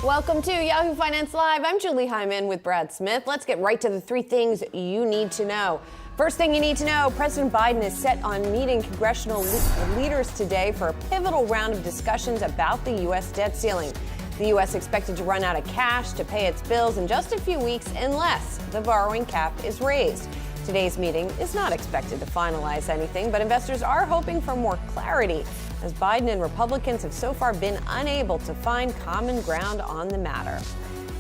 Welcome to Yahoo Finance Live. I'm Julie Hyman with Brad Smith. Let's get right to the three things you need to know. First thing you need to know, President Biden is set on meeting congressional leaders today for a pivotal round of discussions about the U.S. debt ceiling. The U.S. expected to run out of cash to pay its bills in just a few weeks unless the borrowing cap is raised. Today's meeting is not expected to finalize anything, but investors are hoping for more clarity, as Biden and Republicans have so far been unable to find common ground on the matter.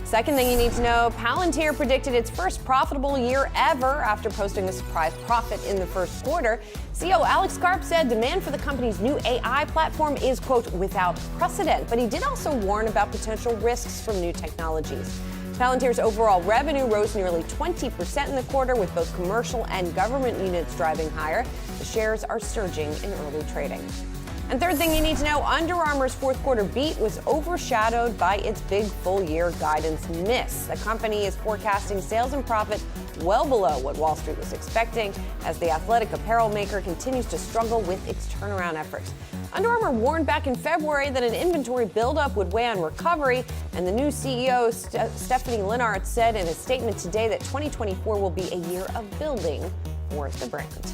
Second thing you need to know, Palantir predicted its first profitable year ever after posting a surprise profit in the first quarter. CEO Alex Karp said demand for the company's new AI platform is, quote, without precedent, but he did also warn about potential risks from new technologies. Palantir's overall revenue rose nearly 20% in the quarter, with both commercial and government units driving higher. The shares are surging in early trading. And third thing you need to know, Under Armour's fourth quarter beat was overshadowed by its big full-year guidance miss. The company is forecasting sales and profit well below what Wall Street was expecting, as the athletic apparel maker continues to struggle with its turnaround efforts. Under Armour warned back in February that an inventory buildup would weigh on recovery, and the new CEO, Stephanie Linnart, said in a statement today that 2024 will be a year of building for the brand.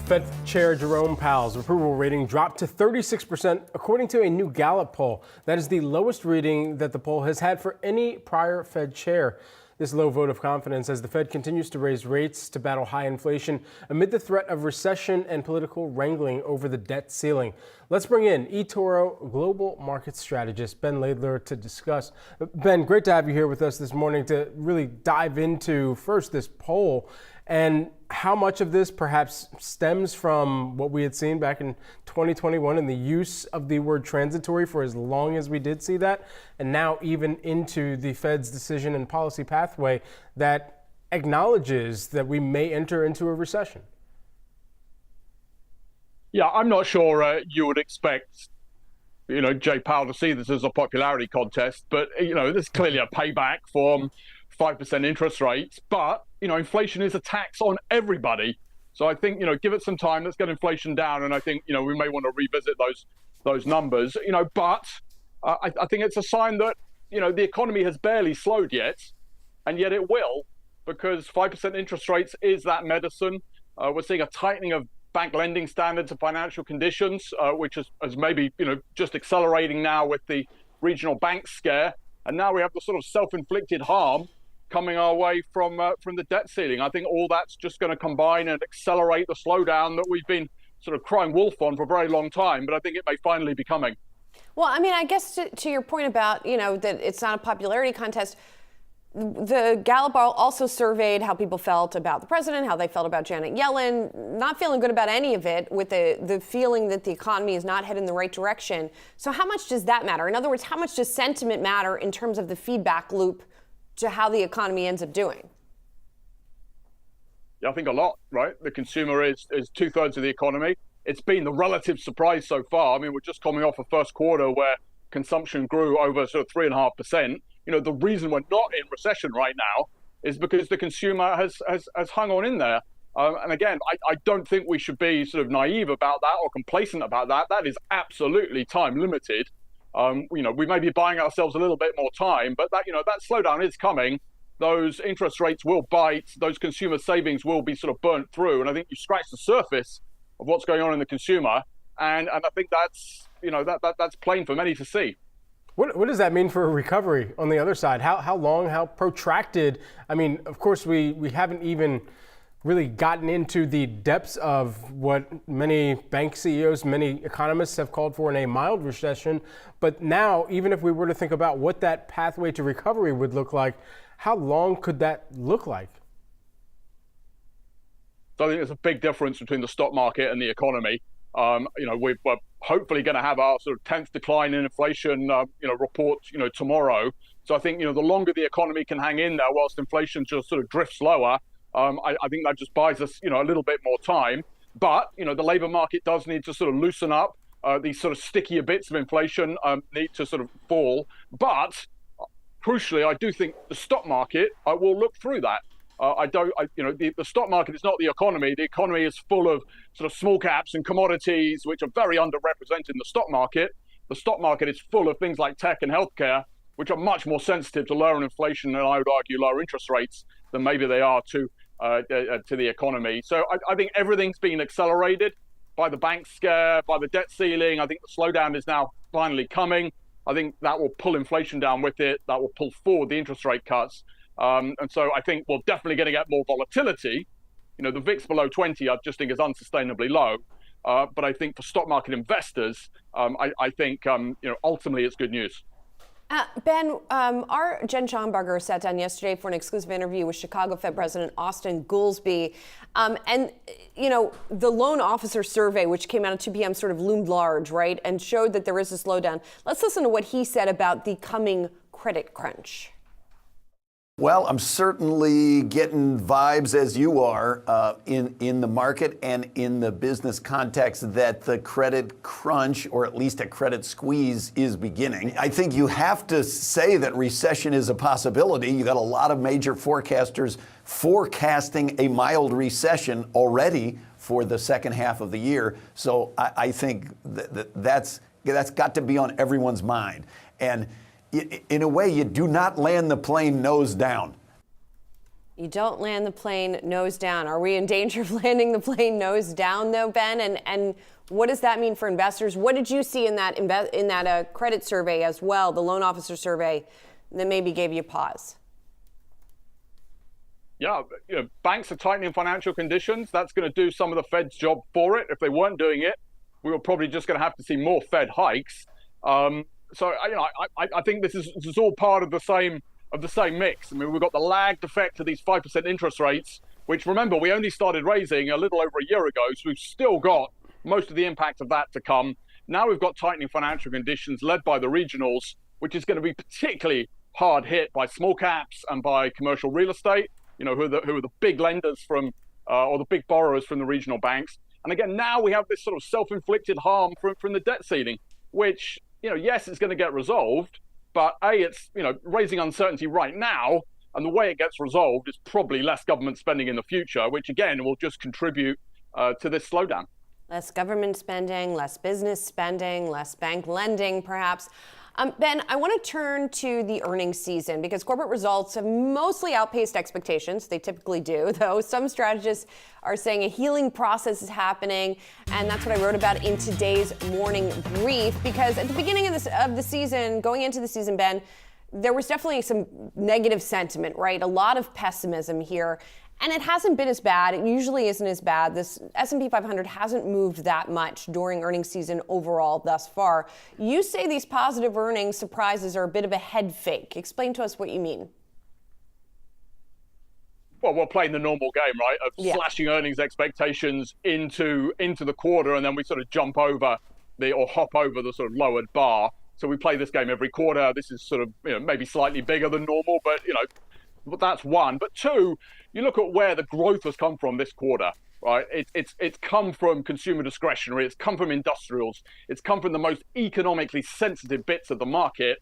Fed Chair Jerome Powell's approval rating dropped to 36%, according to a new Gallup poll. That is the lowest reading that the poll has had for any prior Fed chair. This low vote of confidence as the Fed continues to raise rates to battle high inflation amid the threat of recession and political wrangling over the debt ceiling. Let's bring in eToro global market strategist Ben Laidler to discuss. Ben, great to have you here with us this morning to really dive into first this poll and how much of this perhaps stems from what we had seen back in 2021 and the use of the word transitory for as long as we did see that, and now even into the Fed's decision and policy pathway that acknowledges that we may enter into a recession. Yeah, I'm not sure you would expect, Jay Powell to see this as a popularity contest, but, there's clearly a payback from 5% interest rates, but inflation is a tax on everybody. So I think give it some time. Let's get inflation down, and I think we may want to revisit those numbers. But I think it's a sign that the economy has barely slowed yet, and yet it will, because 5% interest rates is that medicine. We're seeing a tightening of bank lending standards and financial conditions, which is maybe just accelerating now with the regional bank scare, and now we have the sort of self-inflicted harm coming our way from the debt ceiling. I think all that's just going to combine and accelerate the slowdown that we've been sort of crying wolf on for a very long time, but I think it may finally be coming. Well, I mean, I guess to your point about, that it's not a popularity contest, the Gallup also surveyed how people felt about the president, how they felt about Janet Yellen, not feeling good about any of it, with the feeling that the economy is not heading in the right direction. So how much does that matter? In other words, how much does sentiment matter in terms of the feedback loop to how the economy ends up doing? Yeah, I think a lot, right? The consumer is 2/3 of the economy. It's been the relative surprise so far. I mean, we're just coming off a first quarter where consumption grew over sort of 3.5%. The reason we're not in recession right now is because the consumer has hung on in there. And again, I don't think we should be sort of naive about that or complacent about that. That is absolutely time limited. We may be buying ourselves a little bit more time, but that slowdown is coming. Those interest rates will bite. Those consumer savings will be sort of burnt through. And I think you scratch the surface of what's going on in the consumer. And I think that's, that's plain for many to see. What does that mean for a recovery on the other side? How long, how protracted? I mean, of course, we haven't even really gotten into the depths of what many bank CEOs, many economists have called for in a mild recession. But now, even if we were to think about what that pathway to recovery would look like, how long could that look like? So I think there's a big difference between the stock market and the economy. We're hopefully going to have our sort of 10th decline in inflation, report, tomorrow. So I think, the longer the economy can hang in there whilst inflation just sort of drifts lower, I think that just buys us, a little bit more time. But, the labor market does need to sort of loosen up. These sort of stickier bits of inflation need to sort of fall. But crucially, I do think the stock market will look through that. The stock market is not the economy. The economy is full of sort of small caps and commodities, which are very underrepresented in the stock market. The stock market is full of things like tech and healthcare, which are much more sensitive to lower inflation and I would argue lower interest rates than maybe they are to the economy. So I think everything's been accelerated by the bank scare, by the debt ceiling. I think the slowdown is now finally coming. I think that will pull inflation down with it. That will pull forward the interest rate cuts. And so I think we're definitely going to get more volatility. The VIX below 20, I just think is unsustainably low. But I think for stock market investors, I think ultimately it's good news. Ben, our Jen Schomburger sat down yesterday for an exclusive interview with Chicago Fed President Austin Goolsbee. And the loan officer survey, which came out at 2 p.m., sort of loomed large, right, and showed that there is a slowdown. Let's listen to what he said about the coming credit crunch. Well, I'm certainly getting vibes, as you are, in the market and in the business context that the credit crunch, or at least a credit squeeze, is beginning. I think you have to say that recession is a possibility. You got a lot of major forecasters forecasting a mild recession already for the second half of the year. So I think that's got to be on everyone's mind. And in a way, you do not land the plane nose down. You don't land the plane nose down. Are we in danger of landing the plane nose down, though, Ben? And what does that mean for investors? What did you see in that credit survey as well, the loan officer survey, that maybe gave you pause? Yeah, banks are tightening financial conditions. That's going to do some of the Fed's job for it. If they weren't doing it, we were probably just going to have to see more Fed hikes. So I think this is all part of the same mix. I mean, we've got the lagged effect of these 5% interest rates, which, remember, we only started raising a little over a year ago, so we've still got most of the impact of that to come. Now we've got tightening financial conditions led by the regionals, which is going to be particularly hard hit by small caps and by commercial real estate, who are the big lenders from or the big borrowers from the regional banks. And again, now we have this sort of self-inflicted harm from the debt ceiling, which yes, it's going to get resolved, but it's, raising uncertainty right now. And the way it gets resolved is probably less government spending in the future, which again will just contribute to this slowdown. Less government spending, less business spending, less bank lending, perhaps. Ben, I want to turn to the earnings season because corporate results have mostly outpaced expectations. They typically do, though. Some strategists are saying a healing process is happening, and that's what I wrote about in today's morning brief. Because at the beginning of the season, going into the season, Ben, there was definitely some negative sentiment, right? A lot of pessimism here. And it hasn't been as bad. It usually isn't as bad. This S&P 500 hasn't moved that much during earnings season overall thus far. You say these positive earnings surprises are a bit of a head fake. Explain to us what you mean. Well, we're playing the normal game, right? Of slashing earnings expectations into the quarter, and then we sort of jump over or hop over the sort of lowered bar. So we play this game every quarter. This is sort of, maybe slightly bigger than normal, but, but that's one. But two, you look at where the growth has come from this quarter, right? It's come from consumer discretionary. It's come from industrials. It's come from the most economically sensitive bits of the market.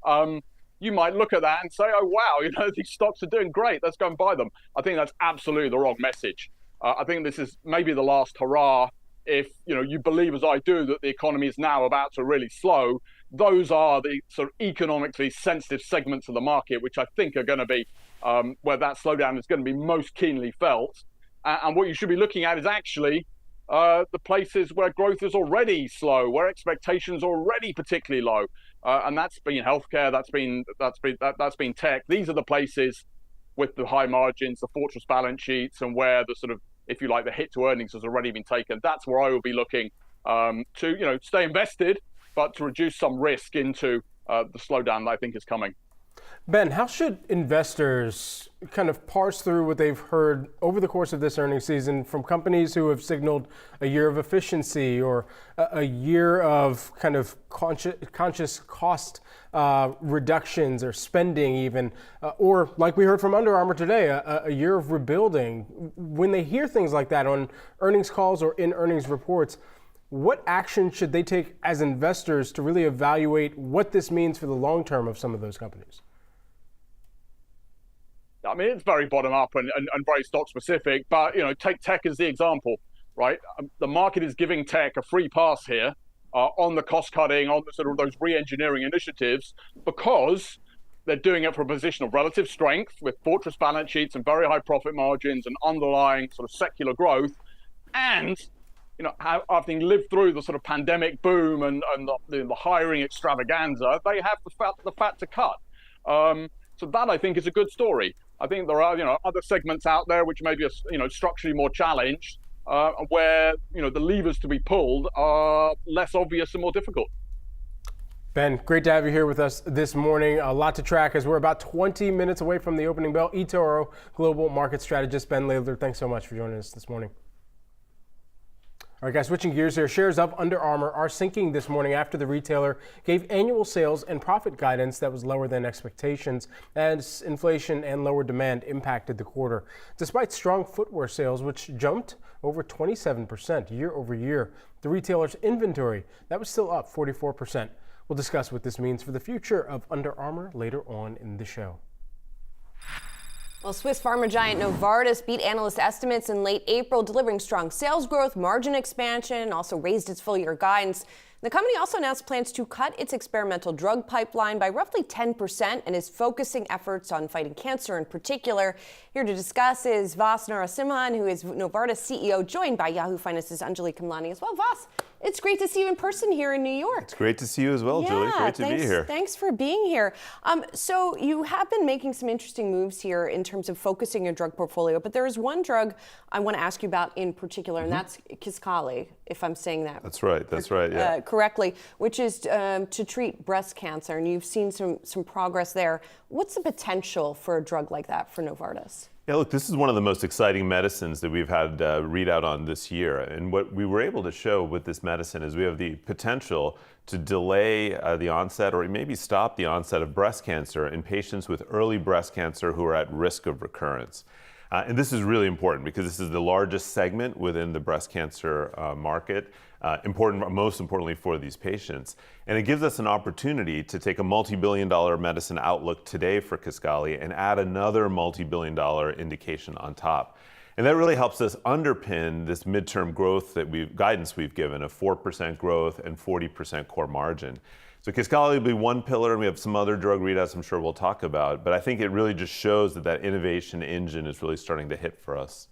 You might look at that and say, oh, wow, these stocks are doing great. Let's go and buy them. I think that's absolutely the wrong message. I think this is maybe the last hurrah. If, you believe, as I do, that the economy is now about to really slow, those are the sort of economically sensitive segments of the market, which I think are going to be where that slowdown is going to be most keenly felt. And what you should be looking at is actually the places where growth is already slow, where expectations are already particularly low. And that's been healthcare, that's been tech. These are the places with the high margins, the fortress balance sheets, and where the sort of, if you like, the hit to earnings has already been taken. That's where I will be looking to, stay invested, but to reduce some risk into the slowdown that I think is coming. Ben, how should investors kind of parse through what they've heard over the course of this earnings season from companies who have signaled a year of efficiency or a year of kind of conscious cost reductions or spending even, or like we heard from Under Armour today, a year of rebuilding? When they hear things like that on earnings calls or in earnings reports, what action should they take as investors to really evaluate what this means for the long term of some of those companies? I mean, it's very bottom up and very stock specific, but, take tech as the example, right? The market is giving tech a free pass here on the cost cutting, on the sort of those re-engineering initiatives, because They're doing it from a position of relative strength with fortress balance sheets and very high profit margins and underlying sort of secular growth. And, having lived through the sort of pandemic boom and the hiring extravaganza, they have the fat to cut. So that, I think, is a good story. I think there are, other segments out there which maybe are, structurally more challenged, where, the levers to be pulled are less obvious and more difficult. Ben, great to have you here with us this morning. A lot to track as we're about 20 minutes away from the opening bell. eToro Global Market Strategist Ben Laidler, thanks so much for joining us this morning. All right, guys, switching gears here. Shares of Under Armour are sinking this morning after the retailer gave annual sales and profit guidance that was lower than expectations as inflation and lower demand impacted the quarter. Despite strong footwear sales, which jumped over 27% year over year, the retailer's inventory, that was still up 44%. We'll discuss what this means for the future of Under Armour later on in the show. Well, Swiss pharma giant Novartis beat analyst estimates in late April, delivering strong sales growth, margin expansion, and also raised its full-year guidance. The company also announced plans to cut its experimental drug pipeline by roughly 10% and is focusing efforts on fighting cancer in particular. Here to discuss is Vas Narasimhan, who is Novartis CEO, joined by Yahoo Finance's Anjali Kamlani as well. Vas, it's great to see you in person here in New York. It's great to see you as well, Julie. Great to be here. Thanks for being here. So you have been making some interesting moves here in terms of focusing your drug portfolio, but there is one drug I want to ask you about in particular, and that's Kisqali, if I'm saying that. That's right, yeah. Correctly, which is to treat breast cancer, and you've seen some progress there. What's the potential for a drug like that for Novartis? Yeah, look, this is one of the most exciting medicines that we've had readout on this year. And what we were able to show with this medicine is we have the potential to delay the onset or maybe stop the onset of breast cancer in patients with early breast cancer who are at risk of recurrence. And this is really important because this is the largest segment within the breast cancer market, most importantly for these patients. And it gives us an opportunity to take a multi-billion-dollar medicine outlook today for Kisqali and add another multi-billion-dollar indication on top. And that really helps us underpin this midterm growth guidance we've given of 4% growth and 40% core margin. So Kisqali will be one pillar, and we have some other drug readouts I'm sure we'll talk about, but I think it really just shows that innovation engine is really starting to hit for us.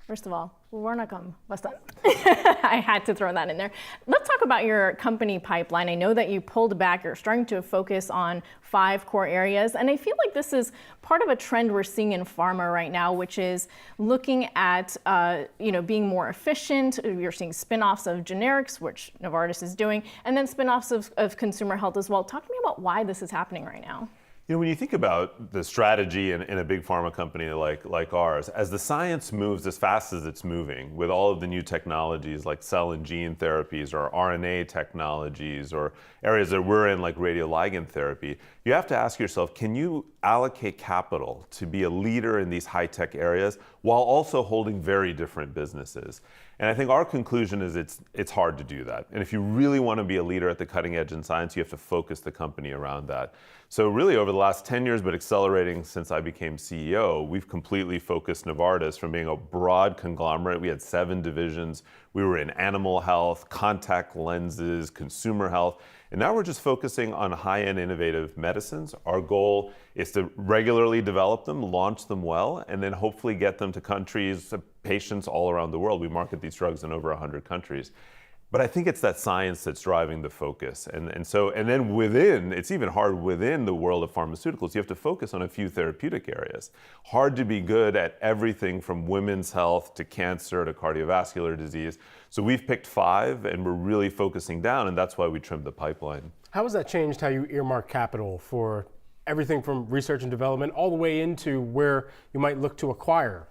First of all, I had to throw that in there. Let's talk about your company pipeline. I know that you pulled back. You're starting to focus on 5 core areas. And I feel like this is part of a trend we're seeing in pharma right now, which is looking at being more efficient. You're seeing spin-offs of generics, which Novartis is doing, and then spin-offs of consumer health as well. Talk to me about why this is happening right now. When you think about the strategy in a big pharma company like ours, as the science moves as fast as it's moving, with all of the new technologies like cell and gene therapies or RNA technologies or areas that we're in like radioligand therapy, you have to ask yourself, can you allocate capital to be a leader in these high-tech areas while also holding very different businesses? And I think our conclusion is it's hard to do that. And if you really want to be a leader at the cutting edge in science, you have to focus the company around that. So really over the last 10 years, but accelerating since I became CEO, we've completely focused Novartis from being a broad conglomerate. We had 7 divisions. We were in animal health, contact lenses, consumer health. And now we're just focusing on high-end innovative medicines. Our goal is to regularly develop them, launch them well, and then hopefully get them to countries, patients all around the world. We market these drugs in over 100 countries. But I think it's that science that's driving the focus. And then it's even hard within the world of pharmaceuticals. You have to focus on a few therapeutic areas. Hard to be good at everything from women's health to cancer to cardiovascular disease. So we've picked 5 and we're really focusing down, and that's why we trimmed the pipeline. How has that changed how you earmark capital for everything from research and development all the way into where you might look to acquire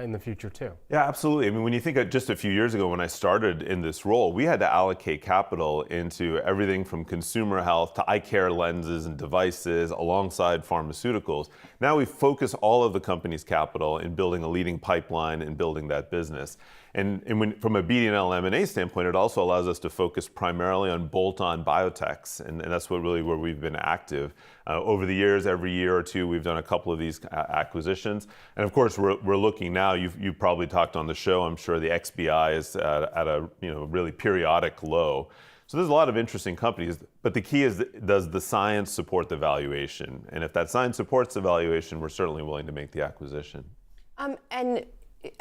in the future too? Yeah, absolutely. I mean, when you think of just a few years ago when I started in this role, we had to allocate capital into everything from consumer health to eye care lenses and devices alongside pharmaceuticals. Now we focus all of the company's capital in building a leading pipeline and building that business. And from a BD&L M&A standpoint, it also allows us to focus primarily on bolt-on biotechs, and that's where we've been active. Over the years, every year or two, we've done a couple of these acquisitions. And of course, we're looking now, you've probably talked on the show, I'm sure the XBI is at a really periodic low. So there's a lot of interesting companies, but the key is, does the science support the valuation? And if that science supports the valuation, we're certainly willing to make the acquisition. And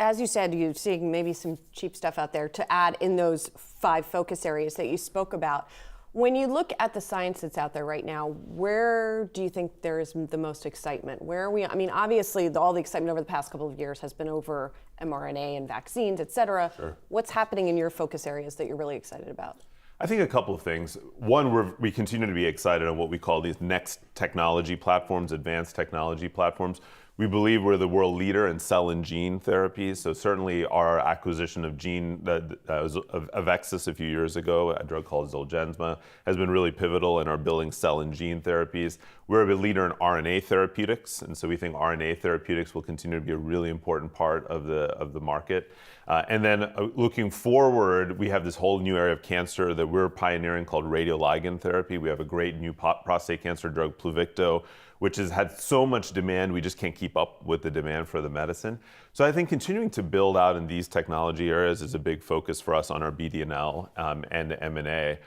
as you said, you're seeing maybe some cheap stuff out there to add in those 5 focus areas that you spoke about. When you look at the science that's out there right now, where do you think there is the most excitement? Where are we? I mean, obviously, all the excitement over the past couple of years has been over mRNA and vaccines, et cetera. Sure. What's happening in your focus areas that you're really excited about? I think a couple of things. One, we continue to be excited on what we call these next technology platforms, advanced technology platforms. We believe we're the world leader in cell and gene therapies. So certainly our acquisition of IXIC a few years ago, a drug called Zolgensma, has been really pivotal in our building cell and gene therapies. We're a leader in RNA therapeutics, and so we think RNA therapeutics will continue to be a really important part of the market. And then looking forward, we have this whole new area of cancer that we're pioneering called radioligand therapy. We have a great new prostate cancer drug, Pluvicto, which has had so much demand, we just can't keep up with the demand for the medicine. So I think continuing to build out in these technology areas is a big focus for us on our BD&L and M&A.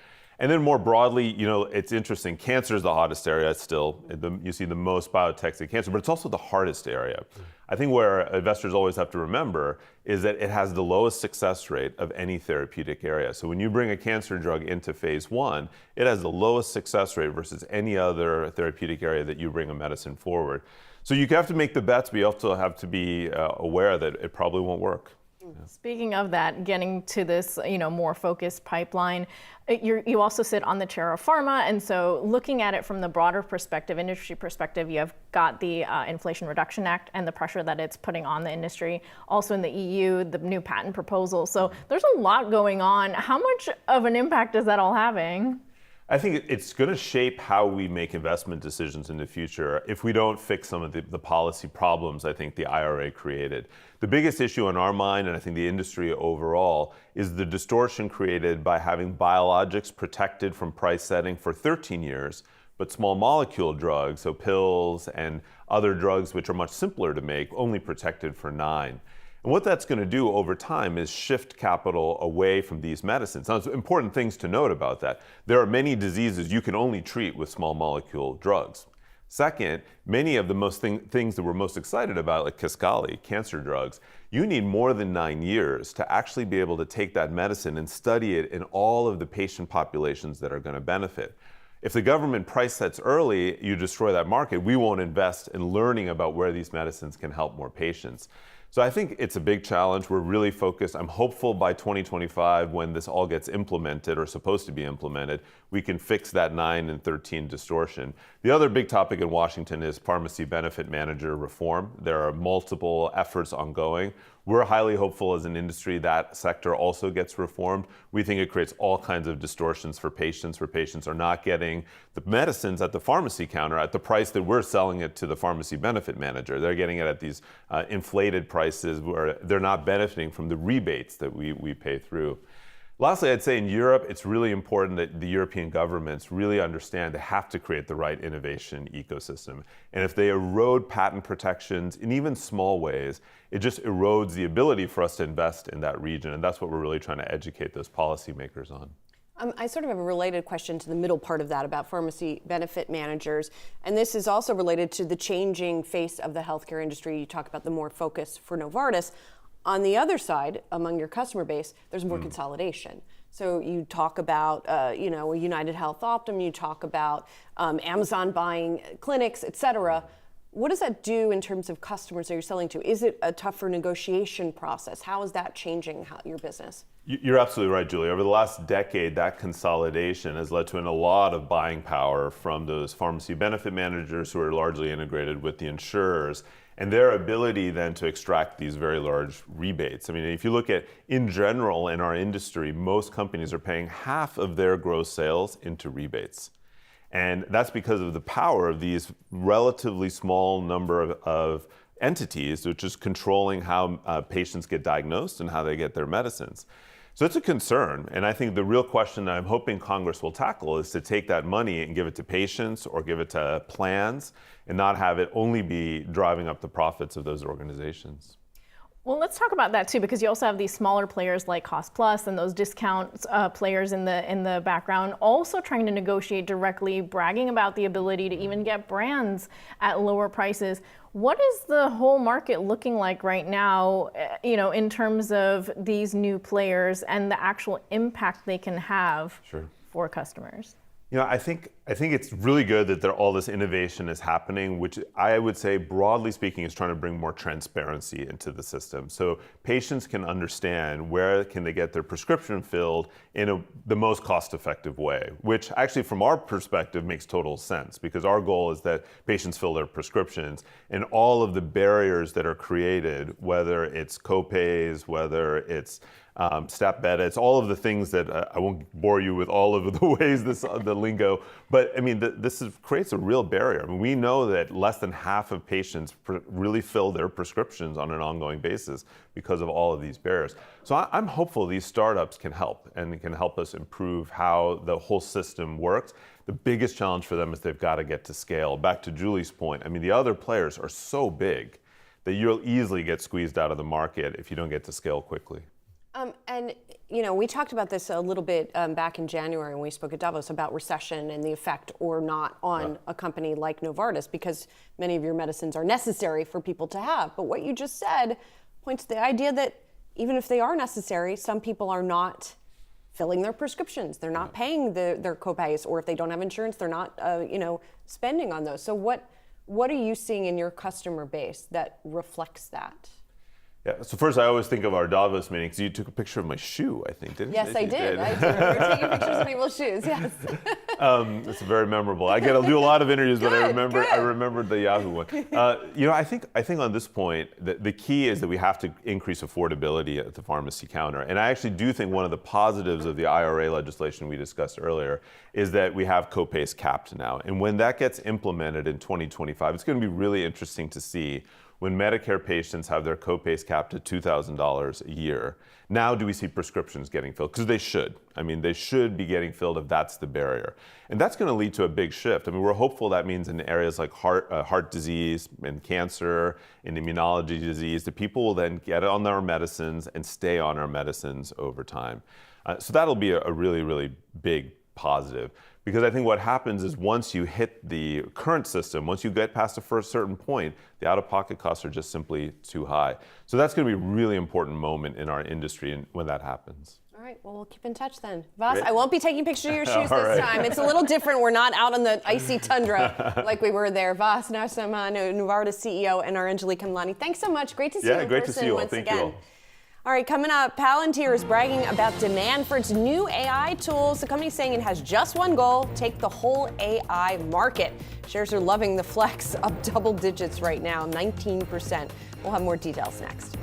And then more broadly, it's interesting. Cancer is the hottest area still. You see the most biotechs in cancer, but it's also the hardest area. I think where investors always have to remember is that it has the lowest success rate of any therapeutic area. So when you bring a cancer drug into phase 1, it has the lowest success rate versus any other therapeutic area that you bring a medicine forward. So you have to make the bets, but you also have to be aware that it probably won't work. Speaking of that, getting to this, more focused pipeline, you also sit on the chair of Pharma, and so looking at it from the broader perspective, industry perspective, you have got the Inflation Reduction Act and the pressure that it's putting on the industry. Also in the EU, the new patent proposal. So there's a lot going on. How much of an impact is that all having? I think it's going to shape how we make investment decisions in the future if we don't fix some of the policy problems I think the IRA created. The biggest issue in our mind, and I think the industry overall, is the distortion created by having biologics protected from price setting for 13 years, but small molecule drugs, so pills and other drugs which are much simpler to make, only protected for 9. And what that's going to do over time is shift capital away from these medicines. Now, there's important things to note about that. There are many diseases you can only treat with small molecule drugs. Second, many of the things that we're most excited about, like Kisqali, cancer drugs, you need more than 9 years to actually be able to take that medicine and study it in all of the patient populations that are going to benefit. If the government price sets early, you destroy that market. We won't invest in learning about where these medicines can help more patients. So I think it's a big challenge. We're really focused. I'm hopeful by 2025, when this all gets implemented or supposed to be implemented, we can fix that 9 and 13 distortion. The other big topic in Washington is pharmacy benefit manager reform. There are multiple efforts ongoing. We're highly hopeful as an industry that sector also gets reformed. We think it creates all kinds of distortions for patients, where patients are not getting the medicines at the pharmacy counter at the price that we're selling it to the pharmacy benefit manager. They're getting it at these inflated prices where they're not benefiting from the rebates that we pay through. Lastly, I'd say in Europe, it's really important that the European governments really understand they have to create the right innovation ecosystem. And if they erode patent protections in even small ways, it just erodes the ability for us to invest in that region. And that's what we're really trying to educate those policymakers on. I sort of have a related question to the middle part of that about pharmacy benefit managers. And this is also related to the changing face of the healthcare industry. You talk about the more focus for Novartis. On the other side, among your customer base, there's more consolidation. So you talk about, a United Health Optum, you talk about Amazon buying clinics, et cetera. What does that do in terms of customers that you're selling to? Is it a tougher negotiation process? How is that changing your business? You're absolutely right, Julie. Over the last decade, that consolidation has led to a lot of buying power from those pharmacy benefit managers who are largely integrated with the insurers, and their ability then to extract these very large rebates. I mean, if you look at, in general, in our industry, most companies are paying half of their gross sales into rebates. And that's because of the power of these relatively small number of entities, which is controlling how patients get diagnosed and how they get their medicines. So it's a concern, and I think the real question that I'm hoping Congress will tackle is to take that money and give it to patients or give it to plans and not have it only be driving up the profits of those organizations. Well, let's talk about that too, because you also have these smaller players like Cost Plus and those discount players in the background, also trying to negotiate directly, bragging about the ability to even get brands at lower prices. What is the whole market looking like right now, in terms of these new players and the actual impact they can have for customers? I think it's really good that all this innovation is happening, which I would say, broadly speaking, is trying to bring more transparency into the system. So patients can understand where can they get their prescription filled in the most cost-effective way, which actually, from our perspective, makes total sense, because our goal is that patients fill their prescriptions, and all of the barriers that are created, whether it's copays, whether it's step edits, all of the things that I won't bore you with all of the ways the lingo, but I mean, this creates a real barrier. I mean, we know that less than half of patients really fill their prescriptions on an ongoing basis because of all of these barriers. So I'm hopeful these startups can help, and can help us improve how the whole system works. The biggest challenge for them is they've got to get to scale. Back to Julie's point, I mean, the other players are so big that you'll easily get squeezed out of the market if you don't get to scale quickly. And, we talked about this a little bit back in January when we spoke at Davos about recession and the effect or not on a company like Novartis, because many of your medicines are necessary for people to have. But what you just said points to the idea that even if they are necessary, some people are not filling their prescriptions. They're not paying their copays, or if they don't have insurance, they're not, spending on those. So what are you seeing in your customer base that reflects that? Yeah, so first I always think of our Davos meeting, because you took a picture of my shoe, I think, didn't you? Yes, I did. I remember taking pictures of people's shoes, yes. It's very memorable. I get to do a lot of interviews, but I remembered the Yahoo one. I think on this point, the key is that we have to increase affordability at the pharmacy counter. And I actually do think one of the positives of the IRA legislation we discussed earlier is that we have copays capped now. And when that gets implemented in 2025, it's going to be really interesting to see when Medicare patients have their copays capped at $2,000 a year. Now do we see prescriptions getting filled? Because they should. I mean, they should be getting filled if that's the barrier. And that's going to lead to a big shift. I mean, we're hopeful that means in areas like heart disease and cancer and immunology disease, that people will then get on their medicines and stay on our medicines over time. So that'll be a really, really big positive. Because I think what happens is once you hit the current system, once you get past a first certain point, the out-of-pocket costs are just simply too high. So that's going to be a really important moment in our industry when that happens. All right, well, we'll keep in touch then. Voss, I won't be taking pictures of your shoes All this right. time. It's a little different. We're not out on the icy tundra like we were there. Voss Narasimhan, Novartis CEO, and our Angelique Hamlani. Thanks so much. Great to see you in great person to see you all. once Thank again. you all. All right, coming up, Palantir is bragging about demand for its new AI tools. The company's saying it has just one goal: take the whole AI market. Shares are loving the flex, up double digits right now, 19%. We'll have more details next.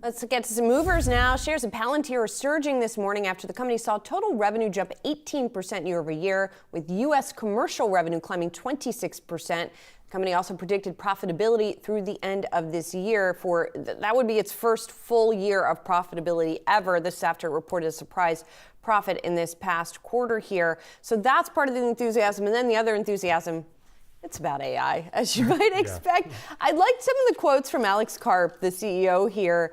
Let's get to some movers now. Shares of Palantir are surging this morning after the company saw total revenue jump 18% year over year, with U.S. commercial revenue climbing 26%. The company also predicted profitability through the end of this year. That would be its first full year of profitability ever. This is after it reported a surprise profit in this past quarter here. So that's part of the enthusiasm. And then the other enthusiasm, it's about AI, as you might expect. Yeah. I liked some of the quotes from Alex Karp, the CEO here,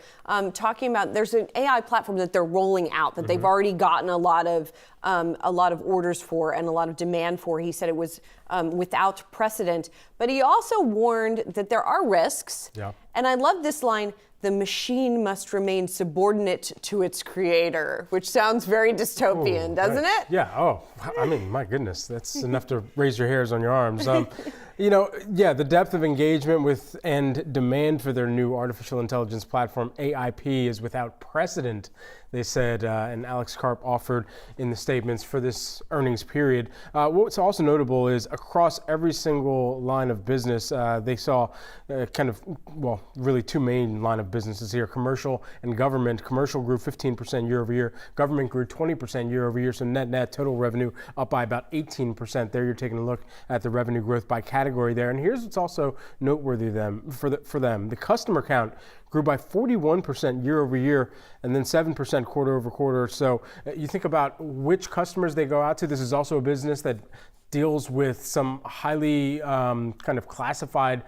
talking about there's an AI platform that they're rolling out that they've already gotten a lot of orders for and a lot of demand for. He said it was without precedent, but he also warned that there are risks. Yeah. And I love this line: the machine must remain subordinate to its creator, which sounds very dystopian, doesn't it? Yeah. Oh, I mean, my goodness, that's enough to raise your hairs on your arms. The depth of engagement with and demand for their new artificial intelligence platform, AIP, is without precedent, they said, and Alex Karp offered in the statements for this earnings period. What's also notable is across every single line of business, they saw really two main line of businesses here: commercial and government. Commercial grew 15% year over year. Government grew 20% year over year. So net total revenue up by about 18%. There you're taking a look at the revenue growth by category there. And here's what's also noteworthy for them. The customer count grew by 41% year over year and then 7% quarter over quarter. So you think about which customers they go out to. This is also a business that deals with some highly kind of classified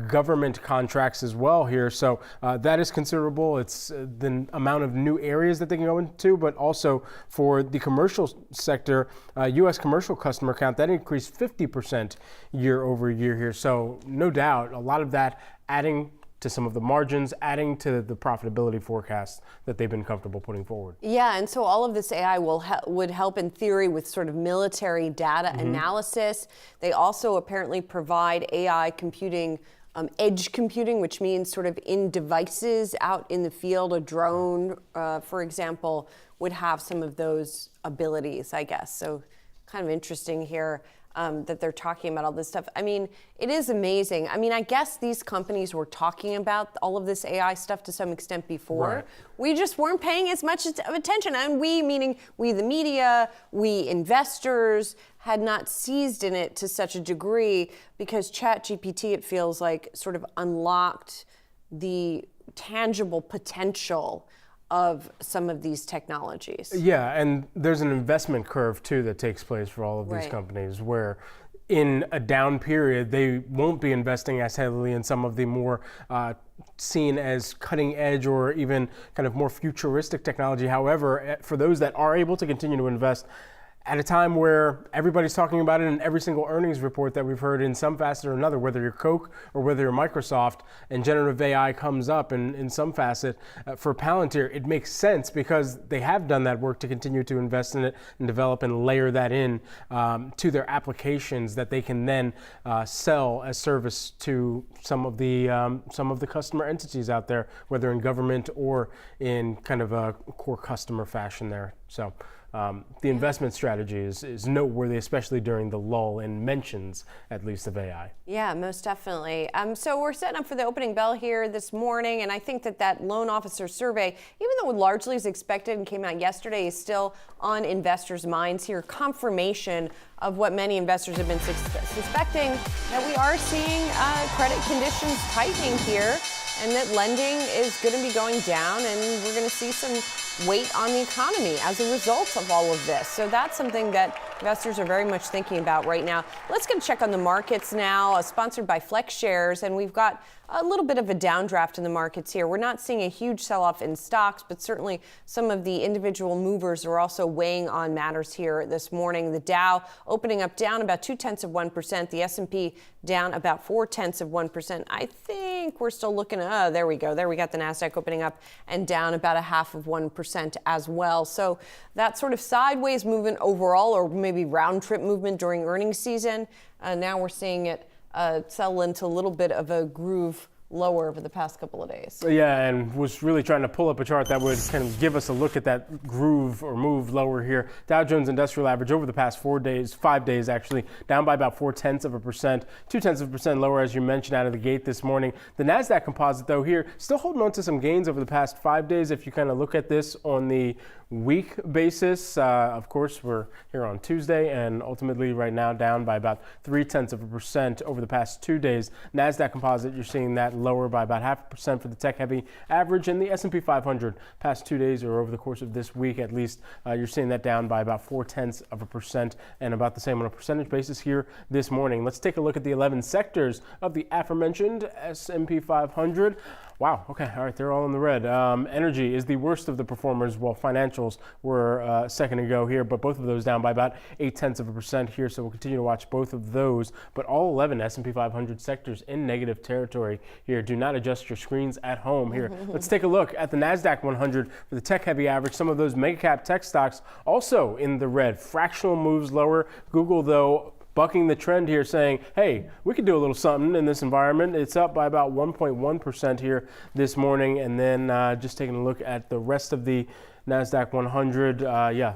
government contracts as well here. So that is considerable. It's the amount of new areas that they can go into, but also for the commercial sector, U.S. commercial customer count, that increased 50% year over year here. So no doubt, a lot of that adding to some of the margins, adding to the profitability forecasts that they've been comfortable putting forward. Yeah, and so all of this AI would help in theory with sort of military data analysis. They also apparently provide AI computing, edge computing, which means sort of in devices out in the field. A drone, for example, would have some of those abilities, I guess. So kind of interesting here. That they're talking about all this stuff. I mean, it is amazing. I mean, I guess these companies were talking about all of this AI stuff to some extent before. Right. We just weren't paying as much attention. And we, meaning we the media, we investors, had not seized in it to such a degree because ChatGPT, it feels like, sort of unlocked the tangible potential of some of these technologies. Yeah, and there's an investment curve too that takes place for all of these companies where in a down period, they won't be investing as heavily in some of the more seen as cutting edge or even kind of more futuristic technology. However, for those that are able to continue to invest at a time where everybody's talking about it in every single earnings report that we've heard in some facet or another, whether you're Coke or whether you're Microsoft, and generative AI comes up in some facet, for Palantir, it makes sense because they have done that work to continue to invest in it and develop and layer that in to their applications that they can then sell as service to some of the customer entities out there, whether in government or in kind of a core customer fashion there. So the investment strategy is noteworthy, especially during the lull in mentions, at least, of AI. Yeah, most definitely. So we're setting up for the opening bell here this morning, and I think that loan officer survey, even though it largely is expected and came out yesterday, is still on investors' minds here. Confirmation of what many investors have been suspecting, that we are seeing credit conditions tightening here, and that lending is going to be going down, and we're going to see some weight on the economy as a result of all of this. So that's something that investors are very much thinking about right now. Let's get a check on the markets now, sponsored by Flex Shares, and we've got a little bit of a downdraft in the markets here. We're not seeing a huge sell-off in stocks, but certainly some of the individual movers are also weighing on matters here this morning. The Dow opening up down about 0.2%. The S&P down about 0.4%. I think we're still looking at, there we go. There we got the Nasdaq opening up and down about 0.5% as well. So that sort of sideways movement overall, or maybe round trip movement during earnings season. Now we're seeing it settle into a little bit of a groove lower over the past couple of days. Yeah, and was really trying to pull up a chart that would kind of give us a look at that groove or move lower here. Dow Jones Industrial Average over the past 5 days actually, down by about 0.4%, 0.2% lower as you mentioned out of the gate this morning. The Nasdaq Composite though here still holding on to some gains over the past 5 days. If you kind of look at this on the week basis, of course we're here on Tuesday and ultimately right now down by about 0.3% over the past 2 days. Nasdaq Composite, you're seeing that lower by about 0.5% for the tech-heavy average, and the S&P 500 past 2 days or over the course of this week at least, you're seeing that down by about 0.4% and about the same on a percentage basis here this morning. Let's take a look at the 11 sectors of the aforementioned S&P 500. Wow, okay, all right, they're all in the red. Energy is the worst of the performers, while financials were a second ago here, but both of those down by about 0.8% here, so we'll continue to watch both of those. But all 11 S&P 500 sectors in negative territory here. Do not adjust your screens at home here. Let's take a look at the Nasdaq 100 for the tech-heavy average. Some of those mega-cap tech stocks also in the red. Fractional moves lower. Google, though, bucking the trend here, saying, hey, we could do a little something in this environment. It's up by about 1.1% here this morning. And then just taking a look at the rest of the Nasdaq 100,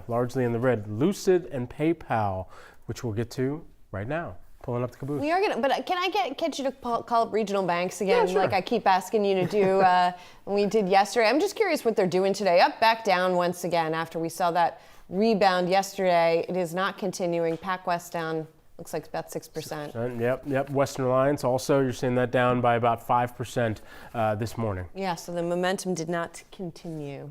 largely in the red. Lucid and PayPal, which we'll get to right now. Pulling up the caboose. We are gonna, but can I get you to call up regional banks again, Yeah, sure. like I keep asking you to do when we did yesterday? I'm just curious what they're doing today. Up, back, down once again after we saw that rebound yesterday. It is not continuing. PacWest down. Looks like it's about 6%. Yep. Western Alliance also, you're seeing that down by about 5% this morning. Yeah, so the momentum did not continue.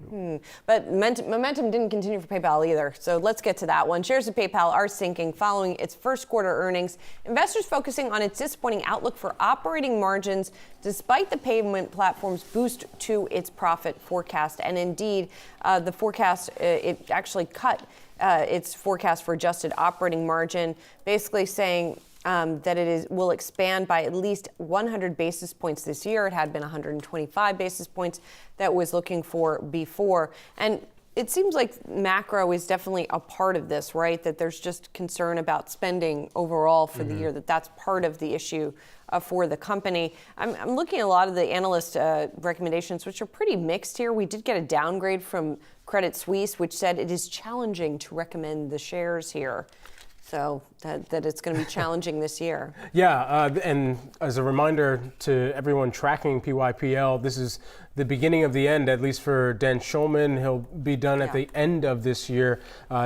But momentum didn't continue for PayPal either. So let's get to that one. Shares of PayPal are sinking following its first quarter earnings. Investors focusing on its disappointing outlook for operating margins despite the payment platform's boost to its profit forecast. And indeed, the forecast, it actually cut its forecast for adjusted operating margin, basically saying that it will expand by at least 100 basis points this year. It had been 125 basis points that was looking for before. And it seems like macro is definitely a part of this, right? That there's just concern about spending overall for the year, that's part of the issue for the company. I'm looking at a lot of the analyst recommendations, which are pretty mixed here. We did get a downgrade from Credit Suisse, which said it is challenging to recommend the shares here. So that it's going to be challenging this year. Yeah, and as a reminder to everyone tracking PYPL, this is the beginning of the end, at least for Dan Schulman. He'll be done at the end of this year.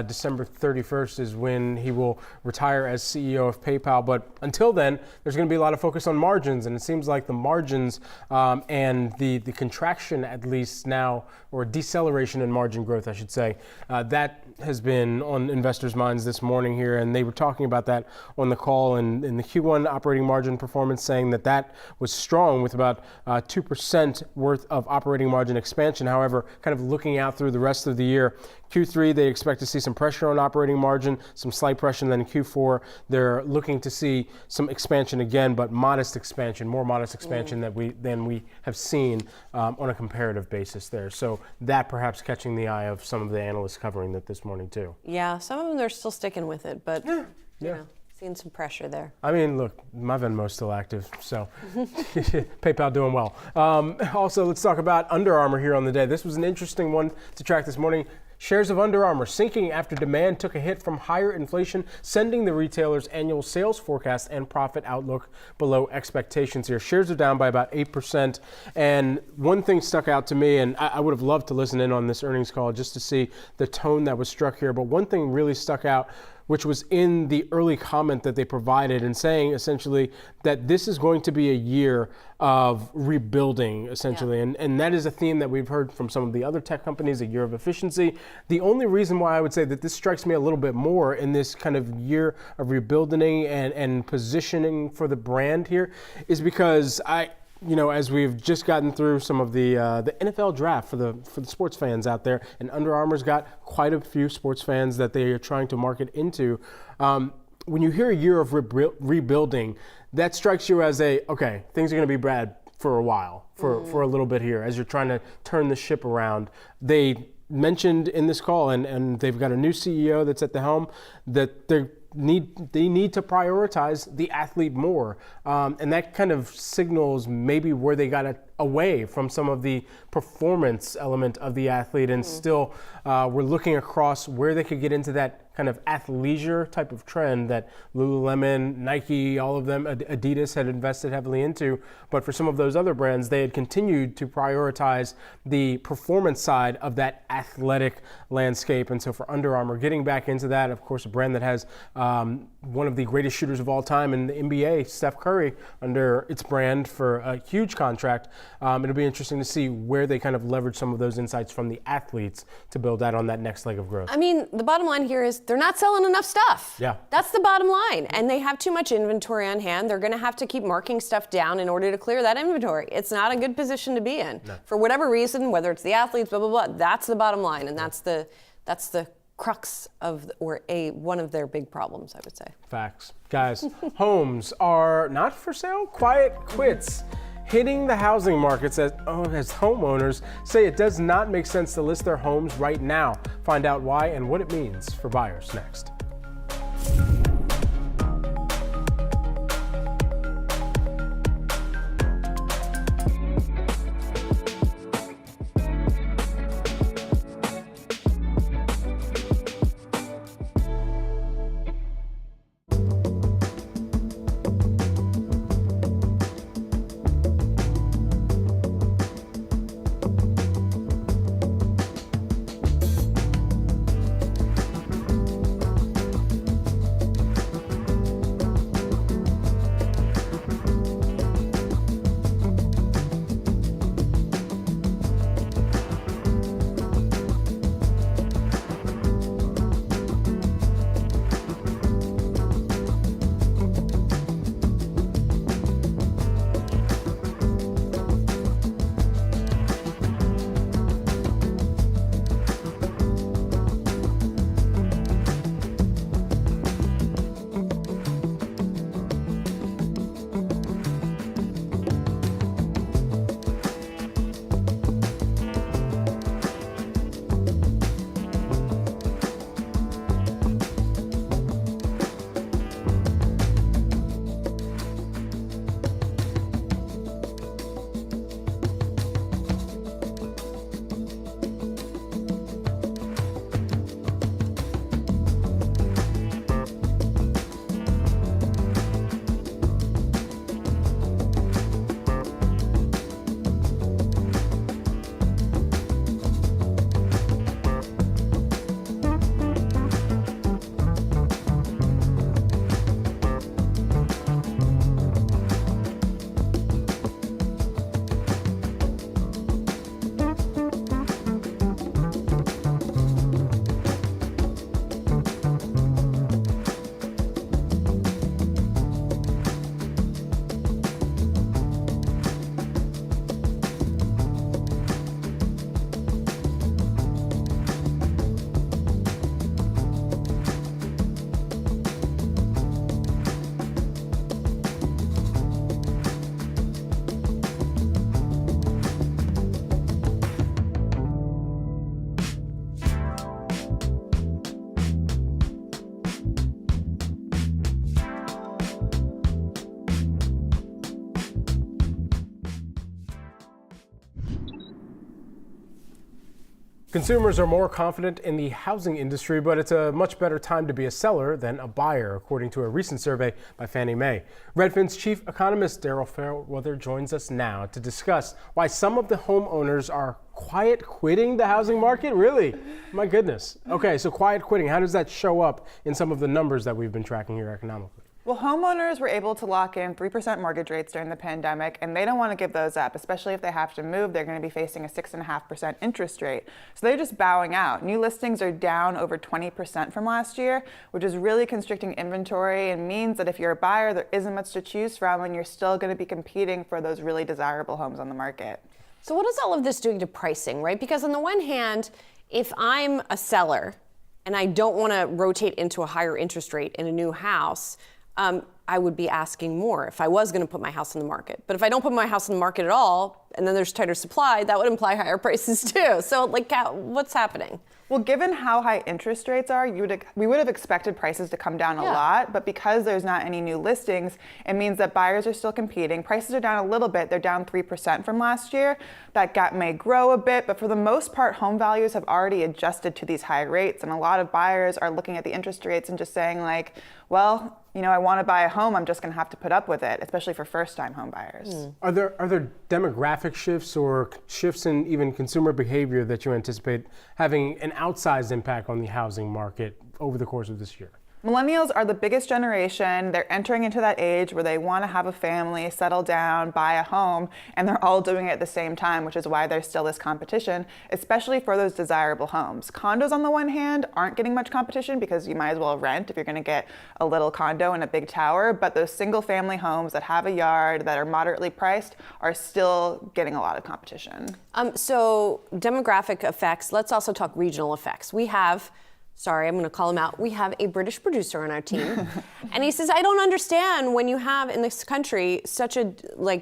December 31st is when he will retire as CEO of PayPal. But until then, there's going to be a lot of focus on margins. And it seems like the margins and the contraction, at least now, or deceleration in margin growth, I should say, that has been on investors' minds this morning here. And they were talking about that on the call in the Q1 operating margin performance, saying that was strong with about 2% worth of operating margin expansion. However, kind of looking out through the rest of the year, Q3, they expect to see some pressure on operating margin, some slight pressure, and then in Q4, they're looking to see some expansion again, but modest expansion, more modest expansion than we have seen on a comparative basis there. So that perhaps catching the eye of some of the analysts covering that this morning too. Yeah, some of them are still sticking with it, but you know, seeing some pressure there. I mean, look, my Venmo's still active, so PayPal doing well. Also, let's talk about Under Armour here on the day. This was an interesting one to track this morning. Shares of Under Armour sinking after demand took a hit from higher inflation, sending the retailer's annual sales forecast and profit outlook below expectations here. Shares are down by about 8%. And one thing stuck out to me, and I would have loved to listen in on this earnings call just to see the tone that was struck here, but one thing really stuck out, which was in the early comment that they provided and saying essentially that this is going to be a year of rebuilding, essentially. Yeah. And that is a theme that we've heard from some of the other tech companies, a year of efficiency. The only reason why I would say that this strikes me a little bit more in this kind of year of rebuilding and positioning for the brand here is because as we've just gotten through some of the NFL draft for the sports fans out there, and Under Armour's got quite a few sports fans that they are trying to market into. When you hear a year of rebuilding, that strikes you as okay, things are going to be bad for a while, for a little bit here, as you're trying to turn the ship around. They mentioned in this call, and they've got a new CEO that's at the helm, that they're they need to prioritize the athlete more. And that kind of signals maybe where they got away from some of the performance element of the athlete, and still we're looking across where they could get into that kind of athleisure type of trend that Lululemon, Nike, all of them, Adidas had invested heavily into. But for some of those other brands, they had continued to prioritize the performance side of that athletic landscape. And so for Under Armour, getting back into that, of course, a brand that has one of the greatest shooters of all time in the NBA, Steph Curry, under its brand for a huge contract. It'll be interesting to see where they kind of leverage some of those insights from the athletes to build out on that next leg of growth. I mean, the bottom line here is they're not selling enough stuff. Yeah. That's the bottom line. And they have too much inventory on hand. They're going to have to keep marking stuff down in order to clear that inventory. It's not a good position to be in. No. For whatever reason, whether it's the athletes, blah, blah, blah, that's the bottom line. And that's the crux of, or one of their big problems, I would say. Facts. Guys, homes are not for sale, quiet quits. Hitting the housing markets as homeowners say it does not make sense to list their homes right now. Find out why and what it means for buyers next. Consumers are more confident in the housing industry, but it's a much better time to be a seller than a buyer, according to a recent survey by Fannie Mae. Redfin's chief economist, Daryl Fairweather, joins us now to discuss why some of the homeowners are quiet quitting the housing market. Really? My goodness. Okay, so quiet quitting, how does that show up in some of the numbers that we've been tracking here economically? Well, homeowners were able to lock in 3% mortgage rates during the pandemic, and they don't want to give those up, especially if they have to move. They're going to be facing a 6.5% interest rate. So they're just bowing out. New listings are down over 20% from last year, which is really constricting inventory and means that if you're a buyer, there isn't much to choose from, and you're still going to be competing for those really desirable homes on the market. So what is all of this doing to pricing, right? Because on the one hand, if I'm a seller and I don't want to rotate into a higher interest rate in a new house, I would be asking more if I was going to put my house on the market. But if I don't put my house on the market at all, and then there's tighter supply, that would imply higher prices too. So like, what's happening? Well, given how high interest rates are, we would have expected prices to come down a lot, but because there's not any new listings, it means that buyers are still competing. Prices are down a little bit. They're down 3% from last year. That gap may grow a bit, but for the most part, home values have already adjusted to these high rates, and a lot of buyers are looking at the interest rates and just saying like, well, you know, I want to buy a home, I'm just going to have to put up with it, especially for first-time home buyers. Are there demographic shifts or shifts in even consumer behavior that you anticipate having an outsized impact on the housing market over the course of this year? Millennials are the biggest generation. They're entering into that age where they want to have a family, settle down, buy a home, and they're all doing it at the same time, which is why there's still this competition, especially for those desirable homes. Condos, on the one hand, aren't getting much competition because you might as well rent if you're going to get a little condo in a big tower, but those single-family homes that have a yard, that are moderately priced, are still getting a lot of competition. So demographic effects, let's also talk regional effects. We have I'm going to call him out. We have a British producer on our team. And he says, I don't understand when you have in this country such a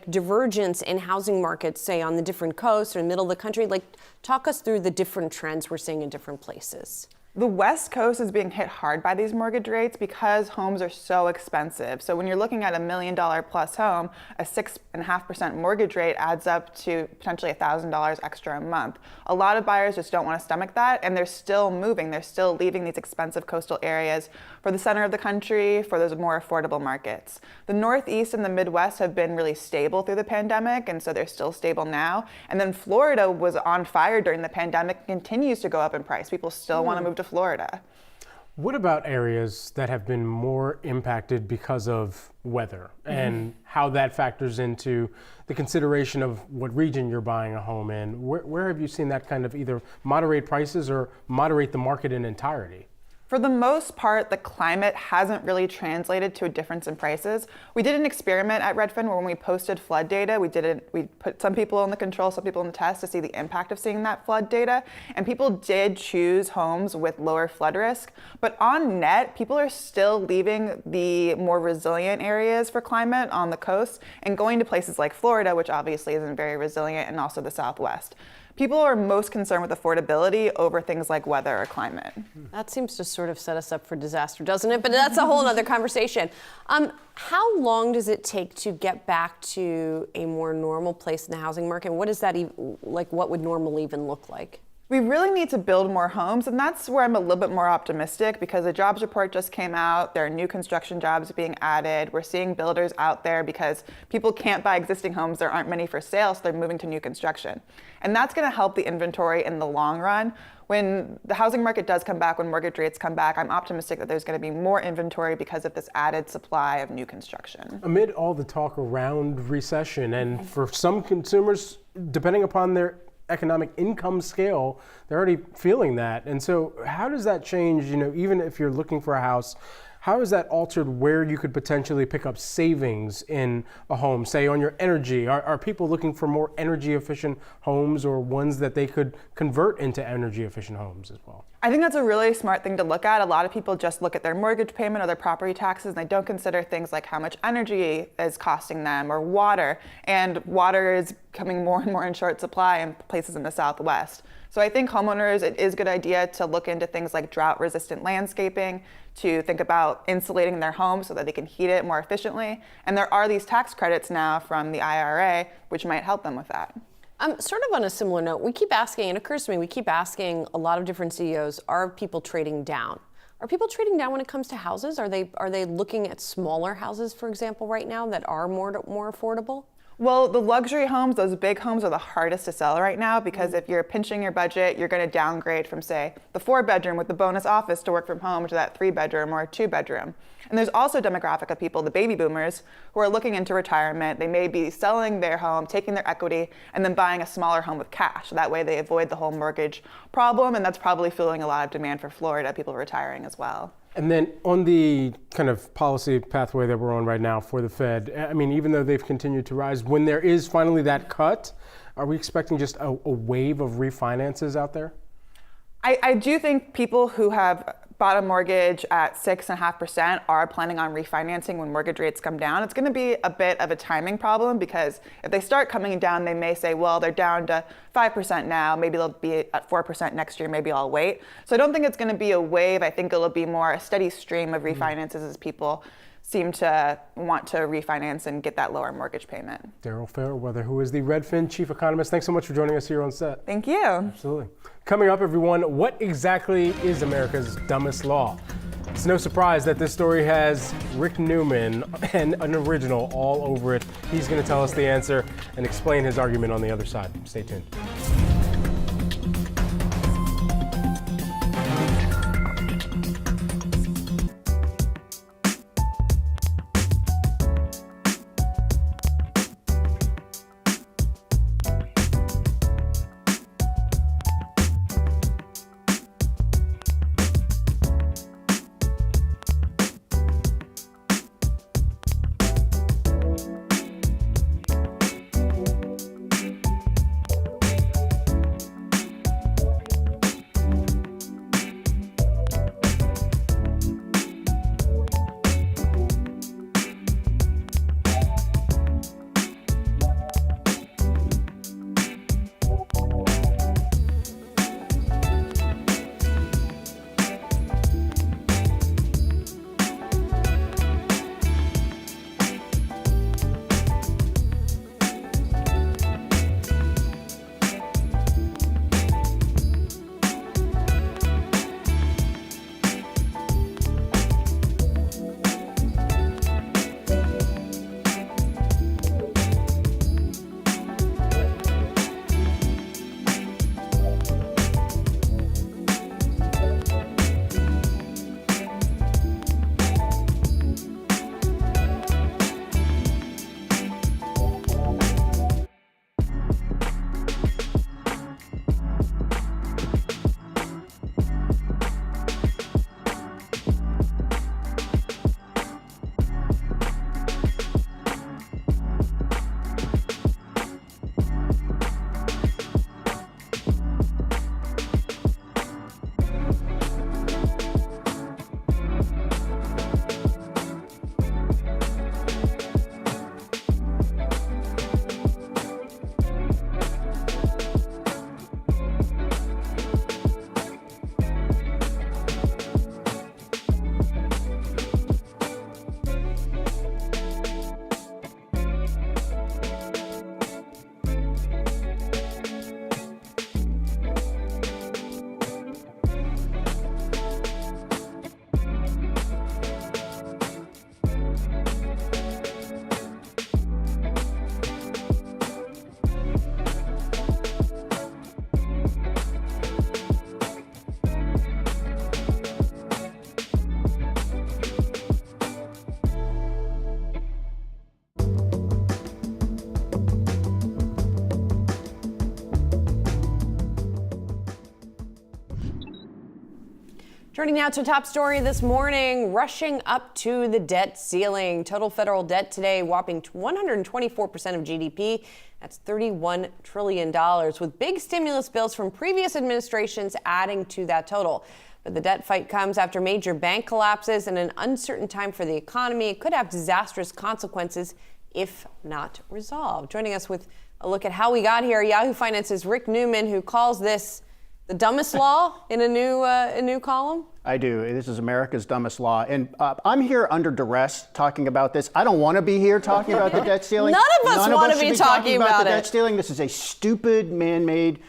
divergence in housing markets, say on the different coasts or in the middle of the country. Talk us through the different trends we're seeing in different places. The West Coast is being hit hard by these mortgage rates because homes are so expensive. So when you're looking at $1 million plus home, a 6.5% mortgage rate adds up to potentially $1,000 extra a month. A lot of buyers just don't want to stomach that, and they're still moving. They're still leaving these expensive coastal areas for the center of the country, for those more affordable markets. The Northeast and the Midwest have been really stable through the pandemic, and so they're still stable now. And then Florida was on fire during the pandemic and continues to go up in price. People still want to move to Florida. What about areas that have been more impacted because of weather and how that factors into the consideration of what region you're buying a home in? Where have you seen that kind of either moderate prices or moderate the market in entirety? For the most part, the climate hasn't really translated to a difference in prices. We did an experiment at Redfin where when we posted flood data, we put some people in the control, some people in the test to see the impact of seeing that flood data. And people did choose homes with lower flood risk. But on net, people are still leaving the more resilient areas for climate on the coast and going to places like Florida, which obviously isn't very resilient, and also the Southwest. People are most concerned with affordability over things like weather or climate. That seems to sort of set us up for disaster, doesn't it? But that's a whole other conversation. How long does it take to get back to a more normal place in the housing market? What is that what would normal even look like? We really need to build more homes, and that's where I'm a little bit more optimistic because the jobs report just came out. There are new construction jobs being added. We're seeing builders out there because people can't buy existing homes. There aren't many for sale, so they're moving to new construction. And that's going to help the inventory in the long run. When the housing market does come back, when mortgage rates come back, I'm optimistic that there's going to be more inventory because of this added supply of new construction. Amid all the talk around recession, and for some consumers, depending upon their economic income scale, they're already feeling that. And so how does that change, even if you're looking for a house, how has that altered where you could potentially pick up savings in a home, say on your energy? Are people looking for more energy efficient homes or ones that they could convert into energy efficient homes as well? I think that's a really smart thing to look at. A lot of people just look at their mortgage payment or their property taxes, and they don't consider things like how much energy is costing them or water. And water is becoming more and more in short supply in places in the Southwest. So I think homeowners, it is a good idea to look into things like drought-resistant landscaping, to think about insulating their home so that they can heat it more efficiently. And there are these tax credits now from the IRA, which might help them with that. Sort of on a similar note, we keep asking, and it occurs to me, we keep asking a lot of different CEOs, are people trading down? Are people trading down when it comes to houses? Are they looking at smaller houses, for example, right now that are more affordable? Well, the luxury homes, those big homes, are the hardest to sell right now because if you're pinching your budget, you're going to downgrade from, say, the 4-bedroom with the bonus office to work from home to that 3-bedroom or a 2-bedroom. And there's also a demographic of people, the baby boomers, who are looking into retirement. They may be selling their home, taking their equity, and then buying a smaller home with cash. That way they avoid the whole mortgage problem, and that's probably fueling a lot of demand for Florida, people retiring as well. And then on the kind of policy pathway that we're on right now for the Fed, I mean, even though they've continued to rise, when there is finally that cut, are we expecting just a wave of refinances out there? I do think people who have bought a mortgage at 6.5% are planning on refinancing when mortgage rates come down. It's going to be a bit of a timing problem because if they start coming down, they may say, well, they're down to 5% now. Maybe they'll be at 4% next year. Maybe I'll wait. So I don't think it's going to be a wave. I think it'll be more a steady stream of refinances as people seem to want to refinance and get that lower mortgage payment. Daryl Fairweather, who is the Redfin chief economist. Thanks so much for joining us here on set. Thank you. Absolutely. Coming up, everyone, what exactly is America's dumbest law? It's no surprise that this story has Rick Newman and an original all over it. He's going to tell us the answer and explain his argument on the other side. Stay tuned. Turning now to top story this morning, rushing up to the debt ceiling. Total federal debt today whopping 124% of GDP. That's $31 trillion, with big stimulus bills from previous administrations adding to that total. But the debt fight comes after major bank collapses and an uncertain time for the economy. It could have disastrous consequences if not resolved. Joining us with a look at how we got here, Yahoo Finance's Rick Newman, who calls this the dumbest law in a new column. I do. This is America's dumbest law. And I'm here under duress talking about this. I don't want to be here talking about the debt ceiling. None of us want to be talking about the debt ceiling. This is a stupid man-made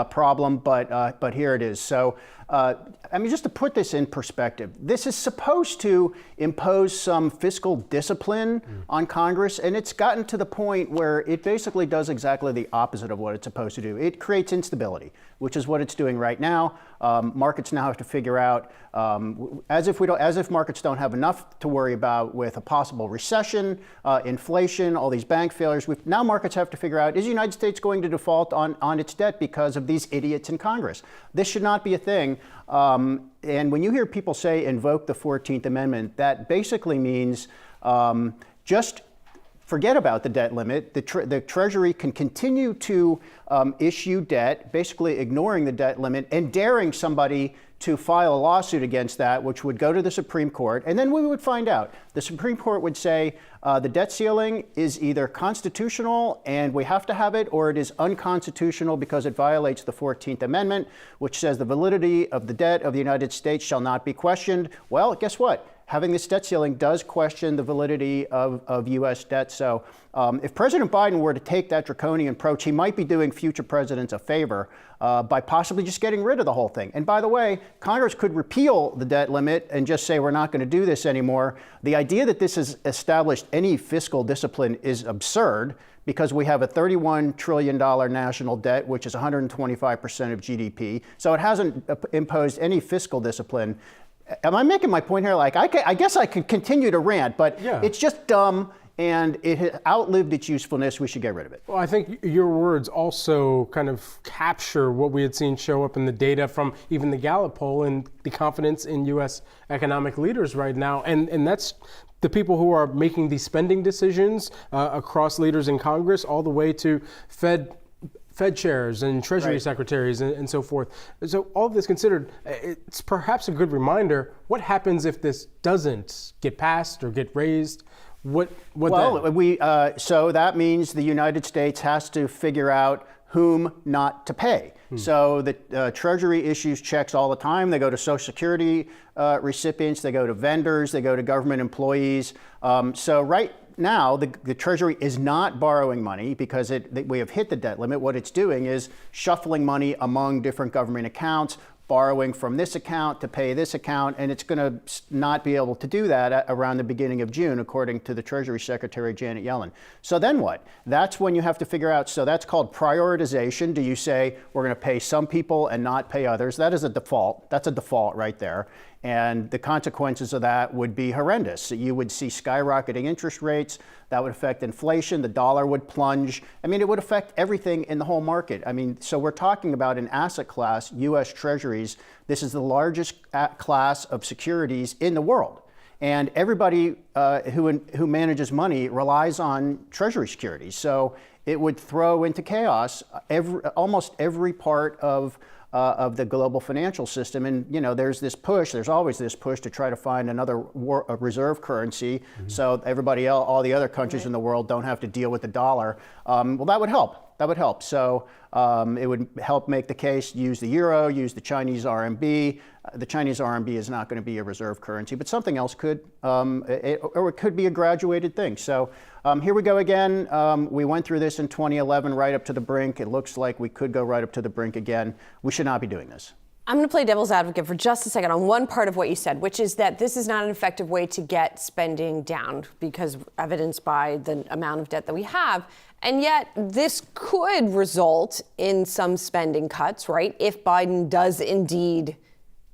problem, but here it is. So, just to put this in perspective, this is supposed to impose some fiscal discipline on Congress, and it's gotten to the point where it basically does exactly the opposite of what it's supposed to do. It creates instability, which is what it's doing right now. Markets now have to figure out, as if markets don't have enough to worry about with a possible recession, inflation, all these bank failures. Now markets have to figure out, is the United States going to default on its debt because of these idiots in Congress? This should not be a thing. And when you hear people say invoke the 14th Amendment, that basically means just forget about the debt limit. The Treasury can continue to issue debt, basically ignoring the debt limit and daring somebody to file a lawsuit against that, which would go to the Supreme Court. And then we would find out. The Supreme Court would say the debt ceiling is either constitutional and we have to have it, or it is unconstitutional because it violates the 14th Amendment, which says the validity of the debt of the United States shall not be questioned. Well, guess what? Having this debt ceiling does question the validity of U.S. debt. So if President Biden were to take that draconian approach, he might be doing future presidents a favor by possibly just getting rid of the whole thing. And by the way, Congress could repeal the debt limit and just say we're not going to do this anymore. The idea that this has established any fiscal discipline is absurd, because we have a $31 trillion national debt, which is 125% of GDP. So it hasn't imposed any fiscal discipline. Am I making my point here? Like, I guess I could continue to rant, but it's just dumb and it has outlived its usefulness. We should get rid of it. Well, I think your words also kind of capture what we had seen show up in the data from even the Gallup poll and the confidence in U.S. economic leaders right now. And that's the people who are making these spending decisions across leaders in Congress, all the way to Fed chairs and Treasury secretaries and so forth. So all of this considered, it's perhaps a good reminder, what happens if this doesn't get passed or get raised? What then? So that means the United States has to figure out whom not to pay. So the Treasury issues checks all the time. They go to Social Security recipients, they go to vendors, they go to government employees. So right now, the Treasury is not borrowing money because we have hit the debt limit. What it's doing is shuffling money among different government accounts, borrowing from this account to pay this account, and it's going to not be able to do that around the beginning of June, according to the Treasury Secretary, Janet Yellen. So then what? That's when you have to figure out, so that's called prioritization. Do you say we're going to pay some people and not pay others? That is a default. That's a default right there. And the consequences of that would be horrendous. You would see skyrocketing interest rates. That would affect inflation. The dollar would plunge. I mean, it would affect everything in the whole market. I mean, so we're talking about an asset class, U.S. Treasuries. This is the largest class of securities in the world. And everybody who manages money relies on Treasury securities. So it would throw into chaos almost every part of the global financial system. And, there's always this push to try to find another reserve currency so everybody else, all the other countries in the world don't have to deal with the dollar. Well, that would help. So it would help make the case, use the euro, use the Chinese RMB. The Chinese RMB is not going to be a reserve currency, but something else could, or it could be a graduated thing. So here we go again. We went through this in 2011, right up to the brink. It looks like we could go right up to the brink again. We should not be doing this. I'm going to play devil's advocate for just a second on one part of what you said, which is that this is not an effective way to get spending down, because evidenced by the amount of debt that we have. And yet this could result in some spending cuts, right? If Biden does indeed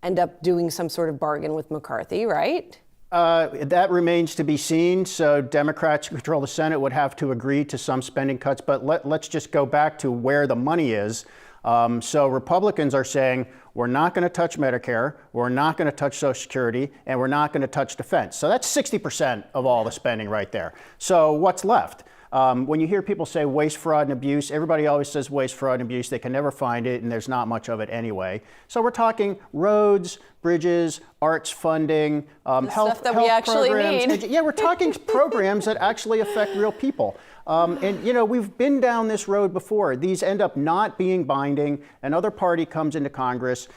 end up doing some sort of bargain with McCarthy, right? That remains to be seen. So Democrats who control the Senate would have to agree to some spending cuts. But let's just go back to where the money is. So Republicans are saying, we're not going to touch Medicare, we're not going to touch Social Security, and we're not going to touch defense. So that's 60% of all the spending right there. So what's left? When you hear people say waste, fraud, and abuse, everybody always says waste, fraud, and abuse. They can never find it, and there's not much of it anyway. So we're talking roads, bridges, arts funding, health programs. Yeah, we're talking programs that actually affect real people. And we've been down this road before. These end up not being binding. Another party comes into Congress.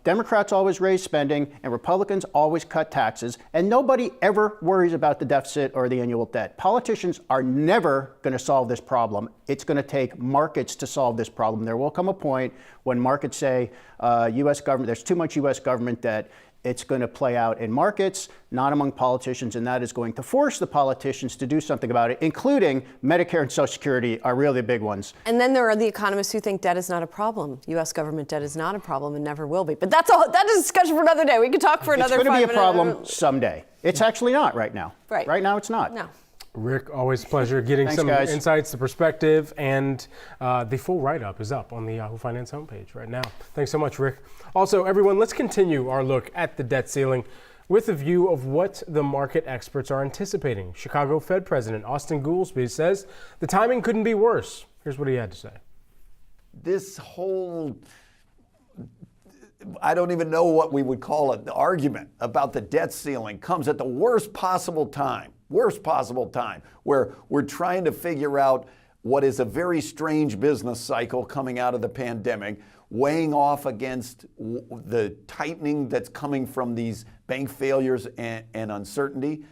Democrats always raise spending, and Republicans always cut taxes. And nobody ever worries about the deficit or the annual debt. Politicians are never going to solve this problem. It's going to take markets to solve this problem. There will come a point when markets say, U.S. government, there's too much U.S. government debt. It's going to play out in markets, not among politicians, and that is going to force the politicians to do something about it, including Medicare and Social Security are really big ones. And then there are the economists who think debt is not a problem. U.S. government debt is not a problem and never will be. But that is a discussion for another day. We could talk for another 5 minutes. It's going to be a problem someday. It's actually not right now. Right now it's not. No. Rick, always a pleasure getting some insights, the perspective, and the full write-up is up on the Yahoo Finance homepage right now. Thanks so much, Rick. Also, everyone, let's continue our look at the debt ceiling. with a view of what the market experts are anticipating. Chicago Fed President Austin Goolsbee says the timing couldn't be worse. Here's what he had to say. This whole, I don't even know what we would call it, the argument about the debt ceiling comes at the worst possible time, where we're trying to figure out what is a very strange business cycle coming out of the pandemic, weighing off against the tightening that's coming from these bank failures and uncertainty.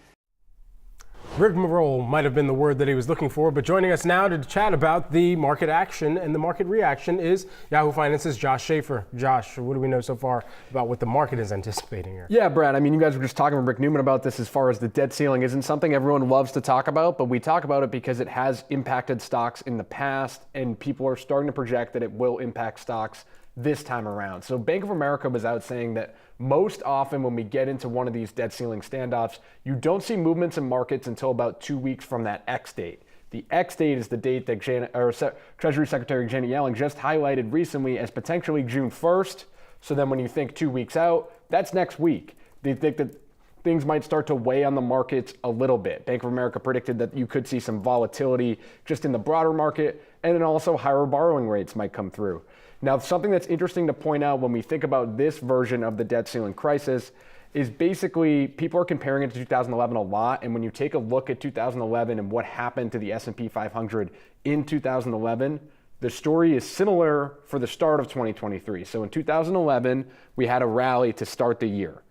Rigmarole might have been the word that he was looking for, but joining us now to chat about the market action and the market reaction is Yahoo Finance's Josh Schaefer. Josh, what do we know so far about what the market is anticipating here? Yeah, Brad, I mean, you guys were just talking with Rick Newman about this as far as the debt ceiling isn't something everyone loves to talk about, but we talk about it because it has impacted stocks in the past, and people are starting to project that it will impact stocks this time around. So Bank of America was out saying that most often when we get into one of these debt ceiling standoffs, you don't see movements in markets until about 2 weeks from that X date. The X date is the date that Treasury Secretary Janet Yellen just highlighted recently as potentially June 1st. So then when you think 2 weeks out, that's next week. They think that things might start to weigh on the markets a little bit. Bank of America predicted that you could see some volatility just in the broader market, and then also higher borrowing rates might come through. Now, something that's interesting to point out when we think about this version of the debt ceiling crisis is basically people are comparing it to 2011 a lot. And when you take a look at 2011 and what happened to the S&P 500 in 2011, the story is similar for the start of 2023. So in 2011, we had a rally to start the year.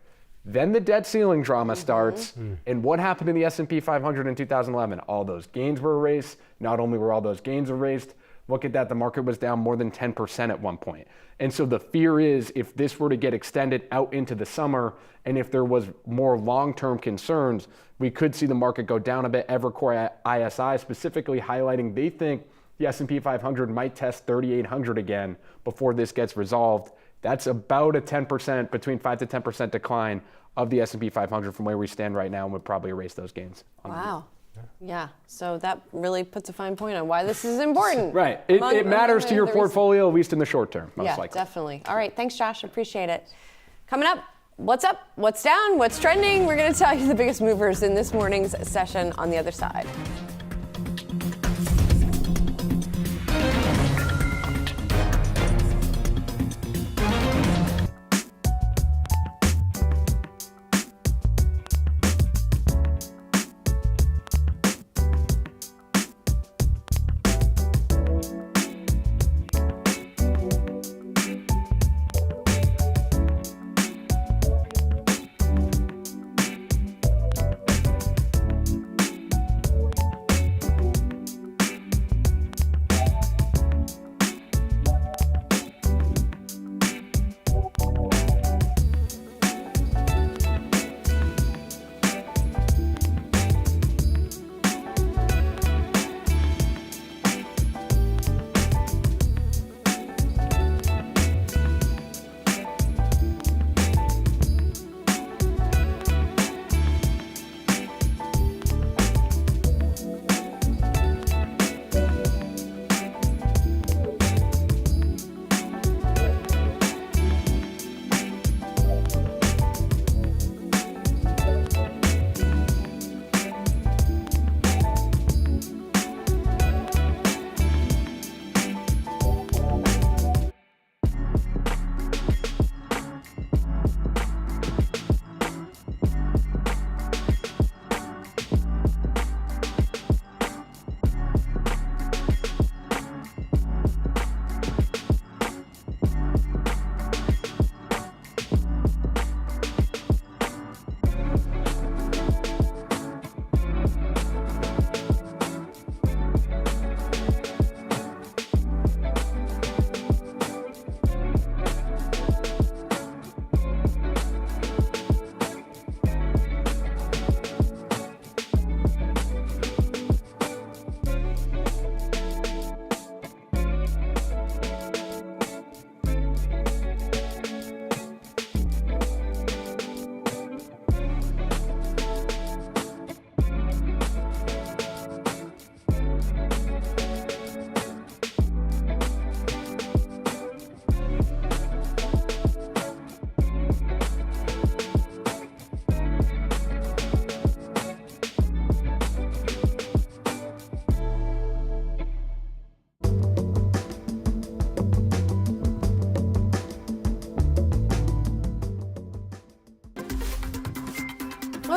Then the debt ceiling drama starts. And what happened to the S&P 500 in 2011? All those gains were erased. Not only were all those gains erased, look at that, the market was down more than 10% at one point. And so the fear is if this were to get extended out into the summer, and if there was more long-term concerns, we could see the market go down a bit. Evercore ISI specifically highlighting they think the S&P 500 might test 3,800 again before this gets resolved. That's about a 10%, between 5 to 10% decline of the S&P 500 from where we stand right now, and would probably erase those gains. Wow. Yeah, so that really puts a fine point on why this is important. Right. It matters to your portfolio, at least in the short term, most likely. Yeah, definitely. All right, thanks, Josh. Appreciate it. Coming up, what's up, what's down, what's trending? We're going to tell you the biggest movers in this morning's session on the other side.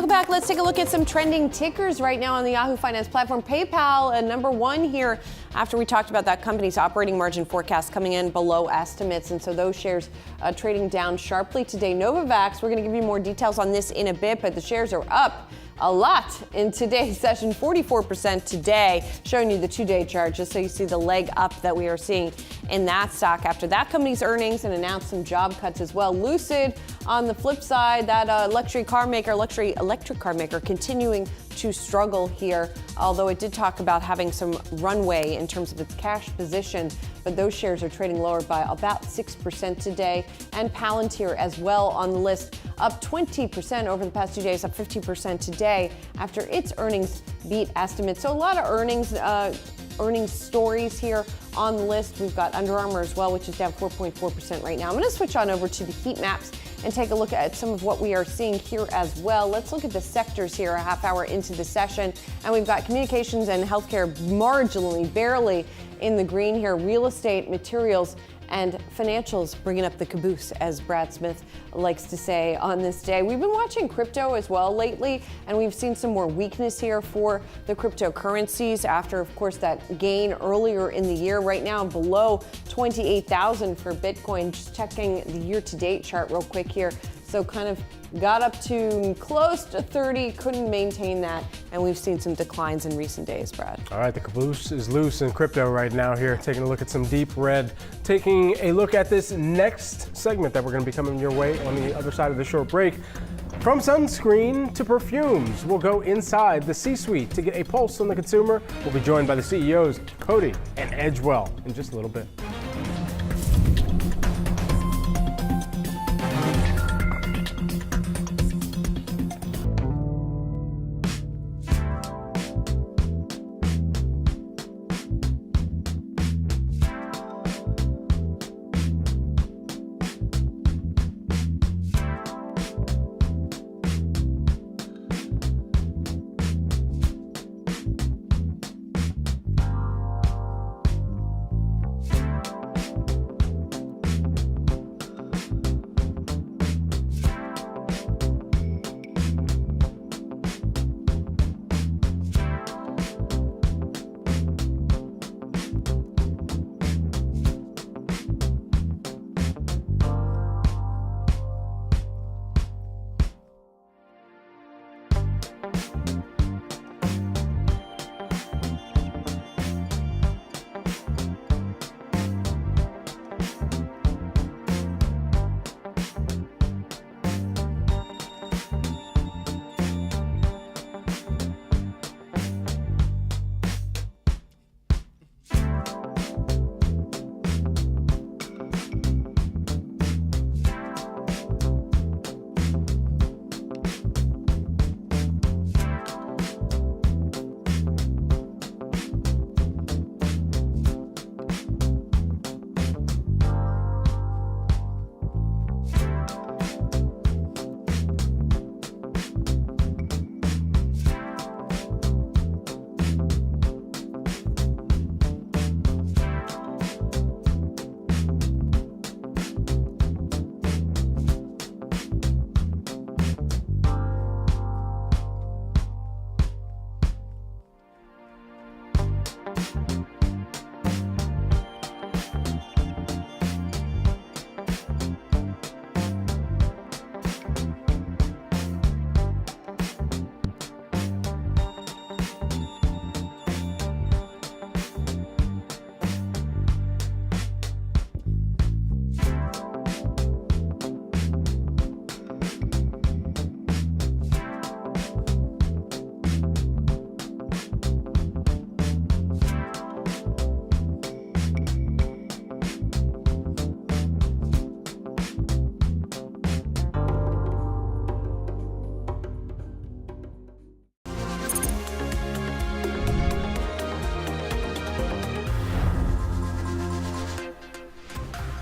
Welcome back. Let's take a look at some trending tickers right now on the Yahoo Finance platform. PayPal, number one here after we talked about that company's operating margin forecast coming in below estimates. And so those shares trading down sharply today. Novavax, we're going to give you more details on this in a bit, but the shares are up a lot in today's session, 44% today, showing you the 2-day chart just so you see the leg up that we are seeing in that stock after that company's earnings and announced some job cuts as well. Lucid, on the flip side, that luxury electric car maker continuing to struggle here, although it did talk about having some runway in terms of its cash position, but those shares are trading lower by about 6% today. And Palantir as well on the list, up 20% over the past 2 days, up 15% today after its earnings beat estimates. So a lot of earnings stories here on the list. We've got Under Armour as well, which is down 4.4% right now. I'm going to switch on over to the heat maps and take a look at some of what we are seeing here as well. Let's look at the sectors here a half hour into the session. And we've got communications and healthcare marginally, barely in the green here. Real estate, materials, and financials bringing up the caboose, as Brad Smith likes to say on this day. We've been watching crypto as well lately, and we've seen some more weakness here for the cryptocurrencies after, of course, that gain earlier in the year. Right now, below 28,000 for Bitcoin. Just checking the year-to-date chart real quick here. So kind of got up to close to 30, couldn't maintain that, and we've seen some declines in recent days, Brad. All right, the caboose is loose in crypto right now here, taking a look at some deep red, taking a look at this next segment that we're going to be coming your way on the other side of the short break. From sunscreen to perfumes, we'll go inside the C-suite to get a pulse on the consumer. We'll be joined by the CEOs, Cody and Edgewell, in just a little bit.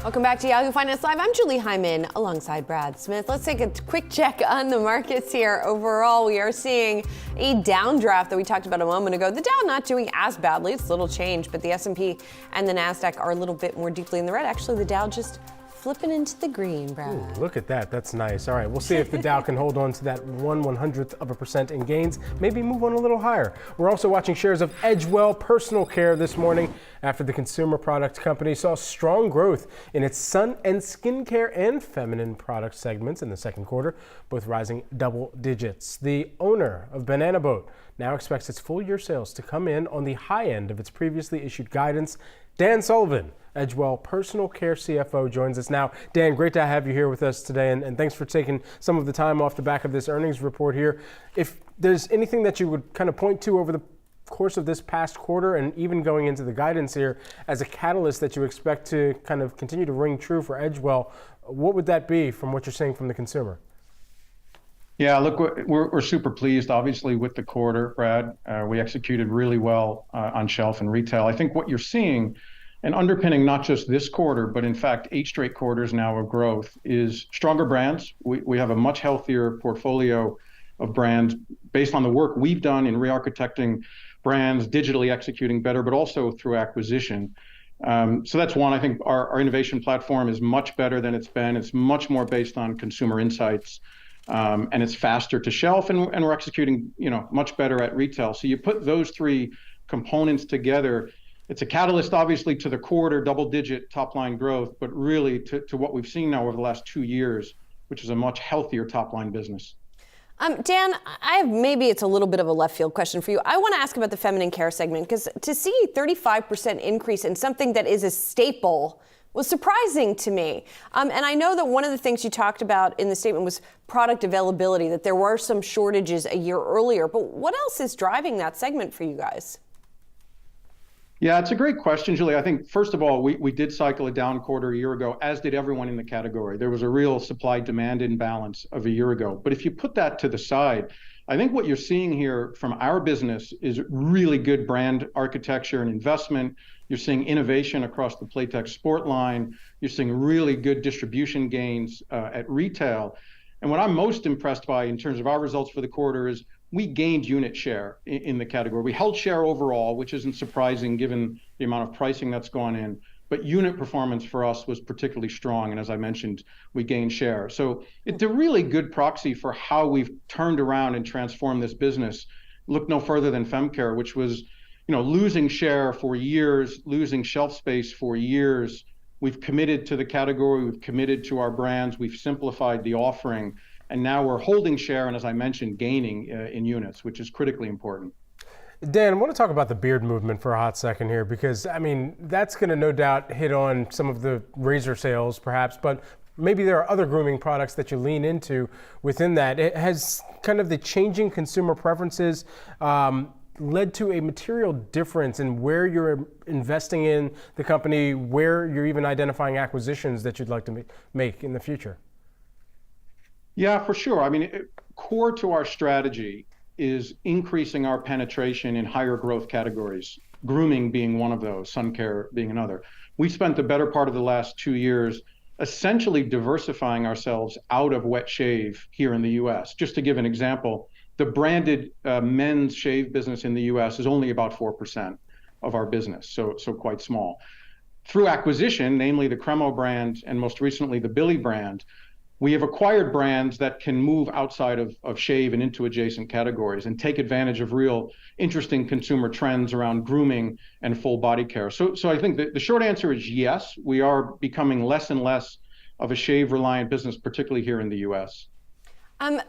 Welcome back to Yahoo Finance Live. I'm Julie Hyman alongside Brad Smith. Let's take a quick check on the markets here. Overall, we are seeing a downdraft that we talked about a moment ago. The Dow not doing as badly. It's a little change, but the S&P and the Nasdaq are a little bit more deeply in the red. Actually, the Dow just flipping into the green, Brad. Ooh, look at that. That's nice. All right, we'll see if the Dow can hold on to that 1/100% in gains, maybe move on a little higher. We're also watching shares of Edgewell Personal Care this morning after the consumer product company saw strong growth in its sun and skincare and feminine product segments in the second quarter, both rising double digits. The owner of Banana Boat now expects its full year sales to come in on the high end of its previously issued guidance. Dan Sullivan, Edgewell Personal Care CFO, joins us now. Dan, great to have you here with us today, and thanks for taking some of the time off the back of this earnings report here. If there's anything that you would kind of point to over the course of this past quarter and even going into the guidance here as a catalyst that you expect to kind of continue to ring true for Edgewell, what would that be from what you're seeing from the consumer? Yeah, look, we're super pleased, obviously, with the quarter, Brad. We executed really well on shelf and retail. I think what you're seeing, and underpinning not just this quarter, but in fact 8 straight quarters now of growth, is stronger brands. We have a much healthier portfolio of brands based on the work we've done in re-architecting brands, digitally executing better, but also through acquisition. So that's one. I think our innovation platform is much better than it's been. It's much more based on consumer insights. And it's faster to shelf, and we're executing, much better at retail. So you put those 3 components together, it's a catalyst, obviously, to the quarter, double-digit top-line growth, but really to what we've seen now over the last 2 years, which is a much healthier top-line business. Dan, maybe it's a little bit of a left field question for you. I want to ask about the feminine care segment, because to see a 35% increase in something that is a staple was surprising to me. And I know that one of the things you talked about in the statement was product availability, that there were some shortages a year earlier. But what else is driving that segment for you guys? Yeah, it's a great question, Julie. I think, first of all, we did cycle a down quarter a year ago, as did everyone in the category. There was a real supply-demand imbalance of a year ago. But if you put that to the side, I think what you're seeing here from our business is really good brand architecture and investment. You're seeing innovation across the Playtex Sport line. You're seeing really good distribution gains at retail. And what I'm most impressed by in terms of our results for the quarter is we gained unit share in the category. We held share overall, which isn't surprising given the amount of pricing that's gone in. But unit performance for us was particularly strong. And as I mentioned, we gained share. So it's a really good proxy for how we've turned around and transformed this business. Look no further than FemCare, which was losing share for years, losing shelf space for years. We've committed to the category, we've committed to our brands, we've simplified the offering, and now we're holding share and, as I mentioned, gaining in units, which is critically important. Dan, I want to talk about the beard movement for a hot second here, because, that's going to no doubt hit on some of the razor sales, perhaps, but maybe there are other grooming products that you lean into within that. It has kind of the changing consumer preferences led to a material difference in where you're investing in the company, where you're even identifying acquisitions that you'd like to make in the future? Yeah, for sure. Core to our strategy is increasing our penetration in higher growth categories, grooming being one of those, sun care being another. We spent the better part of the last 2 years essentially diversifying ourselves out of wet shave here in the US. Just to give an example, the branded men's shave business in the US is only about 4% of our business, so quite small. Through acquisition, namely the Cremo brand and most recently the Billy brand, we have acquired brands that can move outside of shave and into adjacent categories and take advantage of real interesting consumer trends around grooming and full body care. So I think the short answer is yes, we are becoming less and less of a shave-reliant business, particularly here in the US.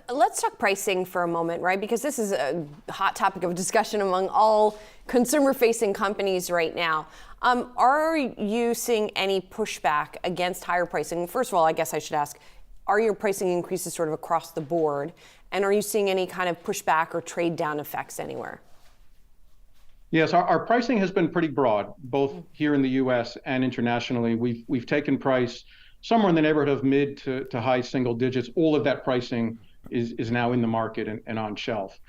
Let's talk pricing for a moment, right? Because this is a hot topic of discussion among all consumer-facing companies right now. Are you seeing any pushback against higher pricing? First of all, I guess I should ask, are your pricing increases sort of across the board? And are you seeing any kind of pushback or trade down effects anywhere? Yes, our pricing has been pretty broad, both here in the US and internationally. We've taken price somewhere in the neighborhood of mid to high single digits. All of that pricing is now in the market and on shelf.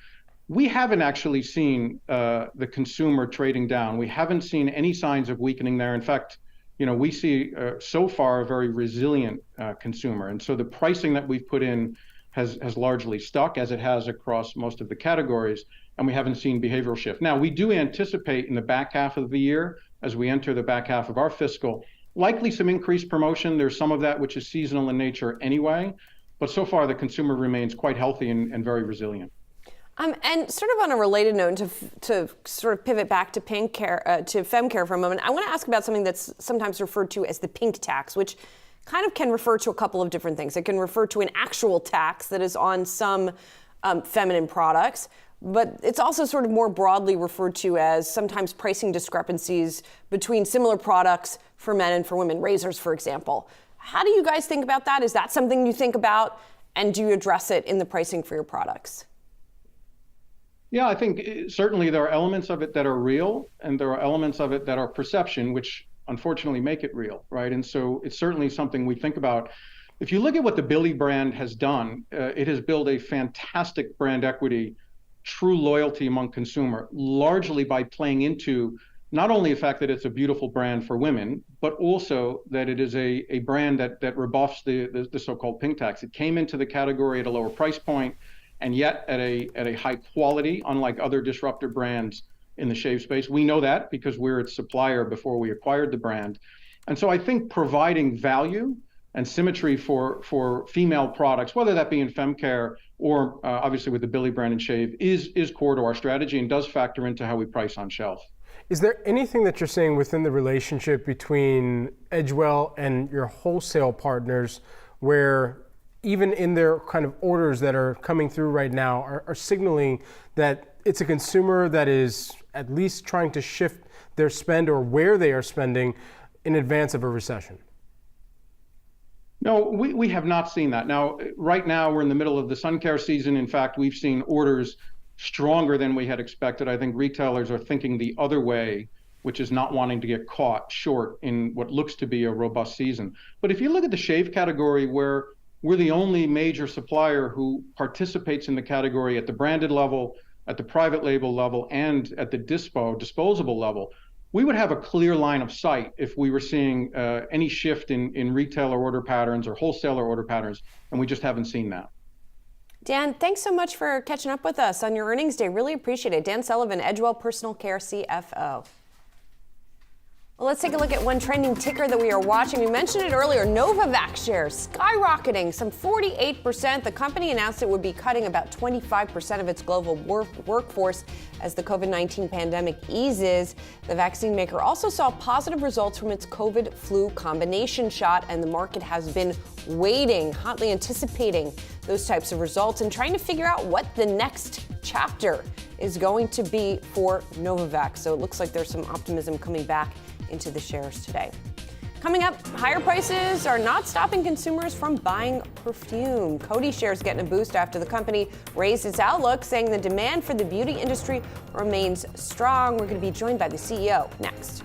We haven't actually seen the consumer trading down. We haven't seen any signs of weakening there. In fact, we see so far a very resilient consumer. And so the pricing that we've put in has largely stuck, as it has across most of the categories, and we haven't seen behavioral shift. Now, we do anticipate in the back half of the year, as we enter the back half of our fiscal, Likely some increased promotion. There's some of that which is seasonal in nature anyway, but so far the consumer remains quite healthy and very resilient. And sort of on a related note, to sort of pivot back to femcare for a moment, I want to ask about something that's sometimes referred to as the pink tax, which kind of can refer to a couple of different things. It can refer to an actual tax that is on some feminine products, but it's also sort of more broadly referred to as sometimes pricing discrepancies between similar products for men and for women, razors, for example. How do you guys think about that? Is that something you think about, and do you address it in the pricing for your products? Yeah, I think certainly there are elements of it that are real, and there are elements of it that are perception, which unfortunately make it real, right? And so it's certainly something we think about. If you look at what the Billy brand has done, it has built a fantastic brand equity, true loyalty among consumer, largely by playing into not only the fact that it's a beautiful brand for women, but also that it is a brand that rebuffs the so-called pink tax. It came into the category at a lower price point, and yet at a high quality, unlike other disruptor brands in the shave space. We know that because we're its supplier before we acquired the brand. And so I think providing value and symmetry for female products, whether that be in femcare or obviously with the Billy brand and shave, is core to our strategy and does factor into how we price on shelf. Is there anything that you're seeing within the relationship between Edgewell and your wholesale partners where even in their kind of orders that are coming through right now are signaling that it's a consumer that is at least trying to shift their spend or where they are spending in advance of a recession? No, we have not seen that. Now, right now, we're in the middle of the sun care season. In fact, we've seen orders stronger than we had expected. I think retailers are thinking the other way, which is not wanting to get caught short in what looks to be a robust season. But if you look at the shave category, where we're the only major supplier who participates in the category at the branded level, at the private label level, and at the disposable level, we would have a clear line of sight if we were seeing any shift in retailer order patterns or wholesaler order patterns, and we just haven't seen that. Dan, thanks so much for catching up with us on your earnings day. Really appreciate it. Dan Sullivan, Edgewell Personal Care CFO. Well, let's take a look at one trending ticker that we are watching. We mentioned it earlier, Novavax shares skyrocketing some 48%. The company announced it would be cutting about 25% of its global workforce as the COVID-19 pandemic eases. The vaccine maker also saw positive results from its COVID-flu combination shot, and the market has been waiting, hotly anticipating those types of results and trying to figure out what the next chapter is going to be for Novavax. So it looks like there's some optimism coming back into the shares today. Coming up, higher prices are not stopping consumers from buying perfume. Coty shares getting a boost after the company raised its outlook, saying the demand for the beauty industry remains strong. We're going to be joined by the CEO next.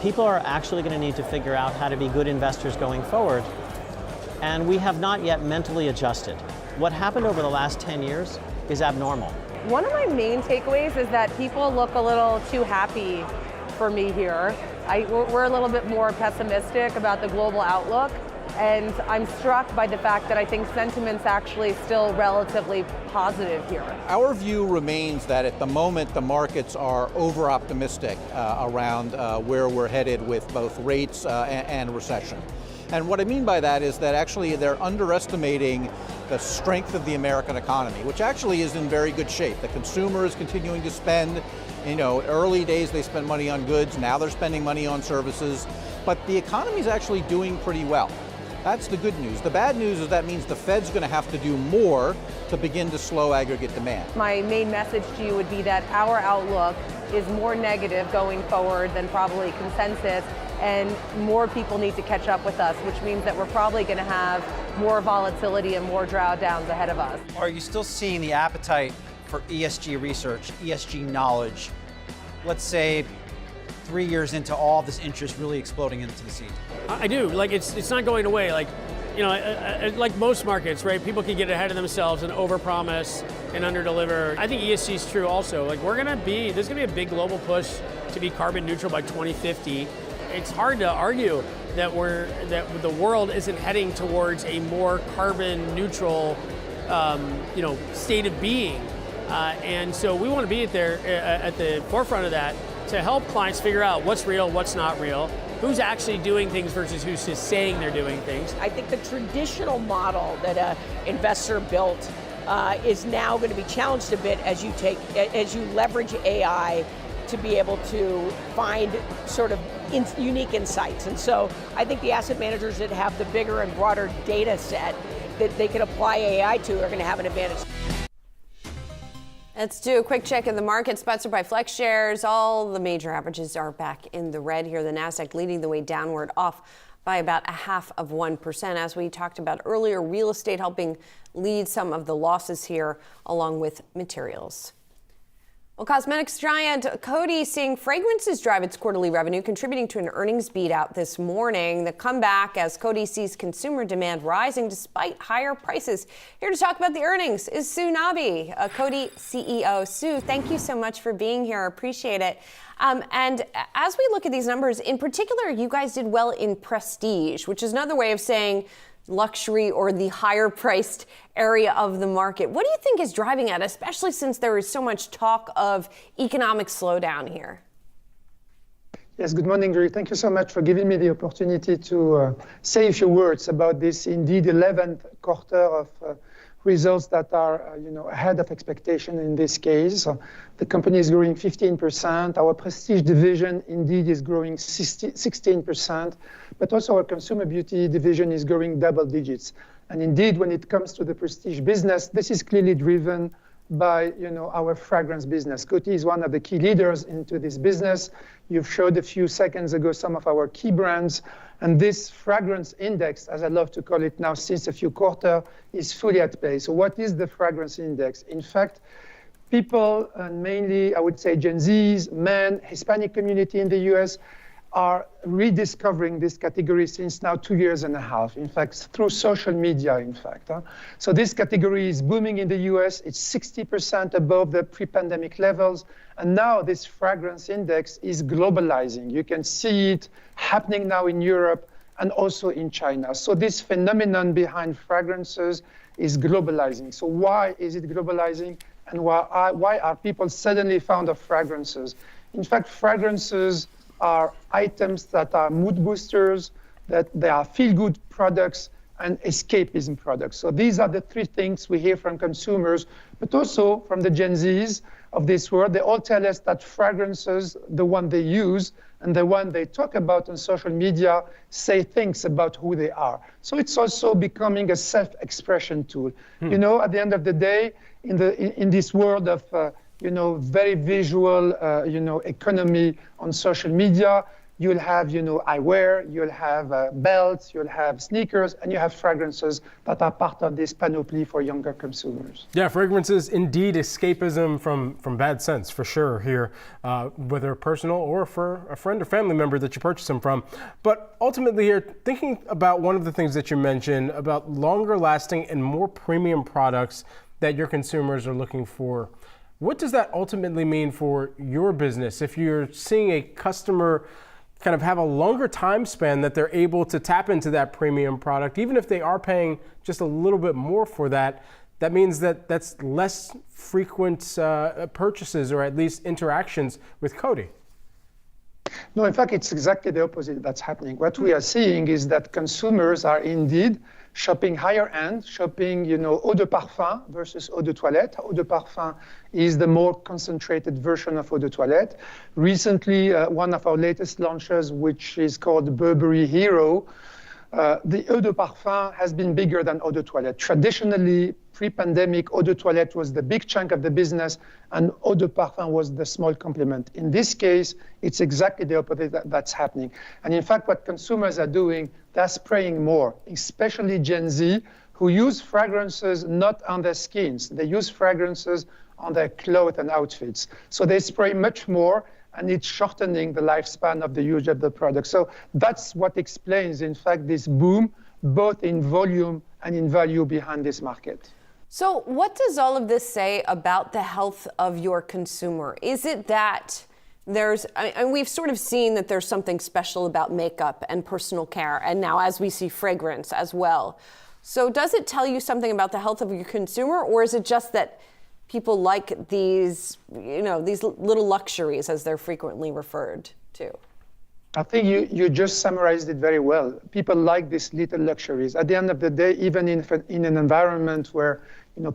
people are actually going to need to figure out how to be good investors going forward. And we have not yet mentally adjusted. What happened over the last 10 years is abnormal. One of my main takeaways is that people look a little too happy for me here. We're a little bit more pessimistic about the global outlook, and I'm struck by the fact that I think sentiment's actually still relatively positive here. Our view remains that at the moment the markets are over-optimistic around where we're headed with both rates and recession. And what I mean by that is that actually they're underestimating the strength of the American economy, which actually is in very good shape. The consumer is continuing to spend. You know, early days they spent money on goods, now they're spending money on services, but the economy is actually doing pretty well. That's the good news. The bad news is that means the Fed's going to have to do more to begin to slow aggregate demand. My main message to you would be that our outlook is more negative going forward than probably consensus, and more people need to catch up with us, which means that we're probably going to have more volatility and more drawdowns ahead of us. Are you still seeing the appetite for ESG research, ESG knowledge, let's say 3 years into all this interest really exploding into the scene? I do. Like, it's not going away. Like, you know, like most markets, right? People can get ahead of themselves and overpromise and underdeliver. I think ESG is true also. Like, there's gonna be a big global push to be carbon neutral by 2050. It's hard to argue that the world isn't heading towards a more carbon neutral, state of being. And so we want to be at the forefront of that to help clients figure out what's real, what's not real, who's actually doing things versus who's just saying they're doing things. I think the traditional model that an investor built is now going to be challenged a bit as you leverage AI to be able to find sort of unique insights. And so I think the asset managers that have the bigger and broader data set that they can apply AI to are going to have an advantage. Let's do a quick check in the market, sponsored by Flex Shares. All the major averages are back in the red here. The Nasdaq leading the way downward, off by about 0.5%. As we talked about earlier, real estate helping lead some of the losses here, along with materials. Well, cosmetics giant Coty seeing fragrances drive its quarterly revenue, contributing to an earnings beat out this morning. The comeback as Coty sees consumer demand rising despite higher prices. Here to talk about the earnings is Sue Nabi, Coty CEO. Sue, thank you so much for being here. I appreciate it. And as we look at these numbers, in particular, you guys did well in prestige, which is another way of saying luxury or the higher priced area of the market. What do you think is driving it, especially since there is so much talk of economic slowdown here? Yes, good morning, Julie. Thank you so much for giving me the opportunity to say a few words about this indeed 11th quarter of results that are ahead of expectation in this case. The company is growing 15%. Our prestige division indeed is growing 16%, but also our consumer beauty division is growing double digits. And indeed, when it comes to the prestige business, this is clearly driven by our fragrance business. Coty is one of the key leaders into this business. You've showed a few seconds ago some of our key brands, and this fragrance index, as I love to call it now since a few quarters, is fully at play. So what is the fragrance index? In fact, people, and mainly I would say Gen Zs, men, Hispanic community in the US, are rediscovering this category since now 2.5 years. In fact, through social media, in fact. So this category is booming in the US. It's 60% above the pre-pandemic levels. And now this fragrance index is globalizing. You can see it happening now in Europe and also in China. So this phenomenon behind fragrances is globalizing. So why is it globalizing? And why are people suddenly fond of fragrances? In fact, fragrances are items that are mood boosters, that they are feel-good products, and escapism products. So these are the three things we hear from consumers, but also from the Gen Zs of this world. They all tell us that fragrances, the one they use and the one they talk about on social media, say things about who they are. So it's also becoming a self-expression tool. At the end of the day, in this world of very visual, economy on social media, you'll have, eyewear, you'll have belts, you'll have sneakers, and you have fragrances that are part of this panoply for younger consumers. Yeah, fragrances indeed escapism from bad scents for sure here, whether personal or for a friend or family member that you purchase them from. But ultimately here, thinking about one of the things that you mentioned about longer lasting and more premium products that your consumers are looking for. What does that ultimately mean for your business? If you're seeing a customer kind of have a longer time span that they're able to tap into that premium product, even if they are paying just a little bit more for that, that means that that's less frequent purchases or at least interactions with Coty. No, in fact, it's exactly the opposite that's happening. What we are seeing is that consumers are indeed shopping higher end, shopping, eau de parfum versus eau de toilette. Eau de parfum is the more concentrated version of eau de toilette. Recently, one of our latest launches, which is called Burberry Hero, the eau de parfum has been bigger than eau de toilette. Traditionally, pre-pandemic, eau de toilette was the big chunk of the business, and eau de parfum was the small complement. In this case, it's exactly the opposite that's happening. And in fact, what consumers are doing, they're spraying more, especially Gen Z, who use fragrances not on their skins. They use fragrances on their clothes and outfits. So they spray much more, and it's shortening the lifespan of the use of the product. So that's what explains, in fact, this boom, both in volume and in value behind this market. So what does all of this say about the health of your consumer? Is it that we've sort of seen that there's something special about makeup and personal care, and now as we see fragrance as well. So does it tell you something about the health of your consumer, or is it just that people like these, these little luxuries as they're frequently referred to? I think you just summarized it very well. People like these little luxuries. At the end of the day, even in an environment where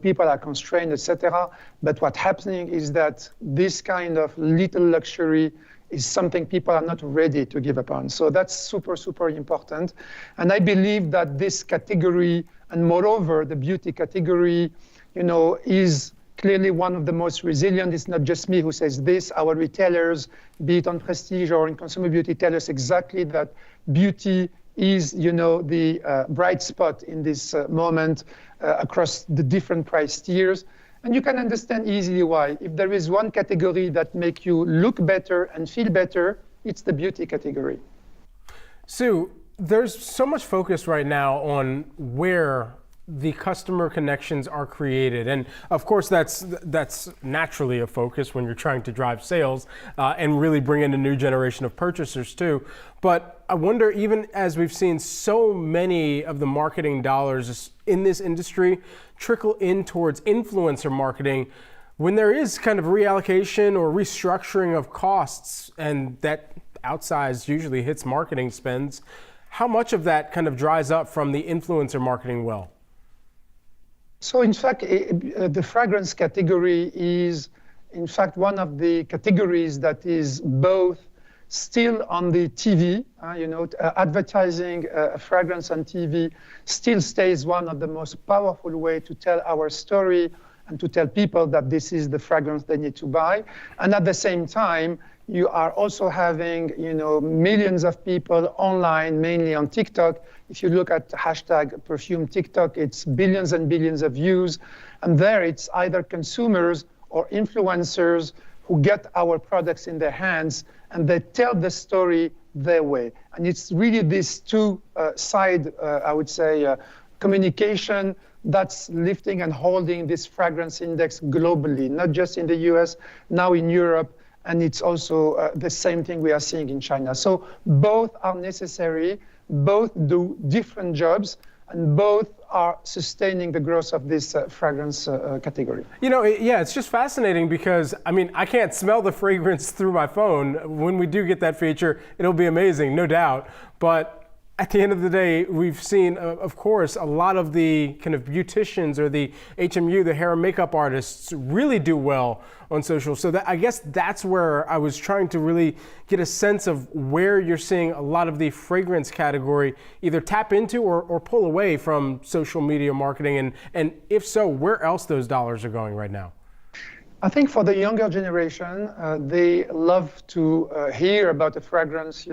people are constrained, etc. But what's happening is that this kind of little luxury is something people are not ready to give up on. So that's super, super important. And I believe that this category, and moreover, the beauty category, is clearly one of the most resilient. It's not just me who says this. Our retailers, be it on prestige or in consumer beauty, tell us exactly that beauty is, the bright spot in this moment across the different price tiers. And you can understand easily why. If there is one category that makes you look better and feel better, it's the beauty category. Sue, there's so much focus right now on where the customer connections are created. And of course, that's naturally a focus when you're trying to drive sales and really bring in a new generation of purchasers too. But I wonder, even as we've seen so many of the marketing dollars in this industry trickle in towards influencer marketing, when there is kind of reallocation or restructuring of costs, and that outsized usually hits marketing spends, how much of that kind of dries up from the influencer marketing well? So in fact, the fragrance category is, in fact, one of the categories that is both still on the TV, advertising fragrance on TV still stays one of the most powerful way to tell our story and to tell people that this is the fragrance they need to buy. And at the same time, you are also having, millions of people online, mainly on TikTok. If you look at hashtag perfume TikTok, it's billions and billions of views. And there it's either consumers or influencers who get our products in their hands and they tell the story their way. And it's really this two-side, I would say, communication that's lifting and holding this fragrance index globally, not just in the US, now in Europe. And it's also the same thing we are seeing in China. So both are necessary, both do different jobs, and both are sustaining the growth of this fragrance category. It's just fascinating because, I can't smell the fragrance through my phone. When we do get that feature, it'll be amazing, no doubt. But at the end of the day, we've seen, of course, a lot of the kind of beauticians or the HMU, the hair and makeup artists, really do well on social. So I guess that's where I was trying to really get a sense of where you're seeing a lot of the fragrance category either tap into or pull away from social media marketing. And if so, where else those dollars are going right now? I think for the younger generation, they love to hear about a fragrance,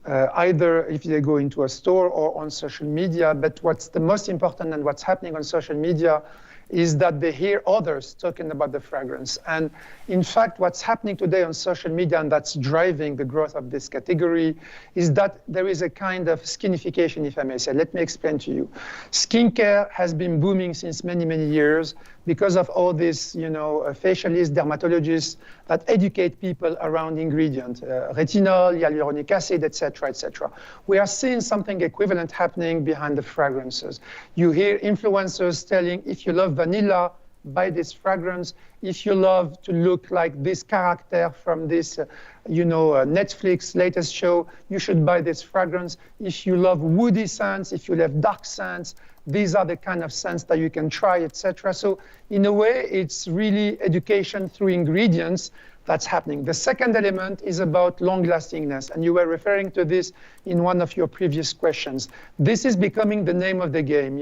either if they go into a store or on social media. But what's the most important and what's happening on social media is that they hear others talking about the fragrance. And in fact, what's happening today on social media, and that's driving the growth of this category, is that there is a kind of skinification, if I may say. Let me explain to you. Skincare has been booming since many, many years because of all these, facialists, dermatologists that educate people around ingredients, retinol, hyaluronic acid, etc., etc. We are seeing something equivalent happening behind the fragrances. You hear influencers telling, if you love vanilla, buy this fragrance. If you love to look like this character from this, Netflix latest show, you should buy this fragrance. If you love woody scents, if you love dark scents, these are the kind of scents that you can try, etc. So in a way, it's really education through ingredients that's happening. The second element is about long-lastingness, and you were referring to this in one of your previous questions. This is becoming the name of the game,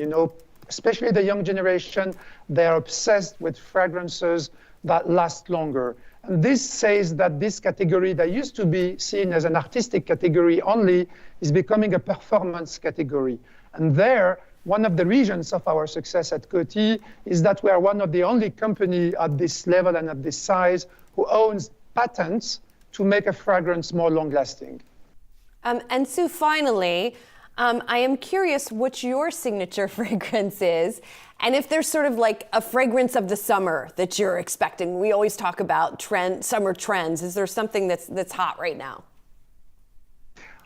especially the young generation. They're obsessed with fragrances that last longer. And this says that this category that used to be seen as an artistic category only is becoming a performance category. And there, one of the reasons of our success at Coty is that we are one of the only company at this level and at this size who owns patents to make a fragrance more long-lasting. And Sue, finally, I am curious what your signature fragrance is, and if there's sort of like a fragrance of the summer that you're expecting. We always talk about summer trends. Is there something that's hot right now?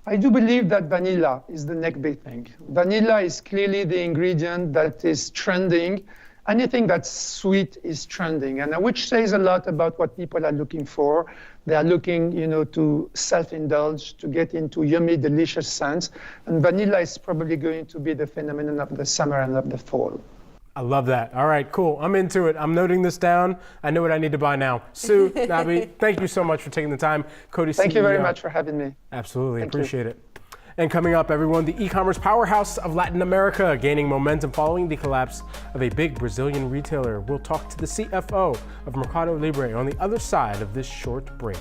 I do believe that vanilla is the next big thing. Vanilla is clearly the ingredient that is trending. Anything that's sweet is trending, and which says a lot about what people are looking for. They are looking, to self-indulge, to get into yummy, delicious scents. And vanilla is probably going to be the phenomenon of the summer and of the fall. I love that. All right, cool. I'm into it. I'm noting this down. I know what I need to buy now. Sue, Nabi, thank you so much for taking the time. Coty CEO. Thank you very much for having me. Absolutely, appreciate it. And coming up, everyone, the e-commerce powerhouse of Latin America gaining momentum following the collapse of a big Brazilian retailer. We'll talk to the CFO of Mercado Libre on the other side of this short break.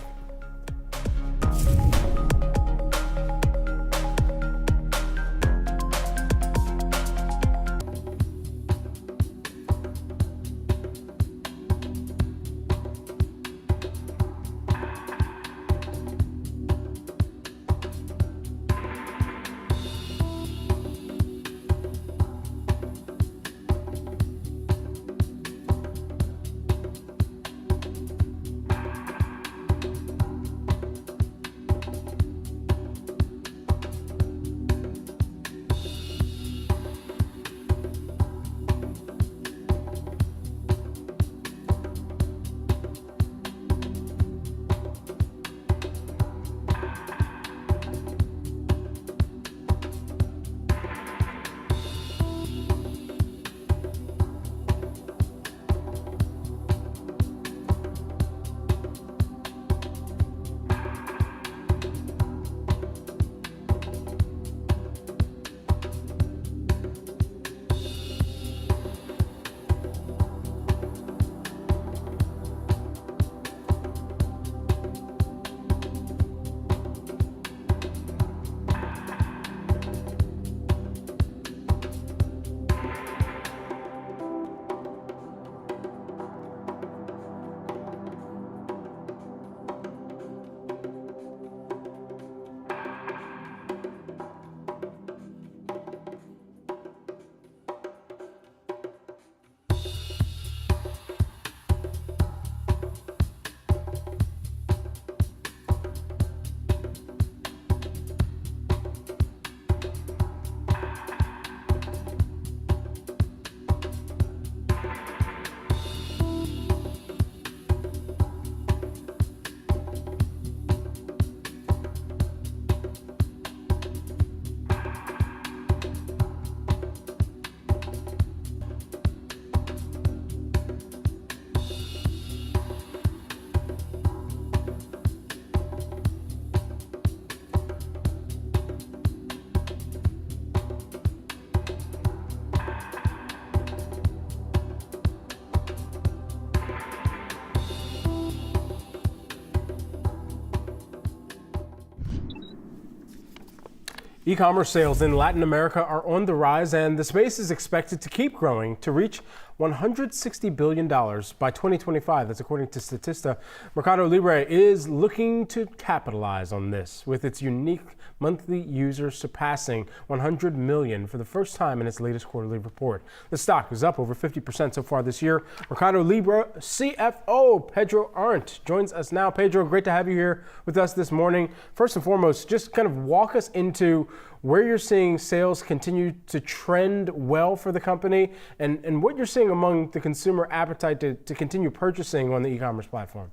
E-commerce sales in Latin America are on the rise, and the space is expected to keep growing to reach $160 billion by 2025. That's according to Statista. Mercado Libre is looking to capitalize on this, with its unique monthly users surpassing 100 million for the first time in its latest quarterly report. The stock is up over 50% so far this year. Mercado Libre CFO Pedro Arnt joins us now. Pedro, great to have you here with us this morning. First and foremost, just kind of walk us into where you're seeing sales continue to trend well for the company and what you're seeing among the consumer appetite to continue purchasing on the e-commerce platform.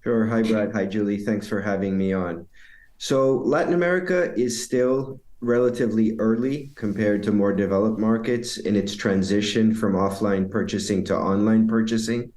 Sure. Hi, Brad. Hi, Julie. Thanks for having me on. So Latin America is still relatively early compared to more developed markets in its transition from offline purchasing to online purchasing.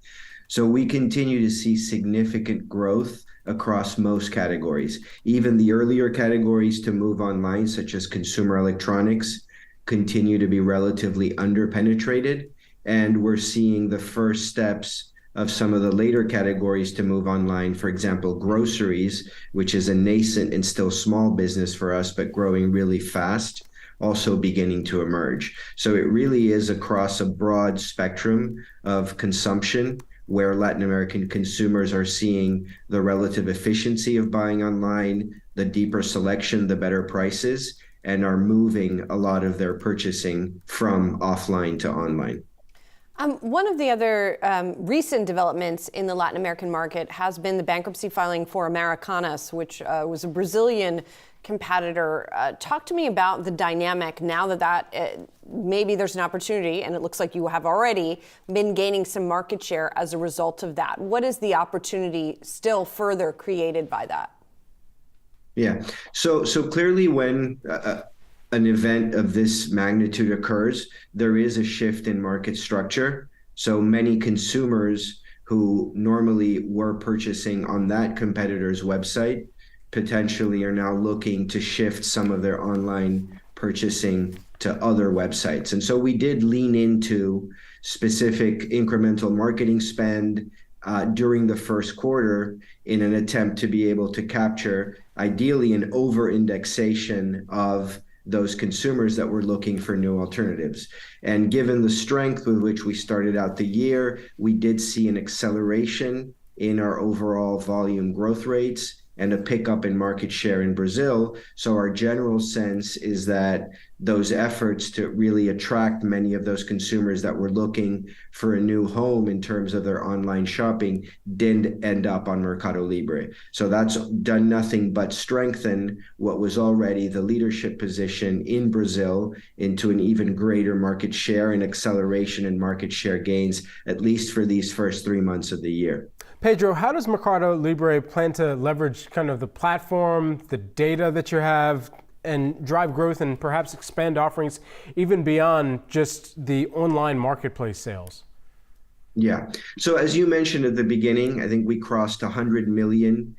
So we continue to see significant growth across most categories. Even the earlier categories to move online, such as consumer electronics, continue to be relatively underpenetrated. And we're seeing the first steps of some of the later categories to move online. For example, groceries, which is a nascent and still small business for us, but growing really fast, also beginning to emerge. So it really is across a broad spectrum of consumption where Latin American consumers are seeing the relative efficiency of buying online, the deeper selection, the better prices, and are moving a lot of their purchasing from offline to online. One of the other recent developments in the Latin American market has been the bankruptcy filing for Americanas, which was a Brazilian competitor. Talk to me about the dynamic now that maybe there's an opportunity, and it looks like you have already been gaining some market share as a result of that. What is the opportunity still further created by that? Yeah, so clearly when an event of this magnitude occurs, there is a shift in market structure. So many consumers who normally were purchasing on that competitor's website potentially are now looking to shift some of their online purchasing to other websites. And so we did lean into specific incremental marketing spend during the first quarter in an attempt to be able to capture ideally an over-indexation of those consumers that were looking for new alternatives. And given the strength with which we started out the year, we did see an acceleration in our overall volume growth rates and a pickup in market share in Brazil. So our general sense is that those efforts to really attract many of those consumers that were looking for a new home in terms of their online shopping didn't end up on Mercado Libre. So that's done nothing but strengthen what was already the leadership position in Brazil into an even greater market share and acceleration in market share gains, at least for these first 3 months of the year. Pedro, how does Mercado Libre plan to leverage kind of the platform, the data that you have, and drive growth and perhaps expand offerings even beyond just the online marketplace sales? Yeah. So as you mentioned at the beginning, I think we crossed 100 million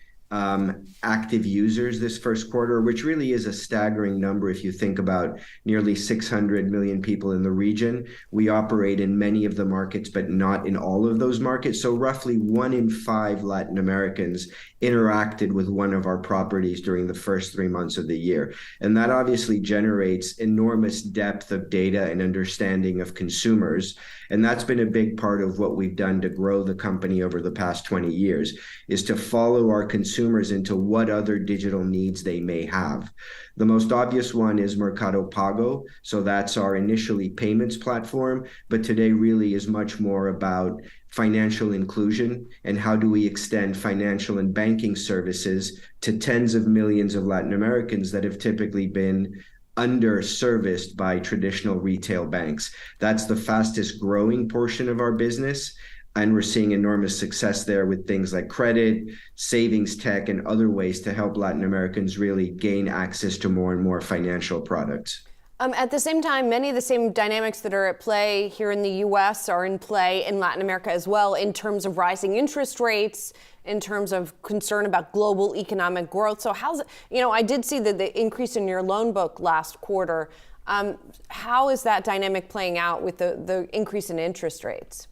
active users this first quarter, which really is a staggering number if you think about nearly 600 million people in the region. We operate in many of the markets, but not in all of those markets. So roughly 1 in 5 Latin Americans interacted with one of our properties during the first 3 months of the year. And that obviously generates enormous depth of data and understanding of consumers. And that's been a big part of what we've done to grow the company over the past 20 years, is to follow our consumers into what other digital needs they may have. The most obvious one is Mercado Pago. So that's our initially payments platform, but today really is much more about financial inclusion and how do we extend financial and banking services to tens of millions of Latin Americans that have typically been underserviced by traditional retail banks. That's the fastest growing portion of our business. And we're seeing enormous success there with things like credit, savings tech, and other ways to help Latin Americans really gain access to more and more financial products. At the same time, many of the same dynamics that are at play here in the U.S. are in play in Latin America as well, in terms of rising interest rates, in terms of concern about global economic growth. So I did see the increase in your loan book last quarter. How is that dynamic playing out with the increase in interest rates?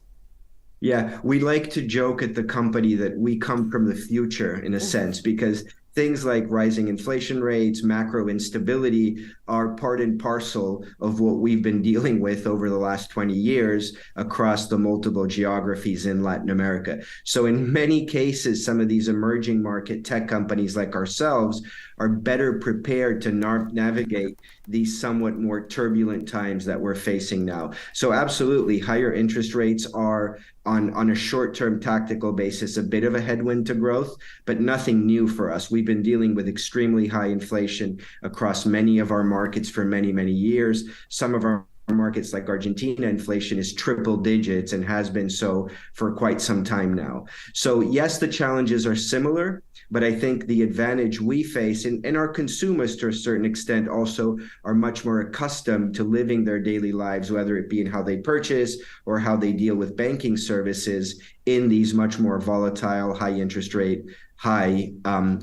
Yeah, we like to joke at the company that we come from the future in a sense, because things like rising inflation rates, macro instability are part and parcel of what we've been dealing with over the last 20 years across the multiple geographies in Latin America. So in many cases, some of these emerging market tech companies like ourselves are better prepared to navigate these somewhat more turbulent times that we're facing now. So absolutely, higher interest rates are on a short-term tactical basis a bit of a headwind to growth, but nothing new for us. We've been dealing with extremely high inflation across many of our markets for many, many years. Some of our markets like Argentina, inflation is triple digits and has been so for quite some time now. So yes, the challenges are similar, but I think the advantage we face, and our consumers to a certain extent also are much more accustomed to living their daily lives, whether it be in how they purchase or how they deal with banking services in these much more volatile, high interest rate, high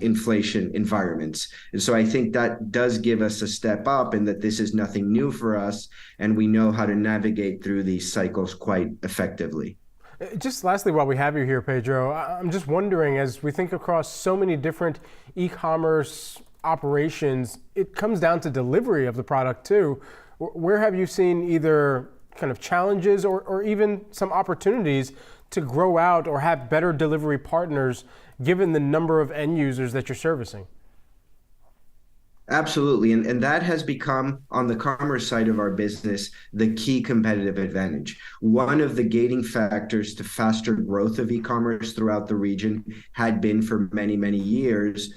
inflation environments. And so I think that does give us a step up in that this is nothing new for us, and we know how to navigate through these cycles quite effectively. Just lastly, while we have you here, Pedro, I'm just wondering, as we think across so many different e-commerce operations, it comes down to delivery of the product too. Where have you seen either kind of challenges or even some opportunities to grow out or have better delivery partners given the number of end users that you're servicing? Absolutely. And that has become, on the commerce side of our business, the key competitive advantage. One of the gating factors to faster growth of e-commerce throughout the region had been for many, many years,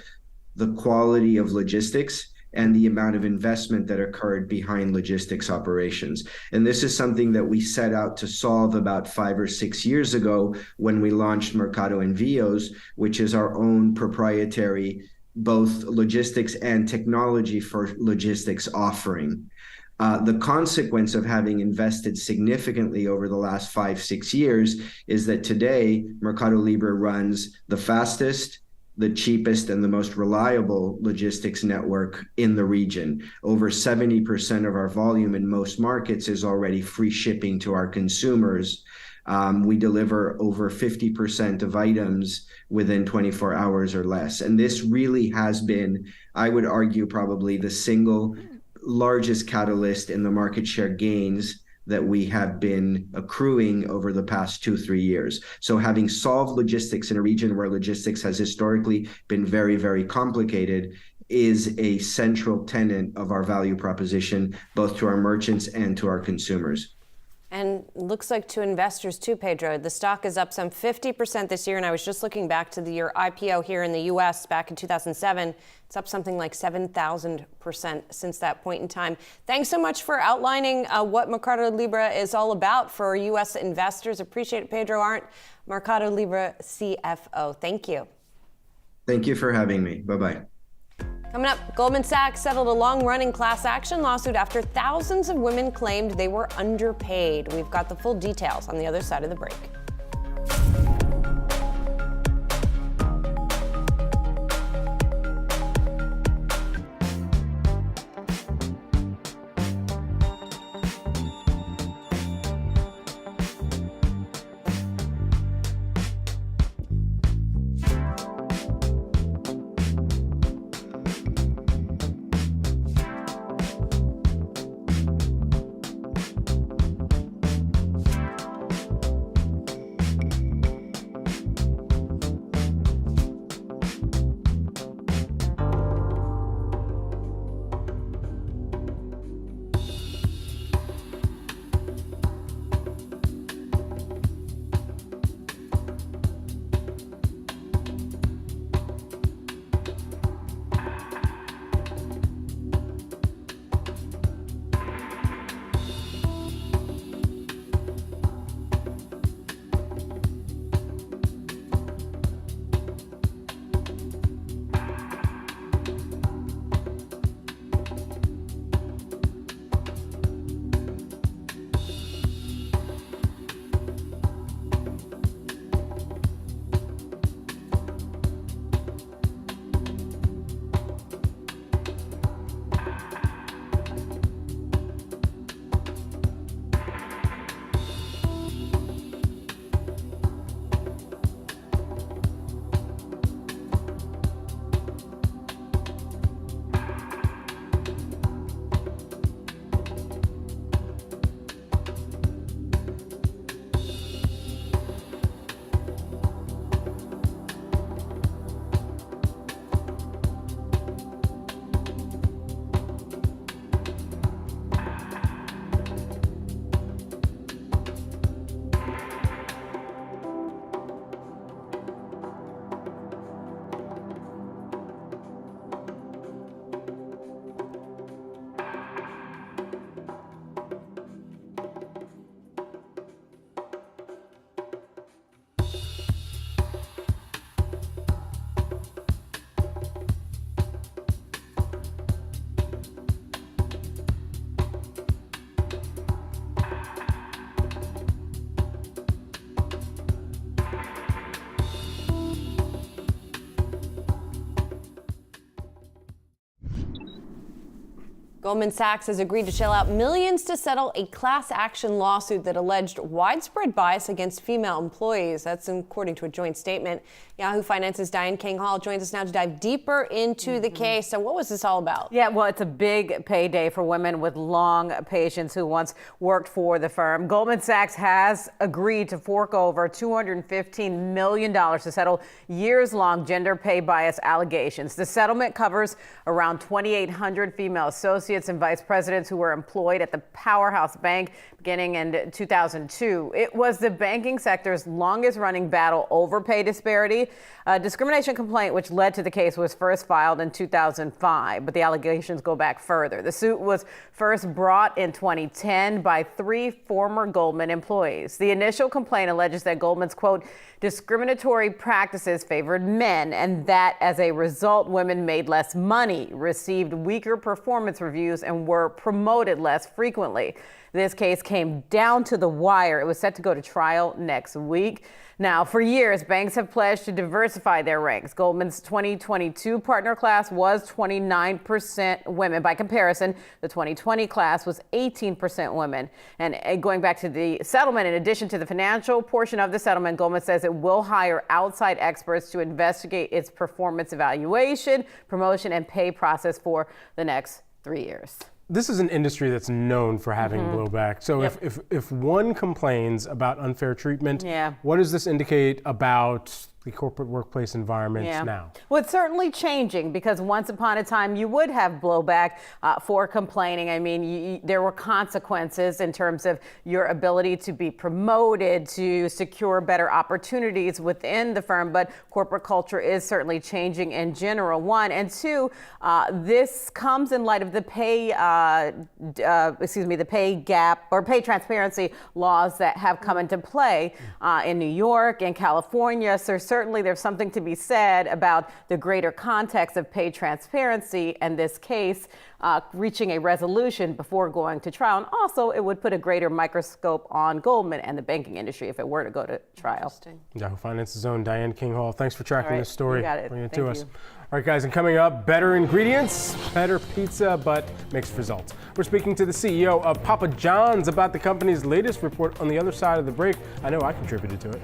the quality of logistics and the amount of investment that occurred behind logistics operations. And this is something that we set out to solve about 5 or 6 years ago when we launched Mercado Envíos, which is our own proprietary both logistics and technology for logistics offering. The consequence of having invested significantly over the last 5-6 years is that today Mercado Libre runs the fastest, the cheapest, and the most reliable logistics network in the region. Over 70% of our volume in most markets is already free shipping to our consumers. We deliver over 50% of items within 24 hours or less. And this really has been, I would argue, probably the single largest catalyst in the market share gains that we have been accruing over the past 2-3 years. So having solved logistics in a region where logistics has historically been very, very complicated is a central tenet of our value proposition, both to our merchants and to our consumers. And looks like to investors too, Pedro. The stock is up some 50% this year, and I was just looking back to your IPO here in the U.S. back in 2007. It's up something like 7,000% since that point in time. Thanks so much for outlining what Mercado Libre is all about for U.S. investors. Appreciate it, Pedro Arndt, Mercado Libre CFO. Thank you. Thank you for having me. Bye-bye. Coming up, Goldman Sachs settled a long-running class action lawsuit after thousands of women claimed they were underpaid. We've got the full details on the other side of the break. Goldman Sachs has agreed to shell out millions to settle a class action lawsuit that alleged widespread bias against female employees. That's according to a joint statement. Yahoo Finance's Diane King-Hall joins us now to dive deeper into the case. So what was this all about? Yeah, well, it's a big payday for women with long patience who once worked for the firm. Goldman Sachs has agreed to fork over $215 million to settle years-long gender pay bias allegations. The settlement covers around 2,800 female associates and vice presidents who were employed at the powerhouse bank beginning in 2002. It was the banking sector's longest-running battle over pay disparity. A discrimination complaint which led to the case was first filed in 2005, but the allegations go back further. The suit was first brought in 2010 by 3 former Goldman employees. The initial complaint alleges that Goldman's, quote, discriminatory practices favored men and that as a result, women made less money, received weaker performance reviews, and were promoted less frequently. This case came down to the wire. It was set to go to trial next week. Now, for years, banks have pledged to diversify their ranks. Goldman's 2022 partner class was 29% women. By comparison, the 2020 class was 18% women. And going back to the settlement, in addition to the financial portion of the settlement, Goldman says it will hire outside experts to investigate its performance evaluation, promotion, and pay process for the next 3 years. This is an industry that's known for having blowback. So if one complains about unfair treatment, what does this indicate about the corporate workplace environment now? Well, it's certainly changing because once upon a time you would have blowback for complaining. I mean, there were consequences in terms of your ability to be promoted, to secure better opportunities within the firm. But corporate culture is certainly changing in general, one. And two, this comes in light of the the pay gap or pay transparency laws that have come into play in New York and California. So certainly there's something to be said about the greater context of pay transparency and this case reaching a resolution before going to trial. And also, it would put a greater microscope on Goldman and the banking industry if it were to go to trial. Yahoo Finance's own Diane King-Hall, thanks for tracking this story. You got it. Bringing it to us. All right, guys, and coming up, better ingredients, better pizza, but mixed results. We're speaking to the CEO of Papa John's about the company's latest report on the other side of the break. I know I contributed to it.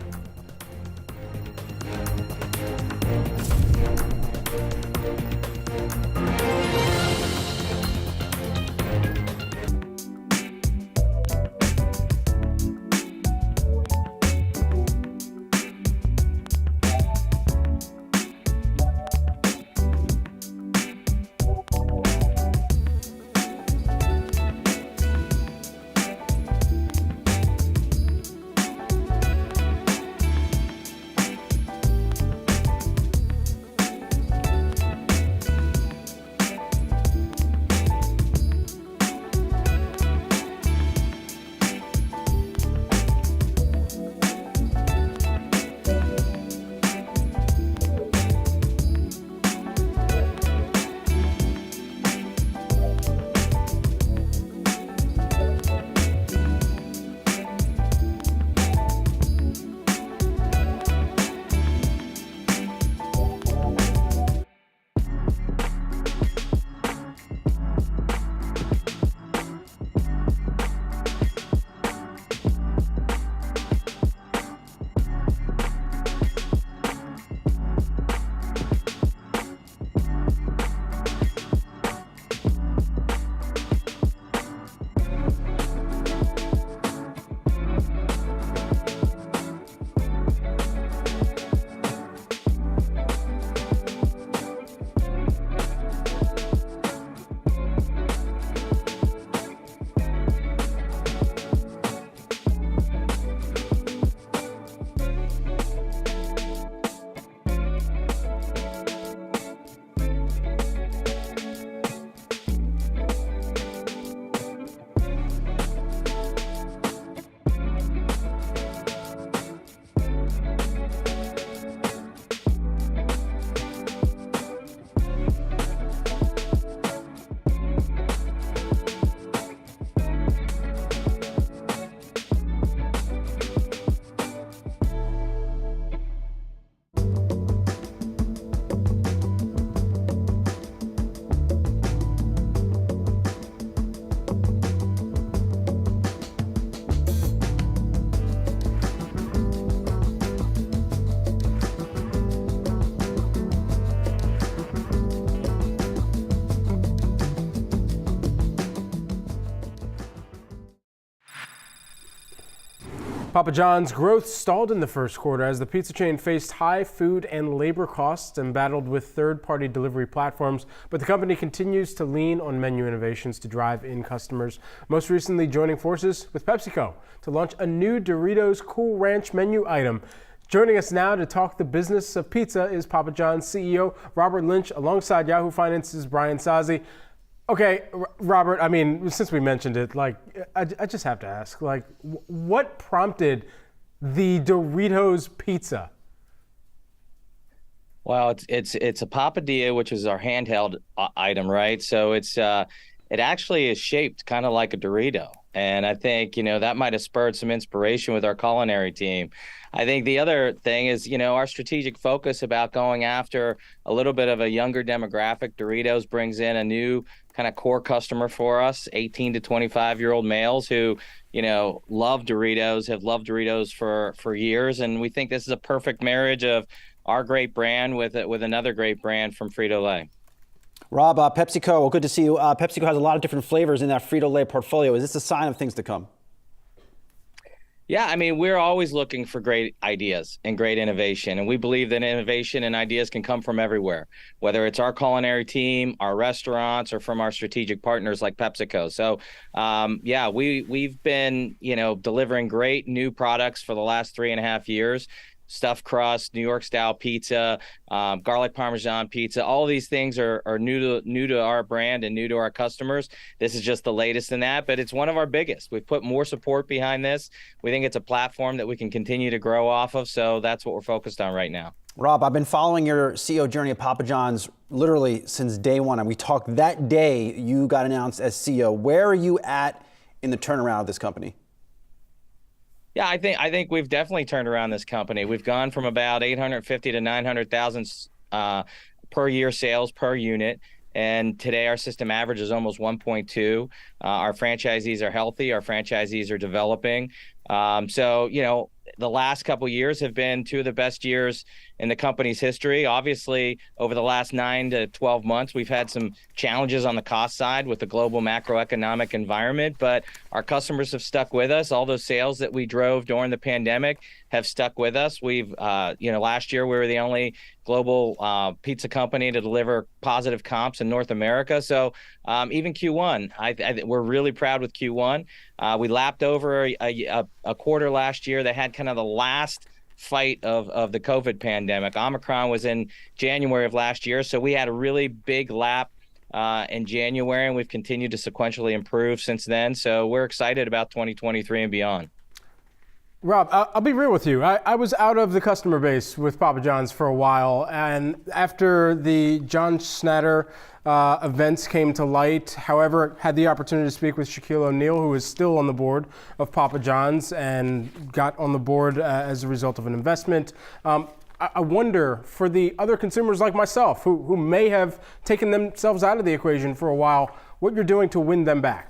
Papa John's growth stalled in the first quarter as the pizza chain faced high food and labor costs and battled with third-party delivery platforms, but the company continues to lean on menu innovations to drive in customers, most recently joining forces with PepsiCo to launch a new Doritos Cool Ranch menu item. Joining us now to talk the business of pizza is Papa John's CEO Robert Lynch, alongside Yahoo Finance's Brian Sozzi. Okay, Robert, I mean, since we mentioned it, like, I just have to ask, like, what prompted the Doritos pizza? Well, it's a papadilla, which is our handheld item, right? So it actually is shaped kind of like a Dorito. And I think, that might have spurred some inspiration with our culinary team. I think the other thing is, our strategic focus about going after a little bit of a younger demographic. Doritos brings in a new kind of core customer for us, 18 to 25-year-old males who, love Doritos, have loved Doritos for years. And we think this is a perfect marriage of our great brand with another great brand from Frito-Lay. Rob, PepsiCo, well, good to see you. PepsiCo has a lot of different flavors in that Frito-Lay portfolio. Is this a sign of things to come? Yeah, I mean, we're always looking for great ideas and great innovation. And we believe that innovation and ideas can come from everywhere, whether it's our culinary team, our restaurants, or from our strategic partners like PepsiCo. So, we've been, delivering great new products for the last 3.5 years. Stuffed crust, New York style pizza, garlic parmesan pizza. All of these things are new to our brand and new to our customers. This is just the latest in that, but it's one of our biggest. We've put more support behind this. We think it's a platform that we can continue to grow off of. So that's what we're focused on right now. Rob, I've been following your CEO journey at Papa John's literally since day one. And we talked that day you got announced as CEO. Where are you at in the turnaround of this company? Yeah, I think we've definitely turned around this company. We've gone from about 850 to 900,000 per year sales per unit. And today our system average is almost 1.2. Our franchisees are healthy. Our franchisees are developing. The last couple of years have been two of the best years in the company's history. Obviously, over the last 9 to 12 months, we've had some challenges on the cost side with the global macroeconomic environment, but our customers have stuck with us. All those sales that we drove during the pandemic have stuck with us. We've, last year we were the only global pizza company to deliver positive comps in North America. So even Q1, we're really proud with Q1. We lapped over a quarter last year that had kind of the last fight of the COVID pandemic. Omicron was in January of last year, so we had a really big lap in January, and we've continued to sequentially improve since then. So we're excited about 2023 and beyond. Rob, I'll be real with you. I was out of the customer base with Papa John's for a while, and after the John Schnatter events came to light, however, had the opportunity to speak with Shaquille O'Neal, who is still on the board of Papa John's and got on the board as a result of an investment. I wonder, for the other consumers like myself who may have taken themselves out of the equation for a while, what you're doing to win them back.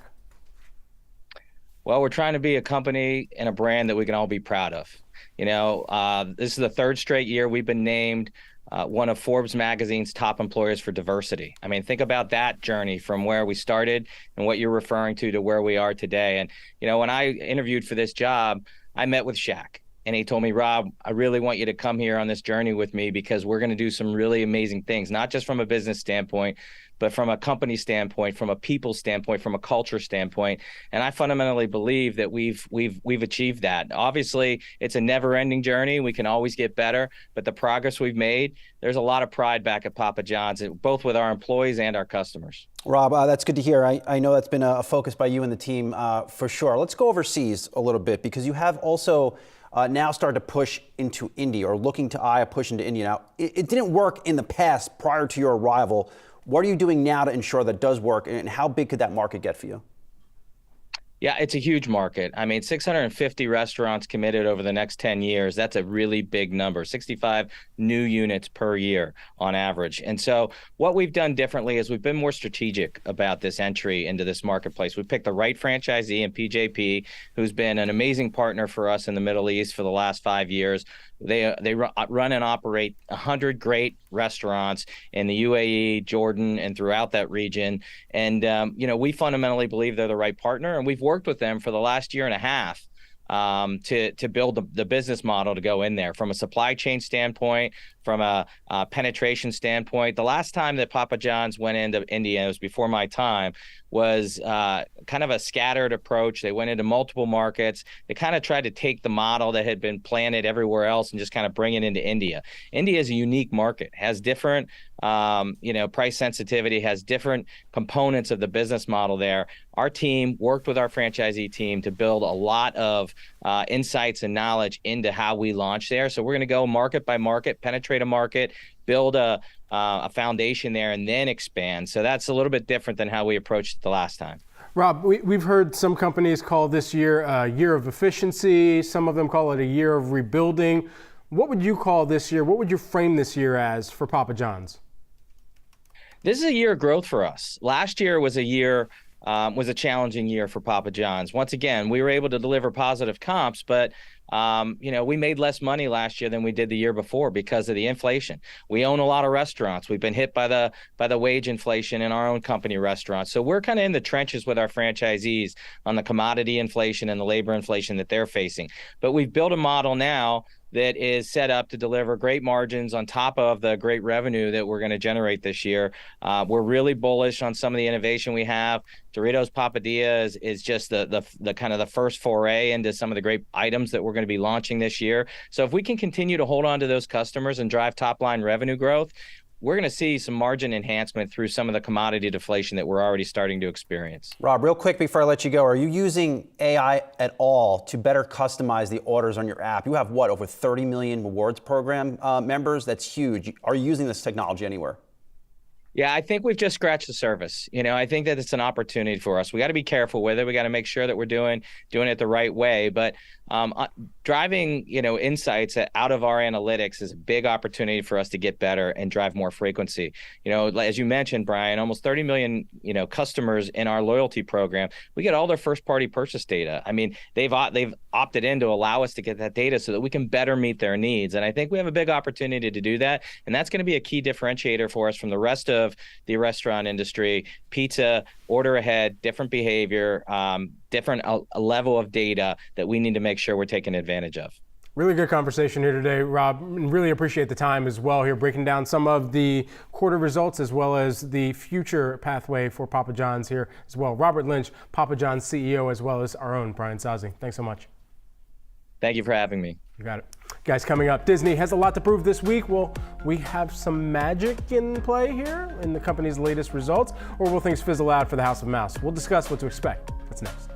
Well, we're trying to be a company and a brand that we can all be proud of. This is the third straight year we've been named one of Forbes magazine's top employers for diversity. I mean, think about that journey from where we started and what you're referring to where we are today. And, when I interviewed for this job, I met with Shaq. And he told me, Rob, I really want you to come here on this journey with me because we're going to do some really amazing things, not just from a business standpoint, but from a company standpoint, from a people standpoint, from a culture standpoint. And I fundamentally believe that we've achieved that. Obviously, it's a never-ending journey. We can always get better, but the progress we've made, there's a lot of pride back at Papa John's, both with our employees and our customers. Rob, that's good to hear. I know that's been a focus by you and the team for sure. Let's go overseas a little bit because you have also now started to push into India or looking to eye a push into India. Now, it didn't work in the past prior to your arrival. What are you doing now to ensure that does work, and how big could that market get for you? Yeah, it's a huge market. I mean, 650 restaurants committed over the next 10 years. That's a really big number, 65 new units per year on average. And so what we've done differently is we've been more strategic about this entry into this marketplace. We picked the right franchisee in PJP, who's been an amazing partner for us in the Middle East for the last 5 years. They run and operate 100 great restaurants in the UAE, Jordan, and throughout that region. And, we fundamentally believe they're the right partner, and we've worked with them for the last year and a half to build the business model to go in there from a supply chain standpoint, from a penetration standpoint. The last time that Papa John's went into India, it was before my time, was kind of a scattered approach. They went into multiple markets. They kind of tried to take the model that had been planted everywhere else and just kind of bring it into India. India is a unique market, has different price sensitivity, has different components of the business model there. Our team worked with our franchisee team to build a lot of insights and knowledge into how we launch there. So we're going to go market by market, penetrate a market, build a foundation there, and then expand. So that's a little bit different than how we approached it the last time. Rob, we've heard some companies call this year a year of efficiency. Some of them call it a year of rebuilding. What would you call this year? What would you frame this year as for Papa John's? This is a year of growth for us. Last year was a challenging year for Papa John's. Once again, we were able to deliver positive comps, but we made less money last year than we did the year before because of the inflation. We own a lot of restaurants. We've been hit by the wage inflation in our own company restaurants. So we're kind of in the trenches with our franchisees on the commodity inflation and the labor inflation that they're facing. But we've built a model now that is set up to deliver great margins on top of the great revenue that we're going to generate this year. We're really bullish on some of the innovation we have. Doritos Papadilla is just the kind of the first foray into some of the great items that we're going to be launching this year. So if we can continue to hold on to those customers and drive top line revenue growth, we're going to see some margin enhancement through some of the commodity deflation that we're already starting to experience. Rob, real quick before I let you go, are you using AI at all to better customize the orders on your app? You have over 30 million rewards program members? That's huge. Are you using this technology anywhere? Yeah, I think we've just scratched the surface. I think that it's an opportunity for us. We got to be careful with it. We got to make sure that we're doing it the right way. But driving, insights out of our analytics is a big opportunity for us to get better and drive more frequency. As you mentioned, Brian, almost 30 million, customers in our loyalty program. We get all their first-party purchase data. I mean, they've opted in to allow us to get that data so that we can better meet their needs. And I think we have a big opportunity to do that. And that's going to be a key differentiator for us from the rest of the restaurant industry. Pizza, order ahead, different behavior, different level of data that we need to make sure we're taking advantage of. Really good conversation here today, Rob. And really appreciate the time as well here, breaking down some of the quarter results as well as the future pathway for Papa John's here as well. Robert Lynch, Papa John's CEO, as well as our own Brian Sozzi. Thanks so much. Thank you for having me. You got it. Guys, coming up, Disney has a lot to prove this week. Will we have some magic in play here in the company's latest results, or will things fizzle out for the House of Mouse? We'll discuss what to expect. That's next.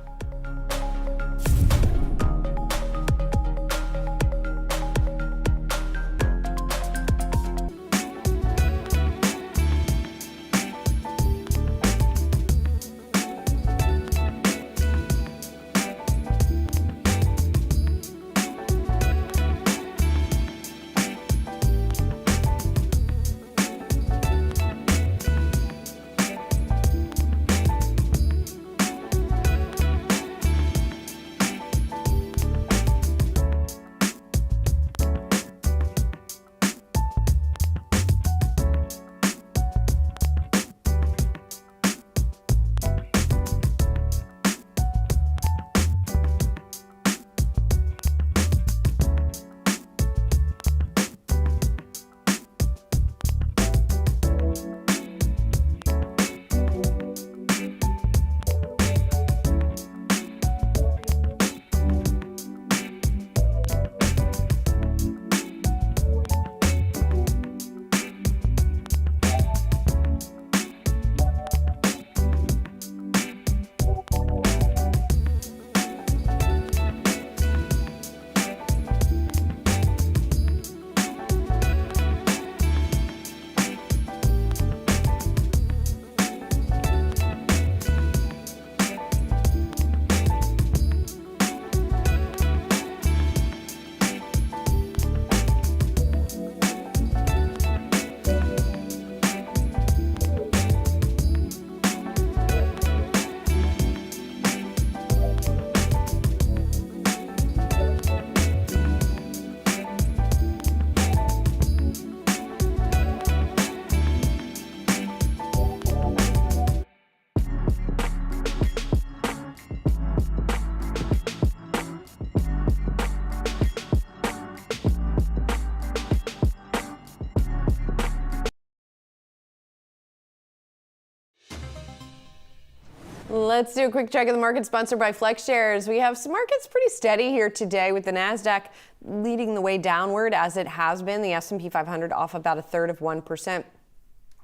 Let's do a quick check of the market sponsored by FlexShares. We have some markets pretty steady here today with the Nasdaq leading the way downward as it has been. The S&P 500 off about 1/3%.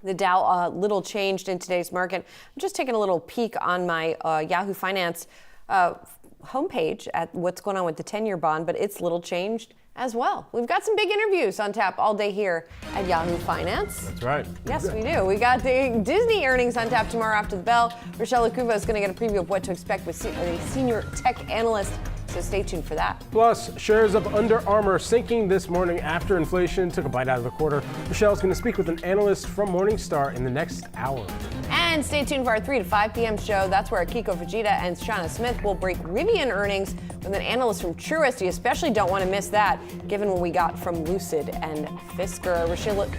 The Dow little changed in today's market. I'm just taking a little peek on my Yahoo Finance homepage at what's going on with the 10-year bond, but it's little changed as well. We've got some big interviews on tap all day here at Yahoo Finance. That's right. Yes, we do. We got the Disney earnings on tap tomorrow after the bell. Rochelle Acuva is going to get a preview of what to expect with a senior tech analyst. So stay tuned for that. Plus, shares of Under Armour sinking this morning after inflation took a bite out of the quarter. Michelle's going to speak with an analyst from Morningstar in the next hour. And stay tuned for our 3 to 5 p.m. show. That's where Kiko Fujita and Shauna Smith will break Rivian earnings with an analyst from Truist. You especially don't want to miss that, given what we got from Lucid and Fisker.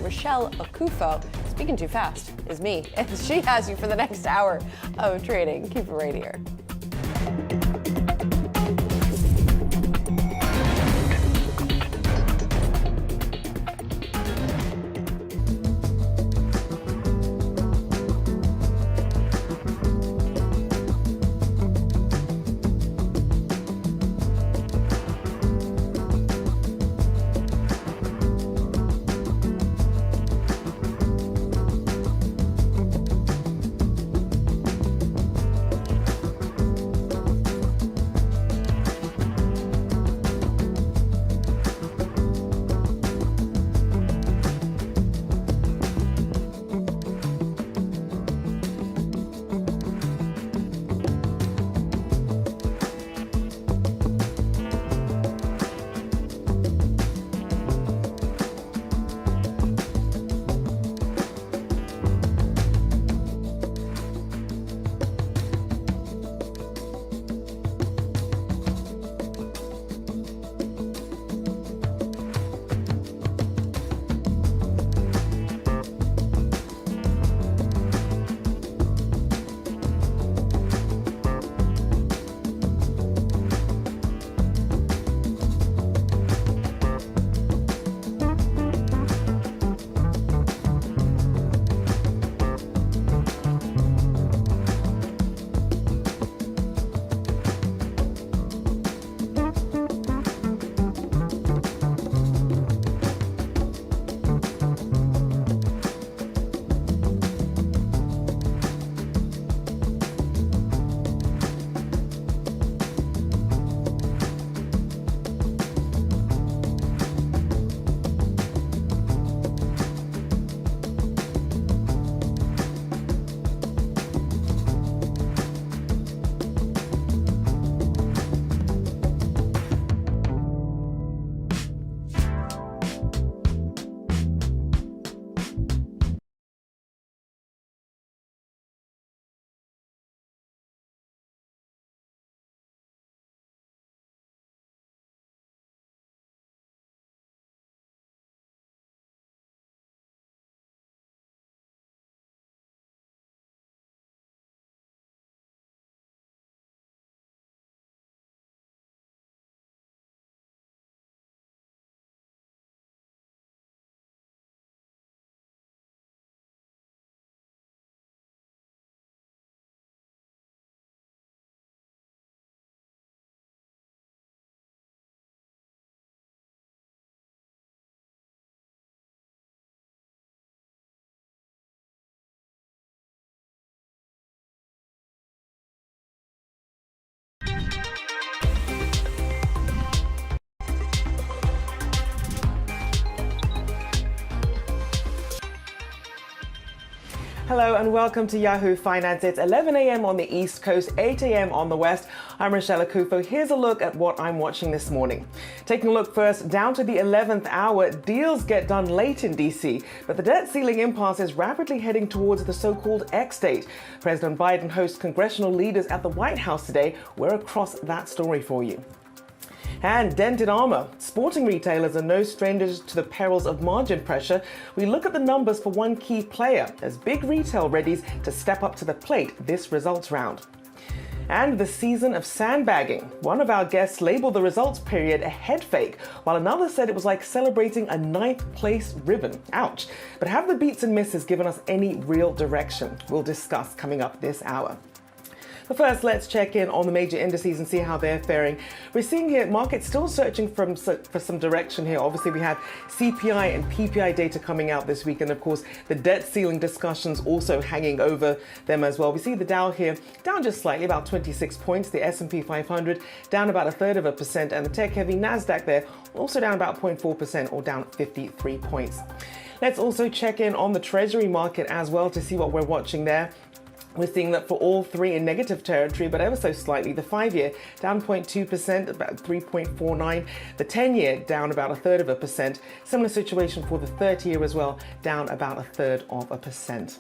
Rochelle Akufo, speaking too fast, is me. And she has you for the next hour of trading. Keep it right here. Hello and welcome to Yahoo Finance. It's 11 a.m. on the East Coast, 8 a.m. on the West. I'm Rochelle Akufo. Here's a look at what I'm watching this morning. Taking a look first down to the 11th hour, deals get done late in D.C., but the debt ceiling impasse is rapidly heading towards the so-called X date. President Biden hosts congressional leaders at the White House today. We're across that story for you. And dented armor. Sporting retailers are no strangers to the perils of margin pressure. We look at the numbers for one key player as big retail readies to step up to the plate this results round. And the season of sandbagging. One of our guests labeled the results period a head fake, while another said it was like celebrating a 9th place ribbon. Ouch. But have the beats and misses given us any real direction? We'll discuss coming up this hour. But first, let's check in on the major indices and see how they're faring. We're seeing here markets still searching for some direction here. Obviously, we have CPI and PPI data coming out this week, and of course, the debt ceiling discussions also hanging over them as well. We see the Dow here down just slightly, about 26 points. The S&P 500 down about 1/3%, and the tech-heavy Nasdaq there also down about 0.4% or down 53 points. Let's also check in on the Treasury market as well to see what we're watching there. We're seeing that for all three in negative territory, but ever so slightly. The 5-year down 0.2%, about 3.49. The 10-year down about 1/3%. Similar situation for the 30-year as well, down about 1/3%.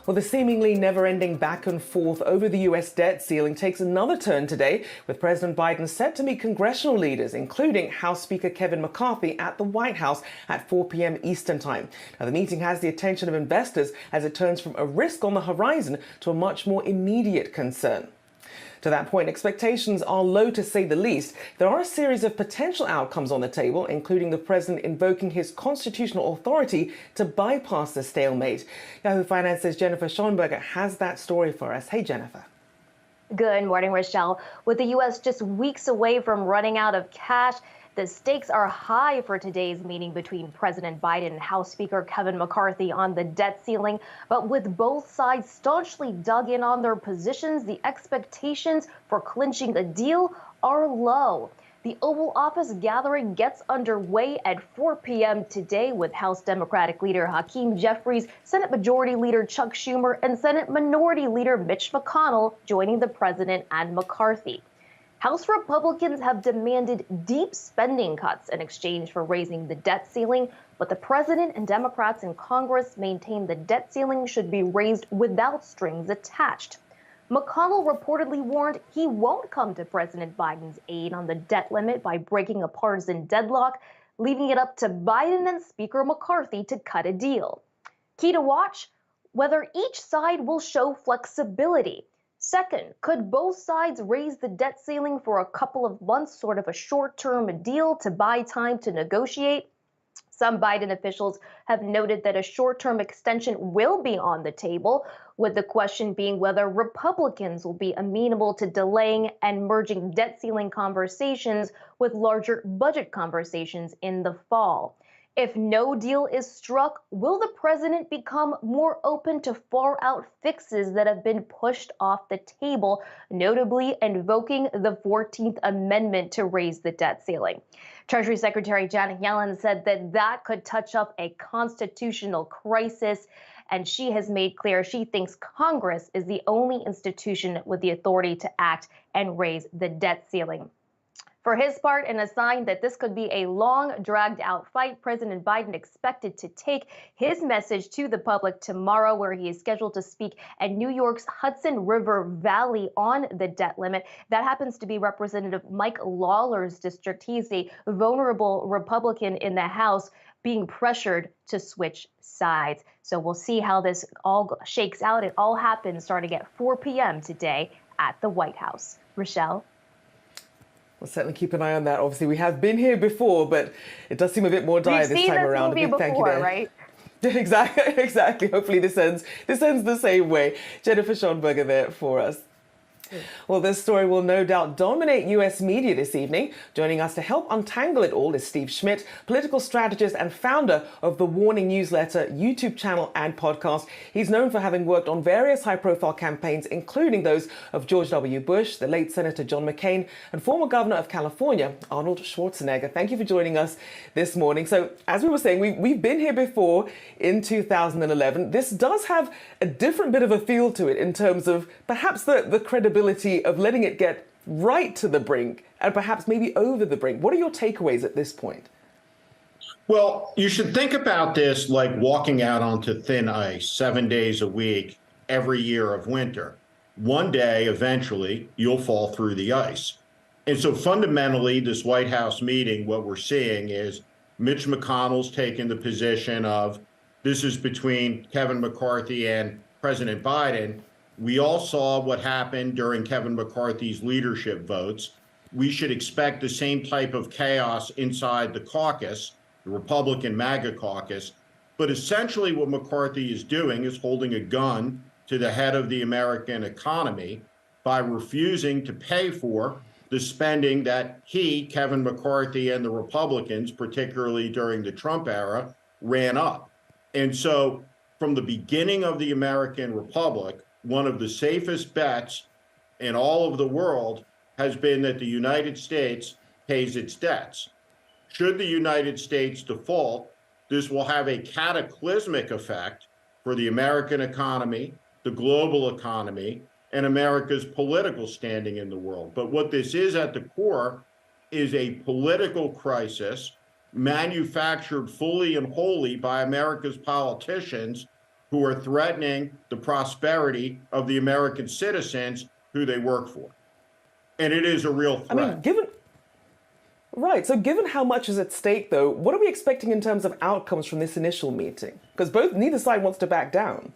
Well, the seemingly never-ending back and forth over the U.S. debt ceiling takes another turn today, with President Biden set to meet congressional leaders, including House Speaker Kevin McCarthy at the White House at 4 p.m. Eastern Time. Now, the meeting has the attention of investors as it turns from a risk on the horizon to a much more immediate concern. To that point, expectations are low to say the least. There are a series of potential outcomes on the table, including the president invoking his constitutional authority to bypass the stalemate. Yahoo Finance's Jennifer Schonberger has that story for us. Hey, Jennifer. Good morning, Rochelle. With the U.S. just weeks away from running out of cash, the stakes are high for today's meeting between President Biden and House Speaker Kevin McCarthy on the debt ceiling. But with both sides staunchly dug in on their positions, the expectations for clinching a deal are low. The Oval Office gathering gets underway at 4 p.m. today with House Democratic Leader Hakeem Jeffries, Senate Majority Leader Chuck Schumer, and Senate Minority Leader Mitch McConnell joining the president and McCarthy. House Republicans have demanded deep spending cuts in exchange for raising the debt ceiling, but the president and Democrats in Congress maintain the debt ceiling should be raised without strings attached. McConnell reportedly warned he won't come to President Biden's aid on the debt limit by breaking a partisan deadlock, leaving it up to Biden and Speaker McCarthy to cut a deal. Key to watch, whether each side will show flexibility. Second, could both sides raise the debt ceiling for a couple of months, sort of a short-term deal to buy time to negotiate? Some Biden officials have noted that a short-term extension will be on the table, with the question being whether Republicans will be amenable to delaying and merging debt ceiling conversations with larger budget conversations in the fall. If no deal is struck, will the president become more open to far-out fixes that have been pushed off the table, notably invoking the 14th Amendment to raise the debt ceiling? Treasury Secretary Janet Yellen said that could touch up a constitutional crisis, and she has made clear she thinks Congress is the only institution with the authority to act and raise the debt ceiling. For his part, in a sign that this could be a long, dragged-out fight, President Biden expected to take his message to the public tomorrow, where he is scheduled to speak at New York's Hudson River Valley on the debt limit. That happens to be Representative Mike Lawler's district. He's a vulnerable Republican in the House being pressured to switch sides. So we'll see how this all shakes out. It all happens starting at 4 p.m. today at the White House. Rochelle? We'll certainly keep an eye on that. Obviously, we have been here before, but it does seem a bit more dire this time around. We've seen this movie before, right? Exactly. Hopefully this ends the same way. Jennifer Schonberger there for us. Well, this story will no doubt dominate U.S. media this evening. Joining us to help untangle it all is Steve Schmidt, political strategist and founder of the Warning newsletter, YouTube channel and podcast. He's known for having worked on various high-profile campaigns, including those of George W. Bush, the late Senator John McCain, and former governor of California, Arnold Schwarzenegger. Thank you for joining us this morning. So, as we were saying, we've been here before in 2011. This does have a different bit of a feel to it in terms of perhaps the credibility of letting it get right to the brink and perhaps maybe over the brink. What are your takeaways at this point? Well, you should think about this like walking out onto thin ice 7 days a week every year of winter. One day, eventually, you'll fall through the ice. And so fundamentally, this White House meeting, what we're seeing is Mitch McConnell's taken the position of this is between Kevin McCarthy and President Biden. We all saw what happened during Kevin McCarthy's leadership votes. We should expect the same type of chaos inside the caucus, the Republican MAGA caucus. But essentially what McCarthy is doing is holding a gun to the head of the American economy by refusing to pay for the spending that he, Kevin McCarthy, and the Republicans, particularly during the Trump era, ran up. And so from the beginning of the American Republic, one of the safest bets in all of the world has been that the United States pays its debts. Should the United States default, this will have a cataclysmic effect for the American economy, the global economy, and America's political standing in the world. But what this is at the core is a political crisis manufactured fully and wholly by America's politicians who are threatening the prosperity of the American citizens who they work for. And it is a real threat. I mean, so given how much is at stake, though, what are we expecting in terms of outcomes from this initial meeting? Because neither side wants to back down.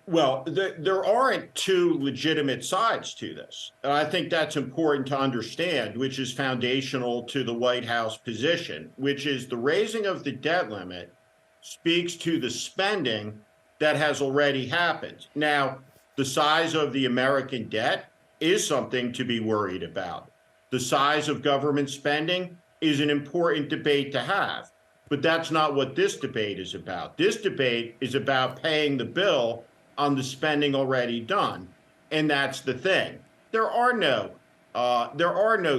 Well, there aren't two legitimate sides to this. And I think that's important to understand, which is foundational to the White House position, which is the raising of the debt limit speaks to the spending that has already happened. Now, the size of the American debt is something to be worried about. The size of government spending is an important debate to have, but that's not what this debate is about. This debate is about paying the bill on the spending already done, and that's the thing. There are no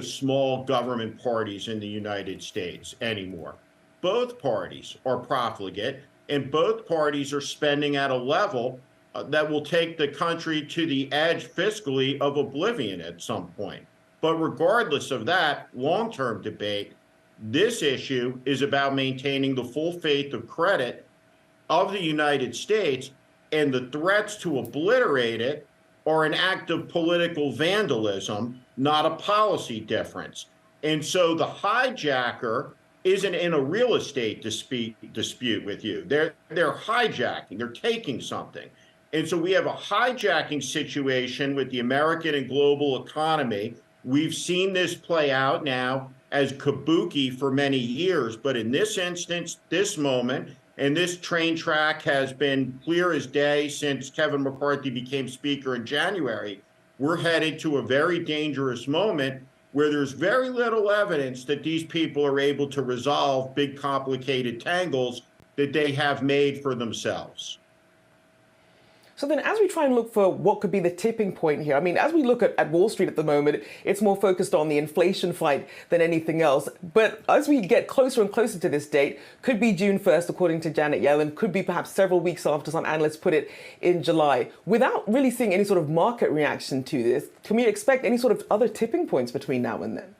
small government parties in the United States anymore. Both parties are profligate, and both parties are spending at a level that will take the country to the edge fiscally of oblivion at some point. But regardless of that long-term debate, this issue is about maintaining the full faith of credit of the United States, and the threats to obliterate it are an act of political vandalism, not a policy difference. And so the hijacker isn't in a real estate dispute with you. They're hijacking, they're taking something. And so we have a hijacking situation with the American and global economy. We've seen this play out now as kabuki for many years, but in this instance, this moment, and this train track has been clear as day since Kevin McCarthy became Speaker in January, we're headed to a very dangerous moment where there's very little evidence that these people are able to resolve big, complicated tangles that they have made for themselves. So then as we try and look for what could be the tipping point here, I mean, as we look at Wall Street at the moment, it's more focused on the inflation fight than anything else. But as we get closer and closer to this date, could be June 1st, according to Janet Yellen, could be perhaps several weeks after, some analysts put it, in July. Without really seeing any sort of market reaction to this, can we expect any sort of other tipping points between now and then?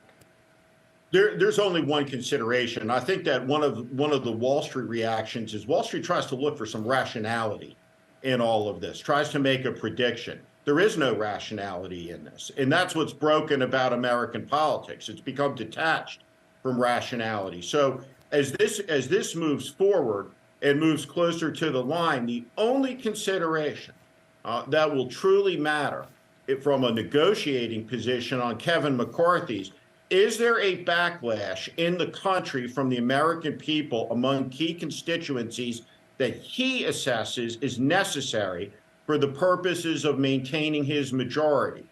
There's only one consideration. I think that one of the Wall Street reactions is Wall Street tries to look for some rationality in all of this, tries to make a prediction. There is no rationality in this. And that's what's broken about American politics. It's become detached from rationality. So as this moves forward and moves closer to the line, the only consideration that will truly matter from a negotiating position on Kevin McCarthy's, is there a backlash in the country from the American people among key constituencies that he assesses is necessary for the purposes of maintaining his majority?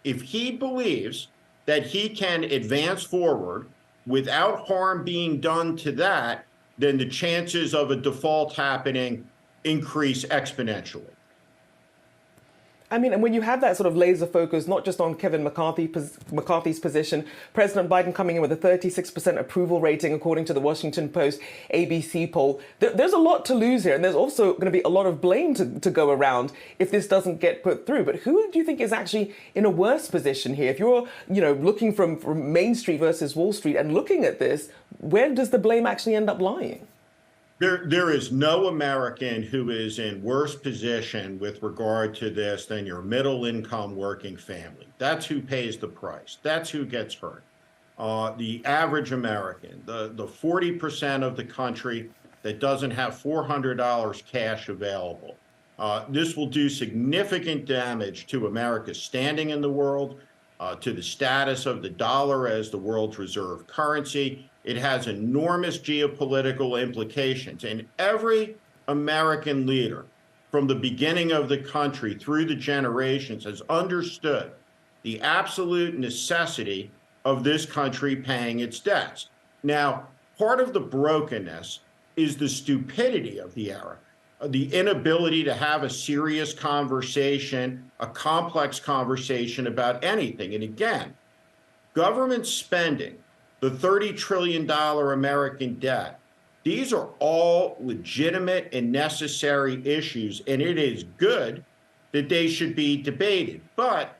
If he believes that he can advance forward without harm being done to that, then the chances of a default happening increase exponentially. I mean, and when you have that sort of laser focus, not just on Kevin McCarthy's position, President Biden coming in with a 36% approval rating, according to the Washington Post ABC poll, there's a lot to lose here. And there's also going to be a lot of blame to go around if this doesn't get put through. But who do you think is actually in a worse position here? If you're, looking from Main Street versus Wall Street and looking at this, where does the blame actually end up lying? There is no American who is in worse position with regard to this than your middle income working family. That's who pays the price. That's who gets hurt. The average American, the 40% of the country that doesn't have $400 cash available. This will do significant damage to America's standing in the world, to the status of the dollar as the world's reserve currency. It has enormous geopolitical implications. And every American leader from the beginning of the country through the generations has understood the absolute necessity of this country paying its debts. Now, part of the brokenness is the stupidity of the era, the inability to have a serious conversation, a complex conversation about anything. And again, government spending, the $30 trillion American debt, these are all legitimate and necessary issues, and it is good that they should be debated. But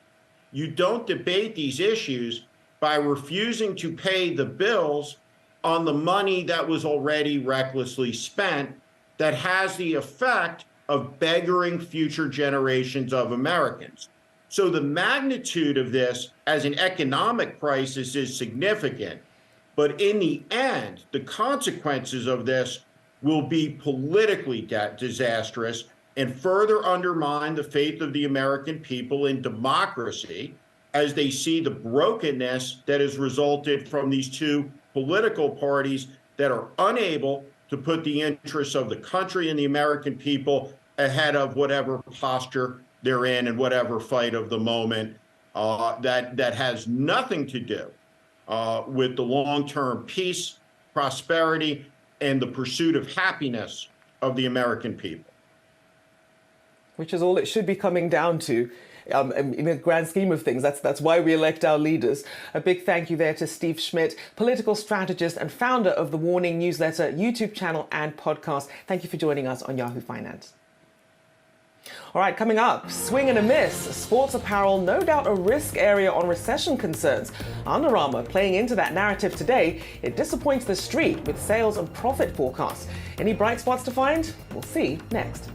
you don't debate these issues by refusing to pay the bills on the money that was already recklessly spent, that has the effect of beggaring future generations of Americans. So the magnitude of this as an economic crisis is significant. But in the end, the consequences of this will be politically disastrous and further undermine the faith of the American people in democracy as they see the brokenness that has resulted from these two political parties that are unable to put the interests of the country and the American people ahead of whatever posture they're in and whatever fight of the moment that has nothing to do with the long-term peace, prosperity, and the pursuit of happiness of the American people. Which is all it should be coming down to. In the grand scheme of things, that's why we elect our leaders. A big thank you there to Steve Schmidt, political strategist and founder of the Warning newsletter, YouTube channel and podcast. Thank you for joining us on Yahoo Finance. All right, coming up, swing and a miss. Sports apparel, no doubt a risk area on recession concerns. Under Armour playing into that narrative today. It disappoints the street with sales and profit forecasts. Any bright spots to find? We'll see next.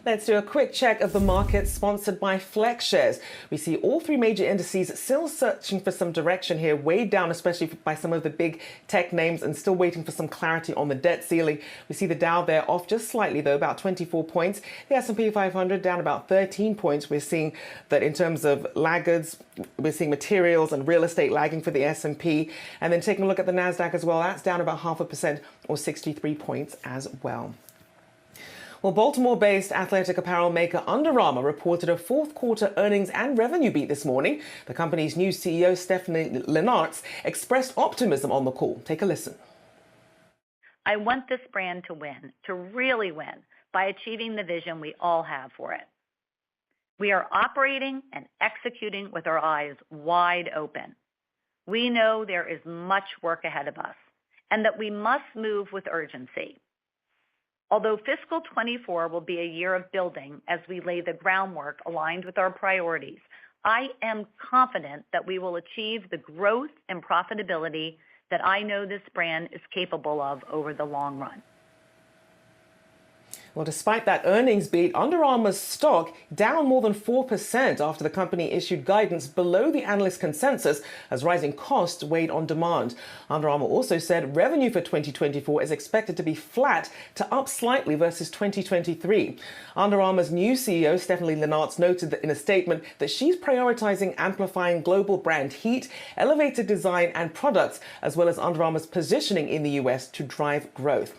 Let's do a quick check of the market sponsored by Flex Shares. We see all three major indices still searching for some direction here, weighed down especially by some of the big tech names and still waiting for some clarity on the debt ceiling. We see the Dow there off just slightly though, about 24 points. The S&P 500 down about 13 points. We're seeing that in terms of laggards, we're seeing materials and real estate lagging for the S&P. And then taking a look at the Nasdaq as well, that's down about 0.5% or 63 points as well. Well, Baltimore-based athletic apparel maker Under Armour reported a fourth quarter earnings and revenue beat this morning. The company's new CEO, Stephanie Linnartz, expressed optimism on the call. Take a listen. I want this brand to win, to really win, by achieving the vision we all have for it. We are operating and executing with our eyes wide open. We know there is much work ahead of us and that we must move with urgency. Although fiscal 24 will be a year of building as we lay the groundwork aligned with our priorities, I am confident that we will achieve the growth and profitability that I know this brand is capable of over the long run. Well, despite that earnings beat, Under Armour's stock down more than 4% after the company issued guidance below the analyst consensus as rising costs weighed on demand. Under Armour also said revenue for 2024 is expected to be flat to up slightly versus 2023. Under Armour's new CEO, Stephanie Linnartz, noted that in a statement that she's prioritizing amplifying global brand heat, elevated design and products, as well as Under Armour's positioning in the US to drive growth.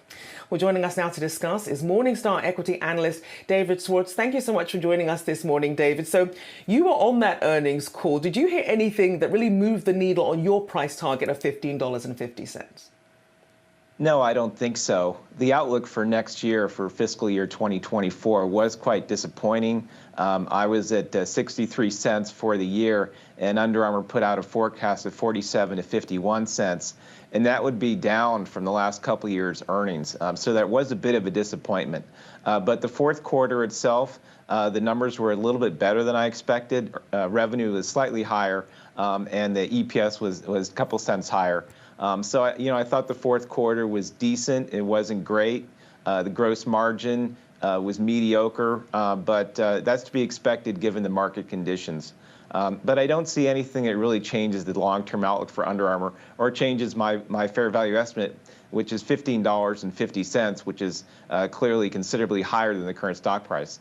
Well, joining us now to discuss is Morningstar equity analyst David Schwartz. Thank you so much for joining us this morning, David. So you were on that earnings call. Did you hear anything that really moved the needle on your price target of $15.50? No, I don't think so. The outlook for next year, for fiscal year 2024, was quite disappointing. I was at 63 cents for the year, and Under Armour put out a forecast of 47 to 51 cents. And that would be down from the last couple of years' earnings. So that was a bit of a disappointment. But the fourth quarter itself, the numbers were a little bit better than I expected. Revenue was slightly higher, and the EPS was a couple cents higher. So I thought the fourth quarter was decent. It wasn't great. The gross margin was mediocre, but that's to be expected given the market conditions. But I don't see anything that really changes the long-term outlook for Under Armour or changes my fair value estimate, which is $15.50, which is clearly considerably higher than the current stock price.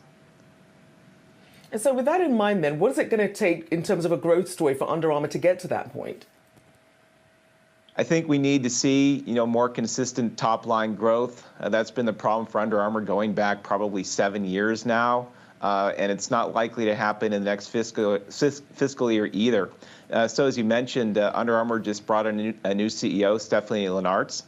And so with that in mind, then, what is it going to take in terms of a growth story for Under Armour to get to that point? I think we need to see, more consistent top-line growth. That's been the problem for Under Armour going back probably 7 years now. And it's not likely to happen in the next fiscal year either. So as you mentioned, Under Armour just brought a new CEO, Stephanie Linnartz.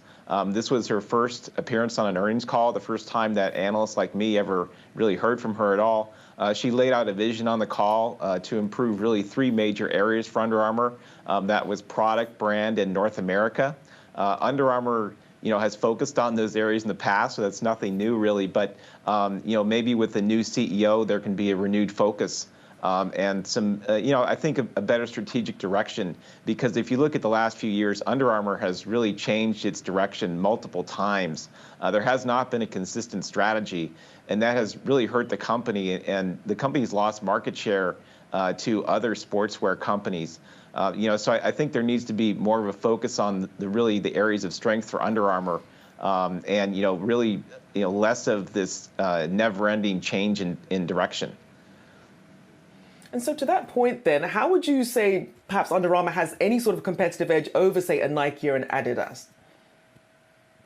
This was her first appearance on an earnings call, the first time that analysts like me ever really heard from her at all. She laid out a vision on the call to improve really three major areas for Under Armour. That was product, brand, and North America. Under Armour has focused on those areas in the past, so that's nothing new really. But maybe with the new CEO, there can be a renewed focus and some, I think a better strategic direction. Because if you look at the last few years, Under Armour has really changed its direction multiple times. There has not been a consistent strategy, and that has really hurt the company. And the company's lost market share to other sportswear companies. So I think there needs to be more of a focus on the areas of strength for Under Armour, and really less of this never-ending change in direction. And so to that point, then, how would you say perhaps Under Armour has any sort of competitive edge over, say, a Nike or an Adidas?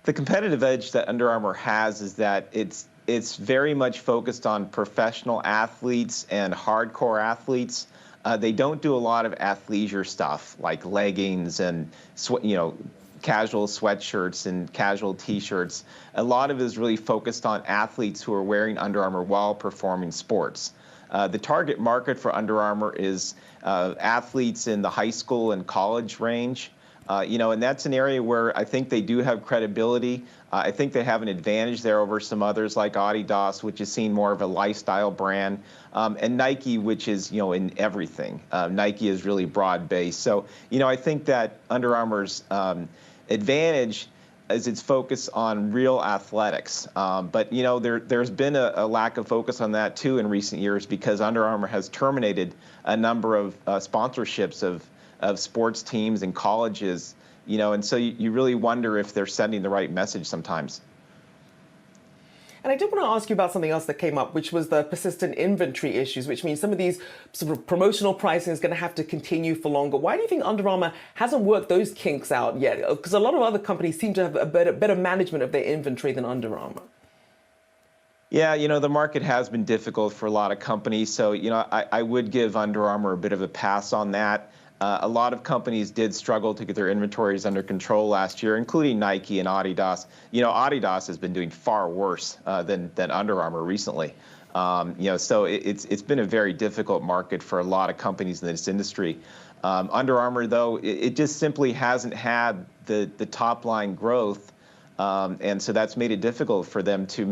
The competitive edge that Under Armour has is that it's very much focused on professional athletes and hardcore athletes. They don't do a lot of athleisure stuff like leggings and casual sweatshirts and casual T-shirts. A lot of it is really focused on athletes who are wearing Under Armour while performing sports. The target market for Under Armour is athletes in the high school and college range. And that's an area where I think they do have credibility. I think they have an advantage there over some others like Adidas, which is seen more of a lifestyle brand, and Nike, which is, in everything. Nike is really broad-based. So, I think that Under Armour's advantage is its focus on real athletics. But there's been a lack of focus on that too in recent years because Under Armour has terminated a number of sponsorships of sports teams and colleges. And so you really wonder if they're sending the right message sometimes. And I did want to ask you about something else that came up, which was the persistent inventory issues, which means some of these sort of promotional pricing is going to have to continue for longer. Why do you think Under Armour hasn't worked those kinks out yet? Because a lot of other companies seem to have a better management of their inventory than Under Armour. Yeah, the market has been difficult for a lot of companies. So, I would give Under Armour a bit of a pass on that. A lot of companies did struggle to get their inventories under control last year, including Nike and Adidas. Adidas has been doing far worse than Under Armour recently. So it's been a very difficult market for a lot of companies in this industry. Under Armour, though, it just simply hasn't had the top line growth, and so that's made it difficult for them to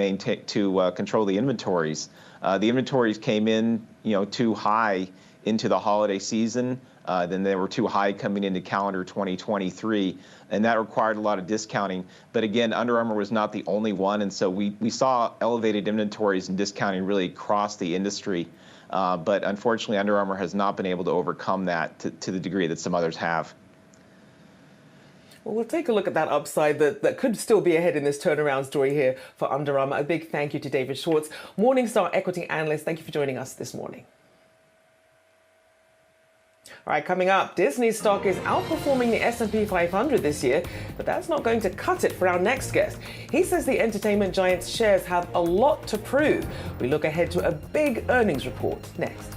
control the inventories. The inventories came in, too high into the holiday season. Then they were too high coming into calendar 2023, and that required a lot of discounting. But again, Under Armour was not the only one, and so we saw elevated inventories and discounting really across the industry. But unfortunately, Under Armour has not been able to overcome that to the degree that some others have. Well, we'll take a look at that upside that could still be ahead in this turnaround story here for Under Armour. A big thank you to David Schwartz, Morningstar equity analyst. Thank you for joining us this morning. All right, coming up, Disney's stock is outperforming the S&P 500 this year, but that's not going to cut it for our next guest. He says the entertainment giant's shares have a lot to prove. We look ahead to a big earnings report next.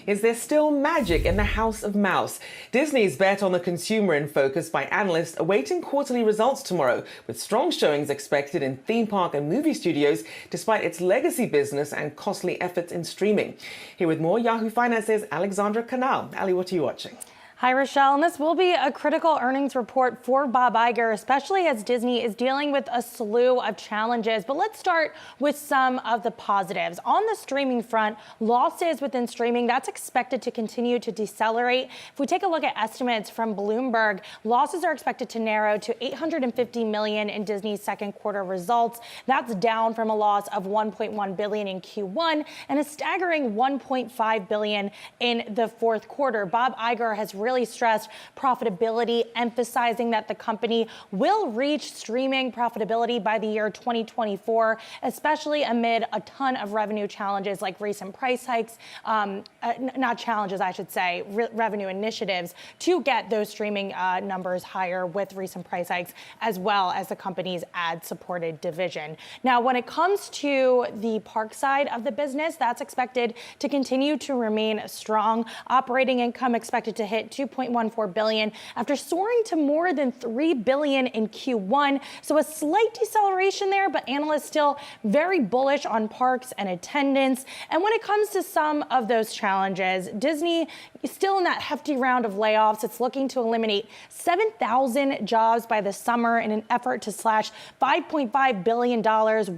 Is there still magic in the House of Mouse? Disney's bet on the consumer in focus by analysts awaiting quarterly results tomorrow, with strong showings expected in theme park and movie studios, despite its legacy business and costly efforts in streaming. Here with more, Yahoo Finance's Alexandra Canal. Ali, what are you watching? Hi, Rochelle. And this will be a critical earnings report for Bob Iger, especially as Disney is dealing with a slew of challenges. But let's start with some of the positives. On the streaming front, losses within streaming, that's expected to continue to decelerate. If we take a look at estimates from Bloomberg, losses are expected to narrow to $850 million in Disney's second quarter results. That's down from a loss of $1.1 billion in Q1 and a staggering $1.5 billion in the fourth quarter. Bob Iger has really stressed profitability, emphasizing that the company will reach streaming profitability by the year 2024, especially amid a ton of revenue challenges like recent price hikes, not challenges, I should say, revenue initiatives to get those streaming numbers higher with recent price hikes, as well as the company's ad-supported division. Now, when it comes to the park side of the business, that's expected to continue to remain strong. Operating income expected to hit $2.14 billion after soaring to more than $3 billion in Q1. So a slight deceleration there, but analysts still very bullish on parks and attendance. And when it comes to some of those challenges, Disney is still in that hefty round of layoffs. It's looking to eliminate 7,000 jobs by the summer in an effort to slash $5.5 billion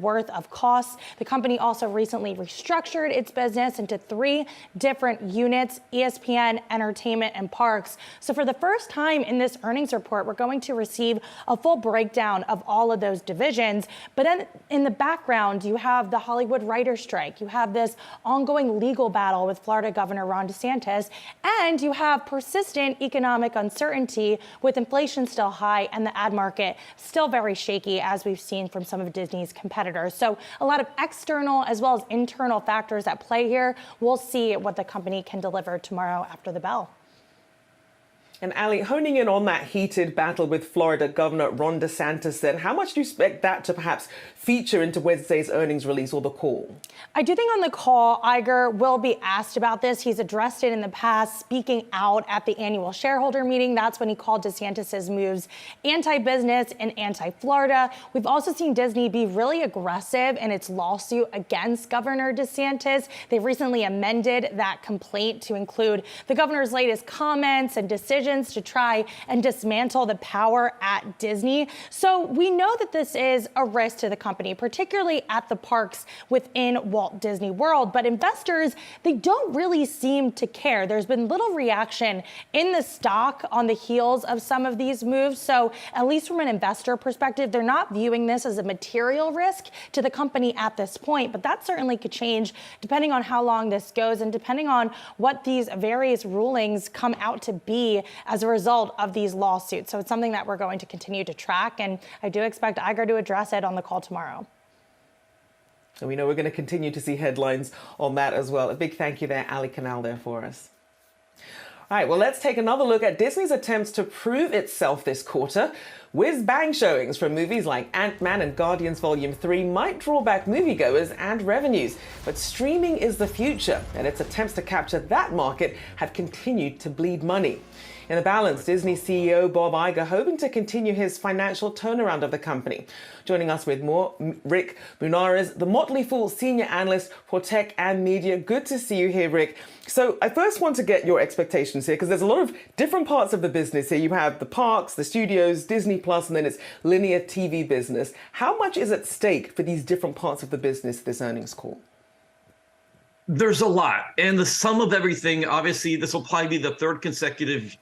worth of costs. The company also recently restructured its business into 3 different units: ESPN, entertainment, and parks. So for the first time in this earnings report, we're going to receive a full breakdown of all of those divisions. But then in the background, you have the Hollywood writer's strike. You have this ongoing legal battle with Florida Governor Ron DeSantis, and you have persistent economic uncertainty with inflation still high and the ad market still very shaky, as we've seen from some of Disney's competitors. So a lot of external as well as internal factors at play here. We'll see what the company can deliver tomorrow after the bell. And Ali, honing in on that heated battle with Florida Governor Ron DeSantis, then how much do you expect that to perhaps feature into Wednesday's earnings release or the call? I do think on the call, Iger will be asked about this. He's addressed it in the past, speaking out at the annual shareholder meeting. That's when he called DeSantis's moves anti-business and anti-Florida. We've also seen Disney be really aggressive in its lawsuit against Governor DeSantis. They recently amended that complaint to include the governor's latest comments and decisions to try and dismantle the power at Disney. So we know that this is a risk to the company, particularly at the parks within Walt Disney World. But investors, they don't really seem to care. There's been little reaction in the stock on the heels of some of these moves. So at least from an investor perspective, they're not viewing this as a material risk to the company at this point. But that certainly could change depending on how long this goes and depending on what these various rulings come out to be as a result of these lawsuits. So it's something that we're going to continue to track, and I do expect Iger to address it on the call tomorrow. So we know we're going to continue to see headlines on that as well. A big thank you there, Ali Canal, there for us. All right, well, let's take another look at Disney's attempts to prove itself this quarter. Whiz-bang showings from movies like Ant-Man and Guardians Volume 3 might draw back moviegoers and revenues, but streaming is the future, and its attempts to capture that market have continued to bleed money. In the balance, Disney CEO Bob Iger hoping to continue his financial turnaround of the company. Joining us with more, Rick Munares, the Motley Fool senior analyst for tech and media. Good to see you here, Rick. So I first want to get your expectations here, because there's a lot of different parts of the business here. You have the parks, the studios, Disney Plus, and then its linear TV business. How much is at stake for these different parts of the business this earnings call? There's a lot. And the sum of everything, obviously, this will probably be the third consecutive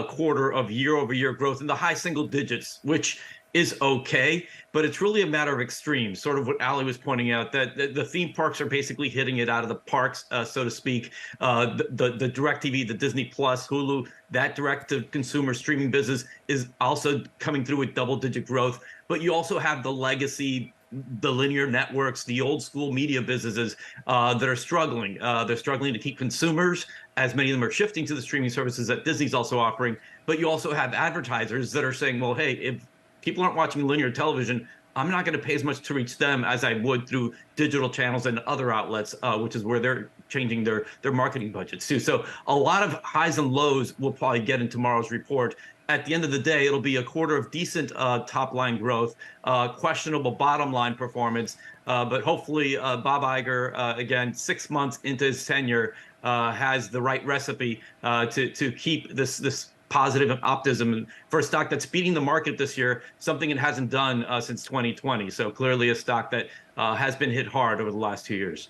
quarter of year-over-year growth in the high single digits, which is okay, but it's really a matter of extremes, sort of what Ali was pointing out, that the theme parks are basically hitting it out of the parks, so to speak. The DirecTV, the Disney Plus, Hulu, that direct-to-consumer streaming business is also coming through with double-digit growth. But you also have the legacy, the linear networks, the old school media businesses that are struggling. They're struggling to keep consumers, as many of them are shifting to the streaming services that Disney's also offering. But you also have advertisers that are saying, well, hey, if people aren't watching linear television, I'm not going to pay as much to reach them as I would through digital channels and other outlets, which is where they're changing their marketing budgets too. So a lot of highs and lows we'll probably get in tomorrow's report. At the end of the day, it'll be a quarter of decent top line growth, questionable bottom line performance. But hopefully Bob Iger, again, 6 months into his tenure, has the right recipe to keep this positive optimism for a stock that's beating the market this year, something it hasn't done since 2020. So clearly a stock that has been hit hard over the last 2 years.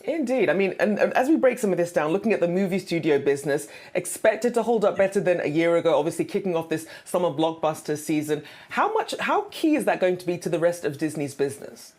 Indeed. I mean, and as we break some of this down, looking at the movie studio business, expected to hold up better than a year ago, obviously kicking off this summer blockbuster season. How key is that going to be to the rest of Disney's business?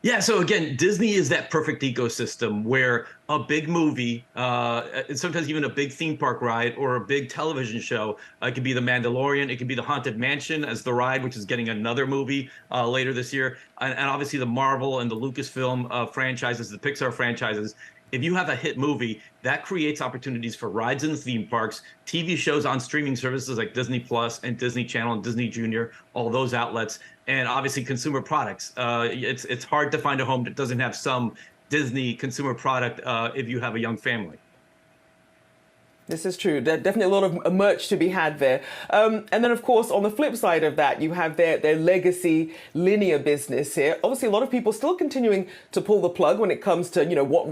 Yeah, so again, Disney is that perfect ecosystem where a big movie, and sometimes even a big theme park ride or a big television show, it could be The Mandalorian, it could be The Haunted Mansion as the ride, which is getting another movie later this year, and obviously the Marvel and the Lucasfilm franchises, the Pixar franchises. If you have a hit movie, that creates opportunities for rides in the theme parks, TV shows on streaming services like Disney Plus and Disney Channel and Disney Junior, all those outlets, and obviously consumer products. It's hard to find a home that doesn't have some Disney consumer product if you have a young family. This is true. There's definitely a lot of merch to be had there. And then, of course, on the flip side of that, you have their legacy linear business here. Obviously, a lot of people still continuing to pull the plug when it comes to,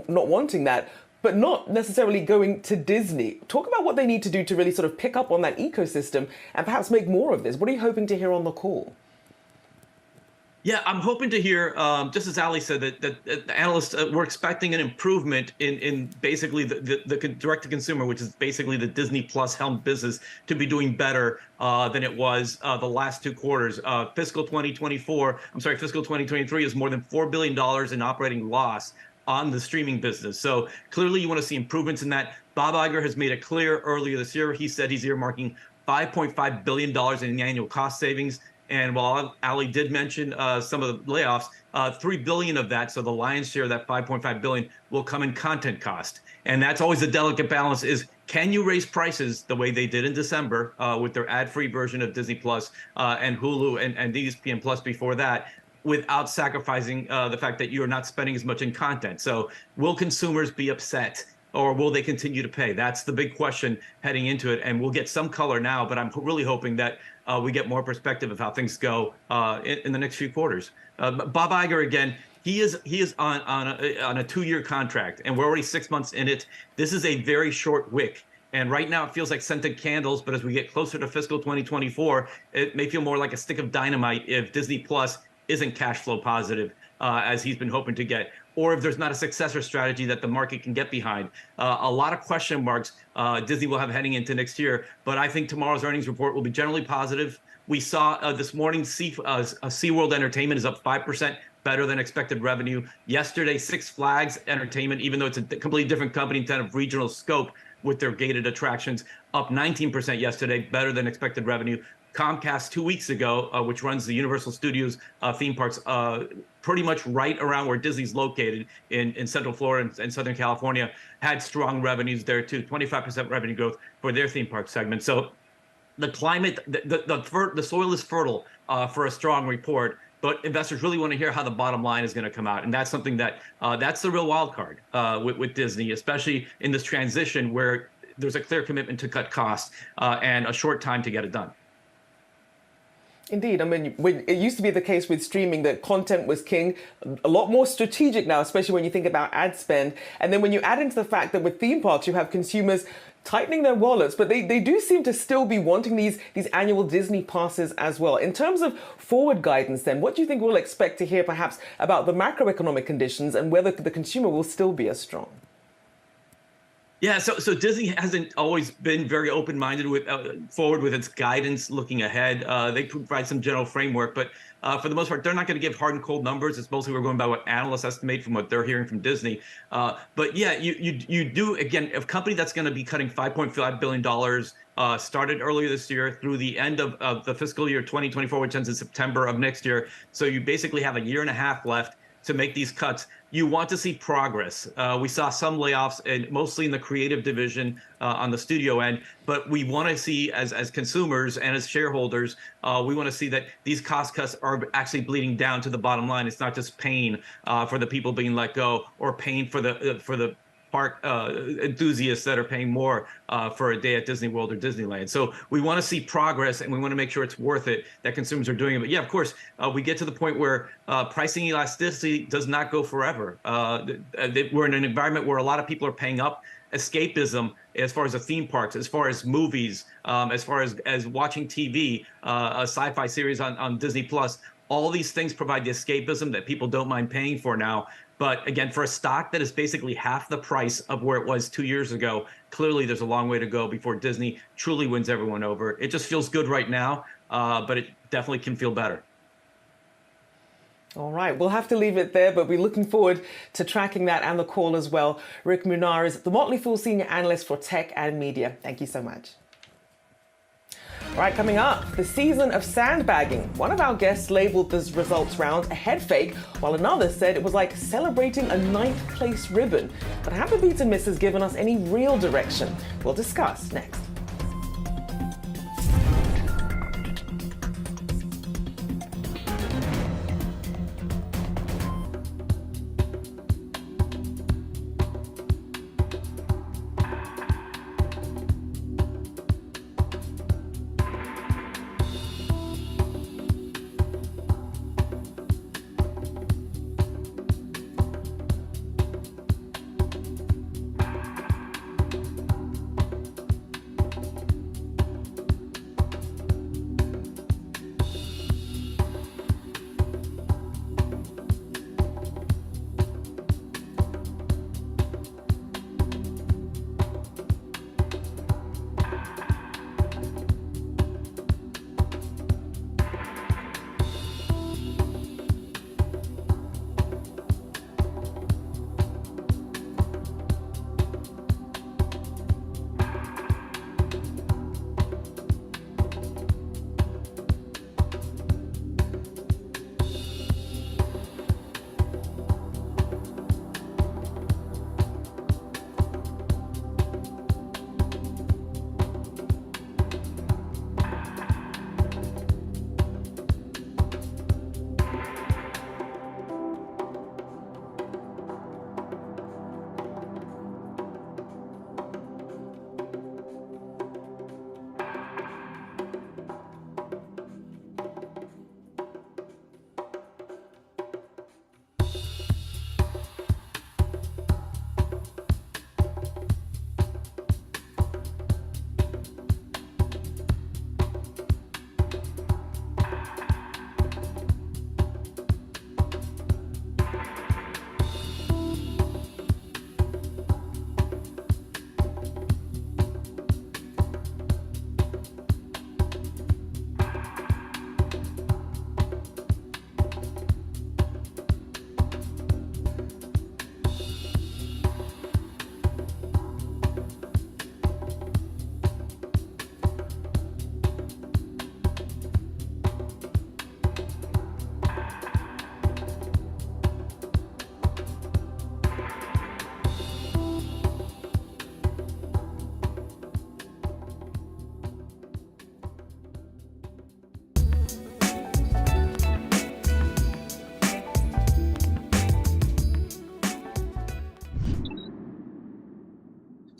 not wanting that, but not necessarily going to Disney. Talk about what they need to do to really sort of pick up on that ecosystem and perhaps make more of this. What are you hoping to hear on the call? Yeah, I'm hoping to hear, just as Ali said, that the analysts were expecting an improvement in basically the direct-to-consumer, which is basically the Disney Plus helmed business, to be doing better than it was the last 2 quarters. Fiscal 2023 is more than $4 billion in operating loss on the streaming business. So clearly you want to see improvements in that. Bob Iger has made it clear earlier this year. He said he's earmarking $5.5 billion in annual cost savings. And while Ali did mention some of the layoffs, $3 billion of that, so the lion's share of that $5.5 billion, will come in content cost. And that's always a delicate balance: is can you raise prices the way they did in December with their ad-free version of Disney Plus and Hulu and ESPN Plus before that, without sacrificing the fact that you're not spending as much in content? So will consumers be upset, or will they continue to pay? That's the big question heading into it. And we'll get some color now, but I'm really hoping that we get more perspective of how things go in the next few quarters. Bob Iger, again, he is on a 2-year contract, and we're already 6 months in it. This is a very short wick. And right now it feels like scented candles, but as we get closer to fiscal 2024, it may feel more like a stick of dynamite if Disney Plus isn't cash flow positive, as he's been hoping to get, or if there's not a successor strategy that the market can get behind. A lot of question marks Disney will have heading into next year, but I think tomorrow's earnings report will be generally positive. We saw this morning SeaWorld Entertainment is up 5%, better than expected revenue. Yesterday, Six Flags Entertainment, even though it's a completely different company in terms of regional scope with their gated attractions, up 19% yesterday, better than expected revenue. Comcast 2 weeks ago, which runs the Universal Studios theme parks, pretty much right around where Disney's located in Central Florida and Southern California, had strong revenues there too, 25% revenue growth for their theme park segment. So the climate, the soil is fertile for a strong report, but investors really want to hear how the bottom line is going to come out. And that's something that, that's the real wild card with Disney, especially in this transition where there's a clear commitment to cut costs and a short time to get it done. Indeed. I mean, it used to be the case with streaming that content was king, a lot more strategic now, especially when you think about ad spend. And then when you add into the fact that with theme parks, you have consumers tightening their wallets, but they do seem to still be wanting these annual Disney passes as well. In terms of forward guidance, then, what do you think we'll expect to hear perhaps about the macroeconomic conditions and whether the consumer will still be as strong? Yeah, so Disney hasn't always been very open-minded forward with its guidance looking ahead. They provide some general framework, but for the most part, they're not going to give hard and cold numbers. It's mostly we're going by what analysts estimate from what they're hearing from Disney. But yeah, you do, again, a company that's going to be cutting $5.5 billion started earlier this year through the end of the fiscal year 2024, which ends in September of next year. So you basically have a year and a half left to make these cuts. You want to see progress. We saw some layoffs, and mostly in the creative division on the studio end, but we want to see, as consumers and as shareholders, we want to see that these cost cuts are actually bleeding down to the bottom line. It's not just pain for the people being let go, or pain for the park enthusiasts that are paying more for a day at Disney World or Disneyland. So we want to see progress, and we want to make sure it's worth it, that consumers are doing it. But yeah, of course, we get to the point where pricing elasticity does not go forever. We're in an environment where a lot of people are paying up escapism as far as the theme parks, as far as movies, as far as watching TV, a sci-fi series on Disney Plus. All these things provide the escapism that people don't mind paying for now. But again, for a stock that is basically half the price of where it was 2 years ago, clearly there's a long way to go before Disney truly wins everyone over. It just feels good right now, but it definitely can feel better. All right, we'll have to leave it there, but we're looking forward to tracking that and the call as well. Rick Munar is the Motley Fool Senior Analyst for Tech and Media. Thank you so much. All right, coming up, the season of sandbagging. One of our guests labeled this results round a head fake, while another said it was like celebrating a 9th place ribbon. But have the beats and misses given us any real direction? We'll discuss next.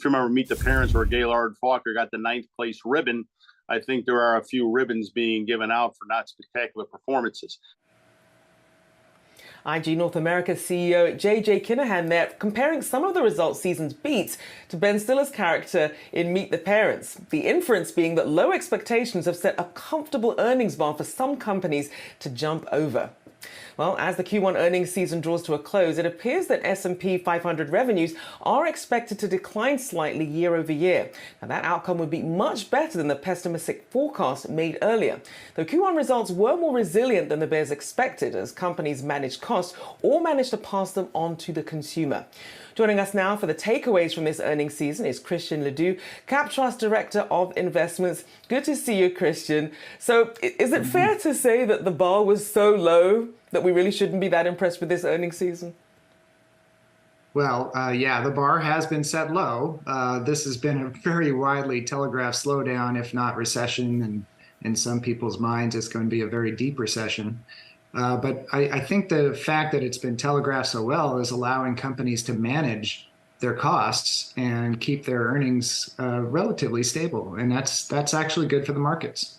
you remember Meet the Parents where Gaylord Falker got the 9th place ribbon, I think there are a few ribbons being given out for not spectacular performances. IG North America CEO JJ Kinahan there comparing some of the results season's beats to Ben Stiller's character in Meet the Parents. The inference being that low expectations have set a comfortable earnings bar for some companies to jump over. Well, as the Q1 earnings season draws to a close, it appears that S&P 500 revenues are expected to decline slightly year over year. Now, that outcome would be much better than the pessimistic forecast made earlier. Though Q1 results were more resilient than the bears expected as companies managed costs or managed to pass them on to the consumer. Joining us now for the takeaways from this earnings season is Christian Ledoux, Cap Trust Director of Investments. Good to see you, Christian. So is it fair to say that the bar was so low that we really shouldn't be that impressed with this earnings season? Well, yeah, the bar has been set low. This has been a very widely telegraphed slowdown, if not recession, and in some people's minds, it's going to be a very deep recession. But I think the fact that it's been telegraphed so well is allowing companies to manage their costs and keep their earnings relatively stable. And that's actually good for the markets.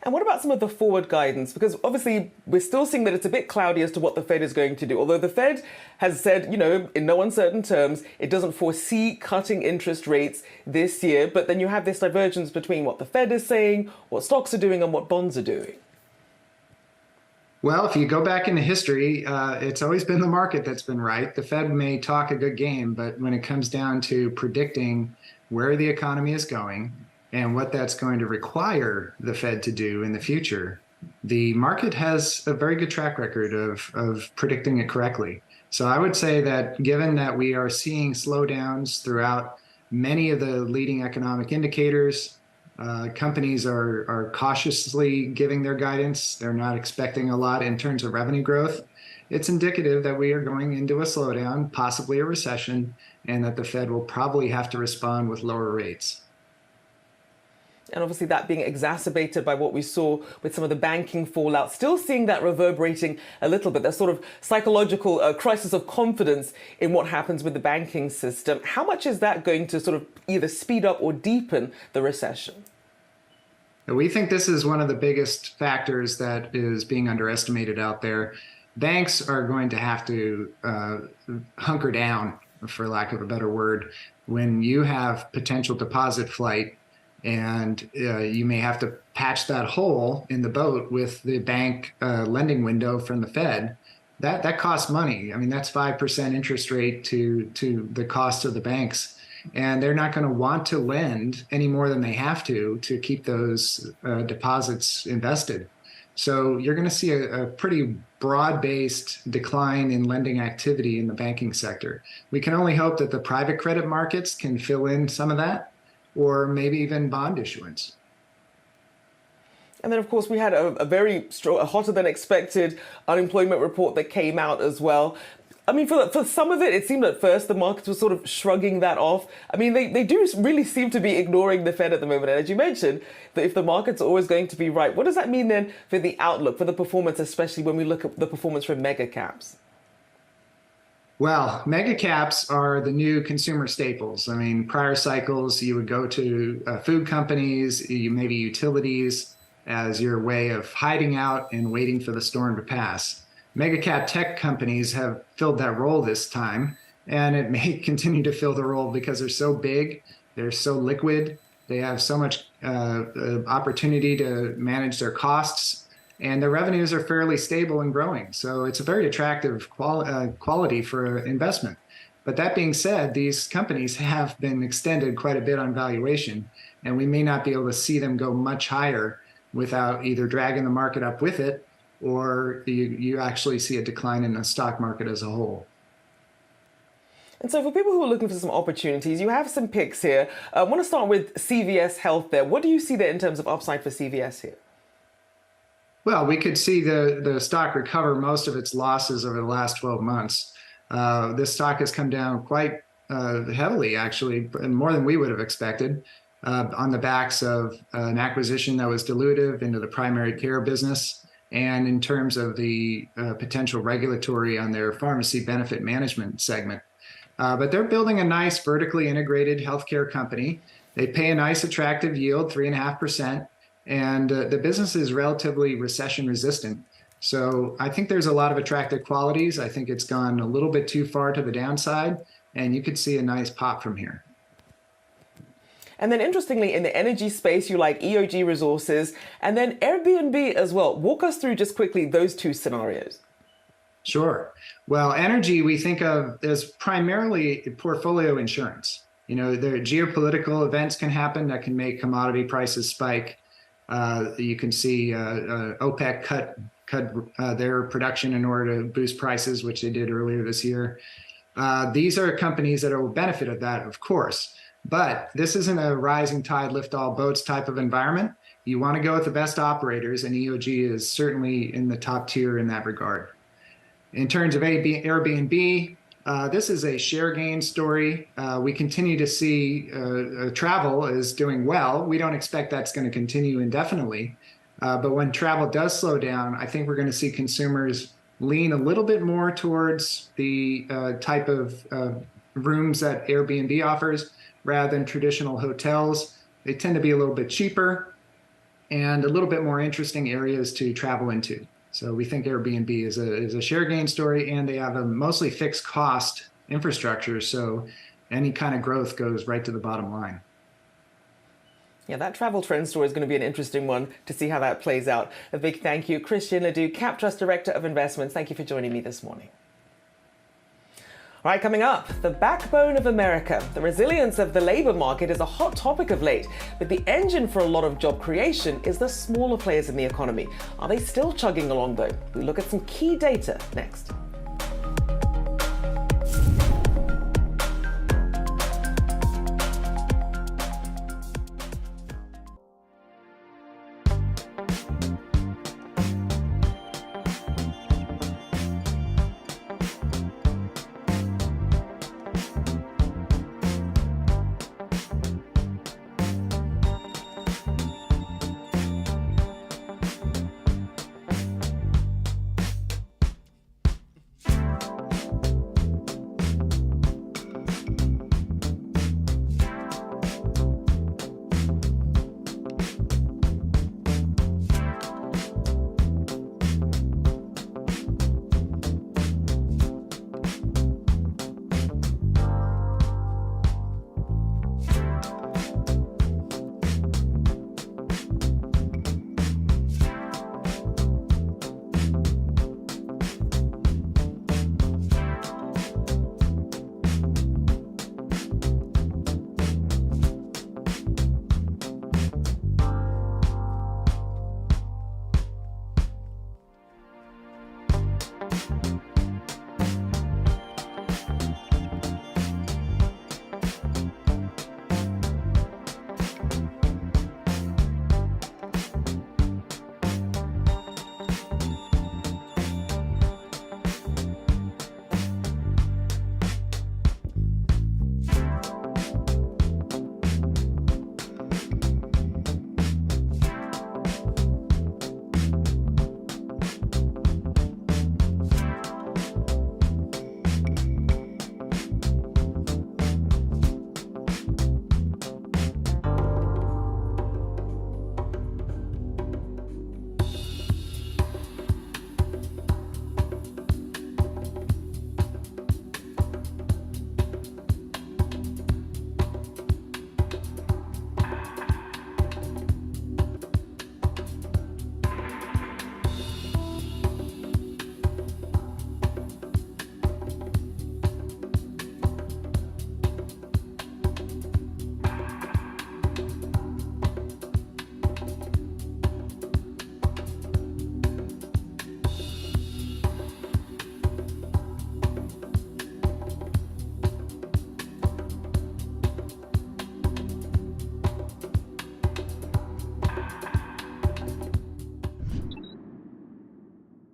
And what about some of the forward guidance? Because obviously we're still seeing that it's a bit cloudy as to what the Fed is going to do. Although the Fed has said, in no uncertain terms, it doesn't foresee cutting interest rates this year. But then you have this divergence between what the Fed is saying, what stocks are doing, and what bonds are doing. Well, if you go back into history, it's always been the market that's been right. The Fed may talk a good game, but when it comes down to predicting where the economy is going and what that's going to require the Fed to do in the future, the market has a very good track record of predicting it correctly. So I would say that given that we are seeing slowdowns throughout many of the leading economic indicators, companies are cautiously giving their guidance. They're not expecting a lot in terms of revenue growth. It's indicative that we are going into a slowdown, possibly a recession, and that the Fed will probably have to respond with lower rates. And obviously that being exacerbated by what we saw with some of the banking fallout, still seeing that reverberating a little bit, that sort of psychological crisis of confidence in what happens with the banking system. How much is that going to sort of either speed up or deepen the recession? We think this is one of the biggest factors that is being underestimated out there. Banks are going to have to hunker down, for lack of a better word, when you have potential deposit flight, and you may have to patch that hole in the boat with the bank lending window from the Fed. That costs money. I mean, that's 5% interest rate to the cost of the banks. And they're not going to want to lend any more than they have to keep those deposits invested. So you're going to see a pretty broad-based decline in lending activity in the banking sector. We can only hope that the private credit markets can fill in some of that, or maybe even bond issuance. And then, of course, we had a very hotter than expected unemployment report that came out as well. I mean, for some of it, it seemed at first the markets were sort of shrugging that off. I mean, they do really seem to be ignoring the Fed at the moment. And as you mentioned, that if the markets are always going to be right, what does that mean then for the outlook, for the performance, especially when we look at the performance from mega caps? Well, mega caps are the new consumer staples. I mean, prior cycles, you would go to food companies, maybe utilities, as your way of hiding out and waiting for the storm to pass. Mega cap tech companies have filled that role this time, and it may continue to fill the role because they're so big, they're so liquid, they have so much opportunity to manage their costs, and their revenues are fairly stable and growing. So it's a very attractive quality for investment. But that being said, these companies have been extended quite a bit on valuation, and we may not be able to see them go much higher without either dragging the market up with it, or you actually see a decline in the stock market as a whole. And so for people who are looking for some opportunities, you have some picks here. I want to start with CVS Health there. What do you see there in terms of upside for CVS here? Well, we could see the stock recover most of its losses over the last 12 months. This stock has come down quite heavily, actually, and more than we would have expected, on the backs of an acquisition that was dilutive into the primary care business, and in terms of the potential regulatory on their pharmacy benefit management segment. But they're building a nice vertically integrated healthcare company. They pay a nice attractive yield, 3.5%, and the business is relatively recession resistant. So I think there's a lot of attractive qualities. I think it's gone a little bit too far to the downside, and you could see a nice pop from here. And then interestingly, in the energy space, you like EOG Resources and then Airbnb as well. Walk us through just quickly those two scenarios. Sure. Well, energy we think of as primarily portfolio insurance. You know, there geopolitical events can happen that can make commodity prices spike. You can see OPEC cut their production in order to boost prices, which they did earlier this year. These are companies that will benefit of that, of course. But this isn't a rising tide lift all boats type of environment. You want to go with the best operators, and EOG is certainly in the top tier in that regard. In terms of Airbnb, this is a share gain story. We continue to see travel is doing well. We don't expect that's going to continue indefinitely. But when travel does slow down, I think we're going to see consumers lean a little bit more towards the type of rooms that Airbnb offers rather than traditional hotels. They tend to be a little bit cheaper. and a little bit more interesting areas to travel into. So we think Airbnb is a share gain story, and they have a mostly fixed cost infrastructure. So any kind of growth goes right to the bottom line. Yeah, that travel trend story is going to be an interesting one to see how that plays out. A big thank you, Christian Ledoux, Cap Trust Director of Investments. Thank you for joining me this morning. All right, coming up, the backbone of America. The resilience of the labor market is a hot topic of late, but the engine for a lot of job creation is the smaller players in the economy. Are they still chugging along, though? We look at some key data next.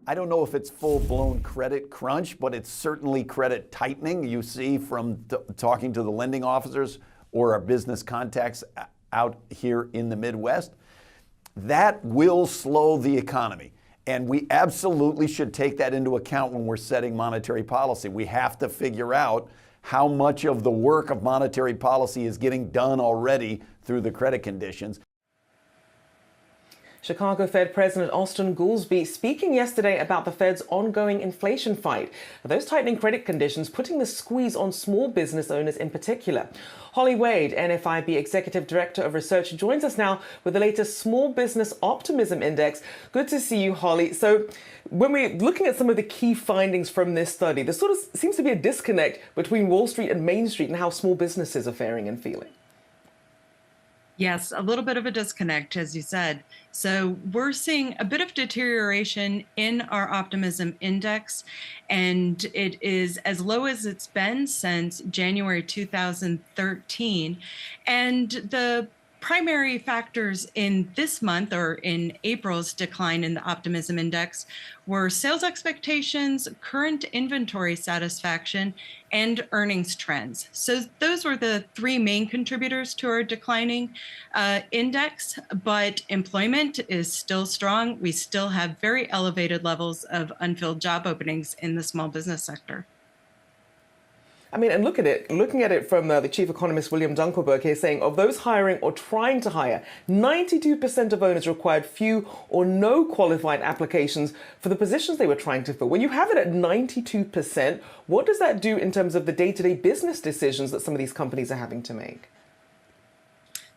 I don't know if it's full-blown credit crunch, but it's certainly credit tightening. You see from talking to the lending officers or our business contacts out here in the Midwest, that will slow the economy. And we absolutely should take that into account when we're setting monetary policy. We have to figure out how much of the work of monetary policy is getting done already through the credit conditions. Chicago Fed President Austin Goolsbee speaking yesterday about the Fed's ongoing inflation fight. Those tightening credit conditions putting the squeeze on small business owners in particular. Holly Wade, NFIB Executive Director of Research, joins us now with the latest Small Business Optimism Index. Good to see you, Holly. So when we're looking at some of the key findings from this study, there sort of seems to be a disconnect between Wall Street and Main Street and how small businesses are faring and feeling. Yes, a little bit of a disconnect, as you said. So we're seeing a bit of deterioration in our optimism index, and it is as low as it's been since January 2013. And the primary factors in this month, or in April's decline in the optimism index, were sales expectations, current inventory satisfaction, and earnings trends. So those were the three main contributors to our declining index, but employment is still strong. We still have very elevated levels of unfilled job openings in the small business sector. I mean, and looking at it from the chief economist, William Dunkelberg, here saying of those hiring or trying to hire, 92% of owners required few or no qualified applications for the positions they were trying to fill. When you have it at 92%, what does that do in terms of the day-to-day business decisions that some of these companies are having to make?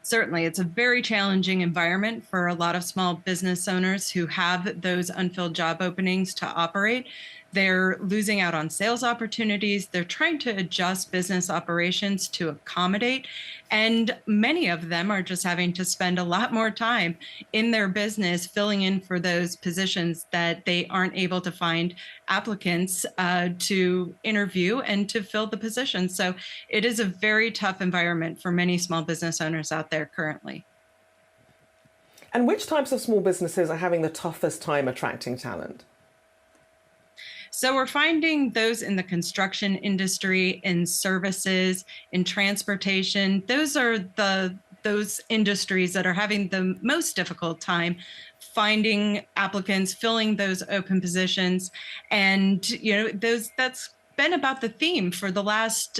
Certainly, it's a very challenging environment for a lot of small business owners who have those unfilled job openings to operate. They're losing out on sales opportunities. They're trying to adjust business operations to accommodate. And many of them are just having to spend a lot more time in their business filling in for those positions that they aren't able to find applicants to interview and to fill the position. So it is a very tough environment for many small business owners out there currently. And which types of small businesses are having the toughest time attracting talent? So we're finding those in the construction industry, in services, in transportation. Those are those industries that are having the most difficult time finding applicants, filling those open positions. And, that's been about the theme for the last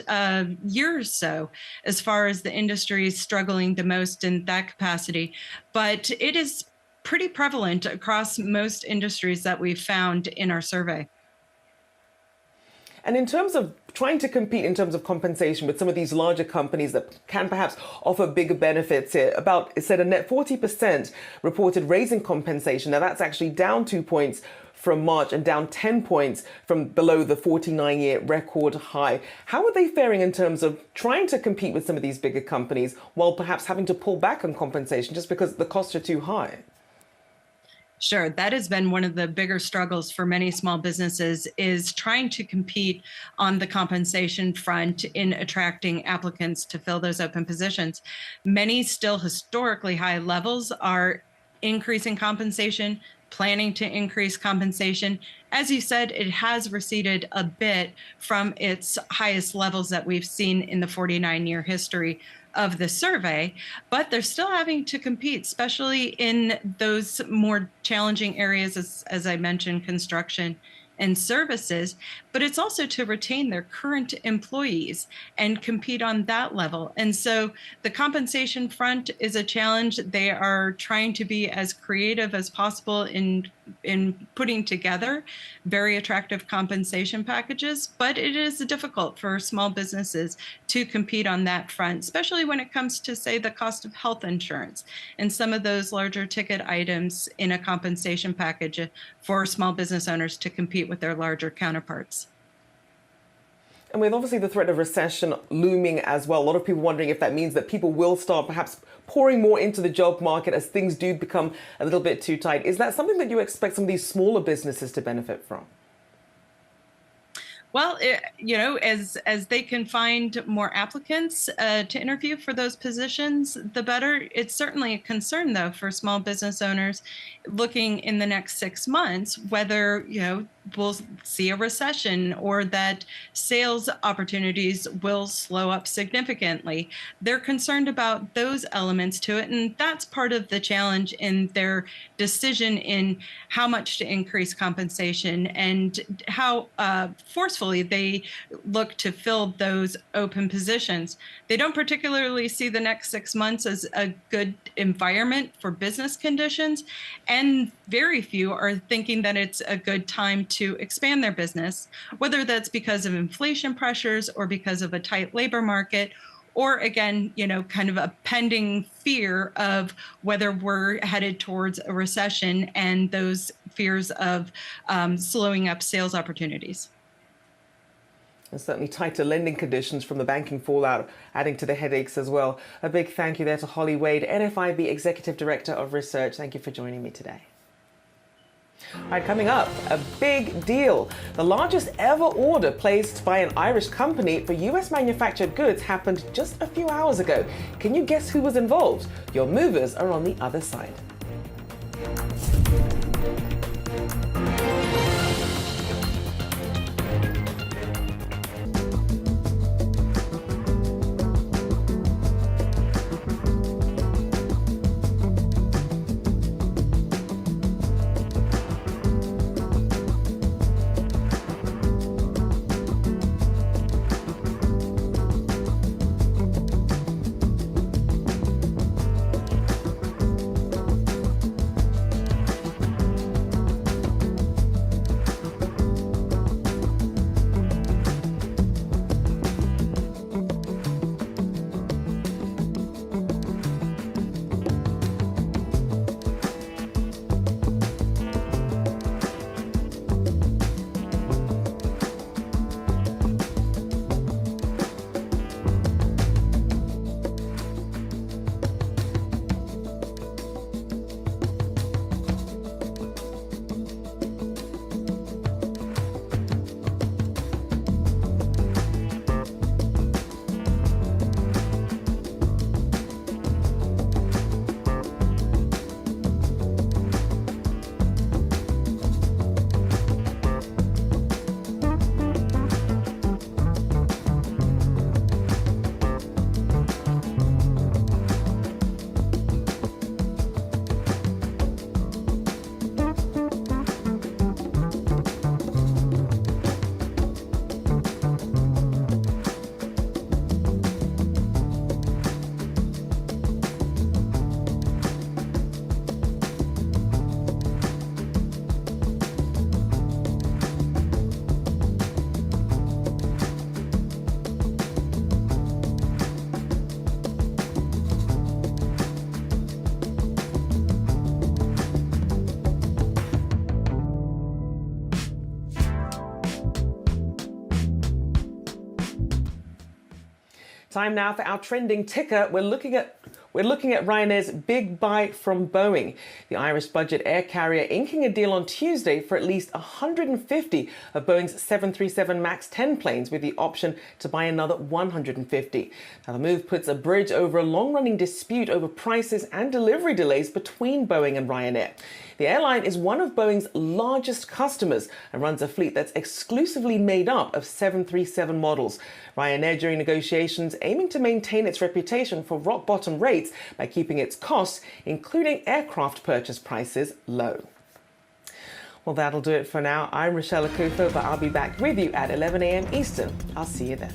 year or so, as far as the industry is struggling the most in that capacity. But it is pretty prevalent across most industries that we've found in our survey. And in terms of trying to compete in terms of compensation with some of these larger companies that can perhaps offer bigger benefits here, it said a net 40% reported raising compensation. Now that's actually down 2 points from March and down 10 points from below the 49-year record high. How are they faring in terms of trying to compete with some of these bigger companies while perhaps having to pull back on compensation just because the costs are too high? Sure, that has been one of the bigger struggles for many small businesses, is trying to compete on the compensation front in attracting applicants to fill those open positions. Many still historically high levels are increasing compensation, planning to increase compensation. As you said, it has receded a bit from its highest levels that we've seen in the 49-year history of the survey, but they're still having to compete, especially in those more challenging areas, as I mentioned, construction and services. But it's also to retain their current employees and compete on that level. And so the compensation front is a challenge. They are trying to be as creative as possible in putting together very attractive compensation packages, but it is difficult for small businesses to compete on that front, especially when it comes to, say, the cost of health insurance and some of those larger ticket items in a compensation package for small business owners to compete with their larger counterparts. And with obviously the threat of recession looming as well, a lot of people wondering if that means that people will start perhaps pouring more into the job market as things do become a little bit too tight. Is that something that you expect some of these smaller businesses to benefit from? Well, as they can find more applicants to interview for those positions, the better. It's certainly a concern, though, for small business owners looking in the next 6 months, whether, we'll see a recession or that sales opportunities will slow up significantly. They're concerned about those elements to it. And that's part of the challenge in their decision in how much to increase compensation and how forcefully they look to fill those open positions. They don't particularly see the next 6 months as a good environment for business conditions. And very few are thinking that it's a good time to expand their business, whether that's because of inflation pressures or because of a tight labor market, or again, kind of a pending fear of whether we're headed towards a recession and those fears of slowing up sales opportunities. And certainly tighter lending conditions from the banking fallout adding to the headaches as well. A big thank you there to Holly Wade, NFIB Executive Director of Research. Thank you for joining me today. All right, coming up, a big deal. The largest ever order placed by an Irish company for US manufactured goods happened just a few hours ago. Can you guess who was involved? Your movers are on the other side. Time now for our trending ticker. We're looking at Ryanair's big buy from Boeing. The Irish budget air carrier inking a deal on Tuesday for at least 150 of Boeing's 737 MAX 10 planes with the option to buy another 150. Now the move puts a bridge over a long-running dispute over prices and delivery delays between Boeing and Ryanair. The airline is one of Boeing's largest customers and runs a fleet that's exclusively made up of 737 models. Ryanair, during negotiations, aiming to maintain its reputation for rock-bottom rates by keeping its costs, including aircraft purchase prices, low. Well, that'll do it for now. I'm Rochelle Akufo, but I'll be back with you at 11 a.m. Eastern. I'll see you then.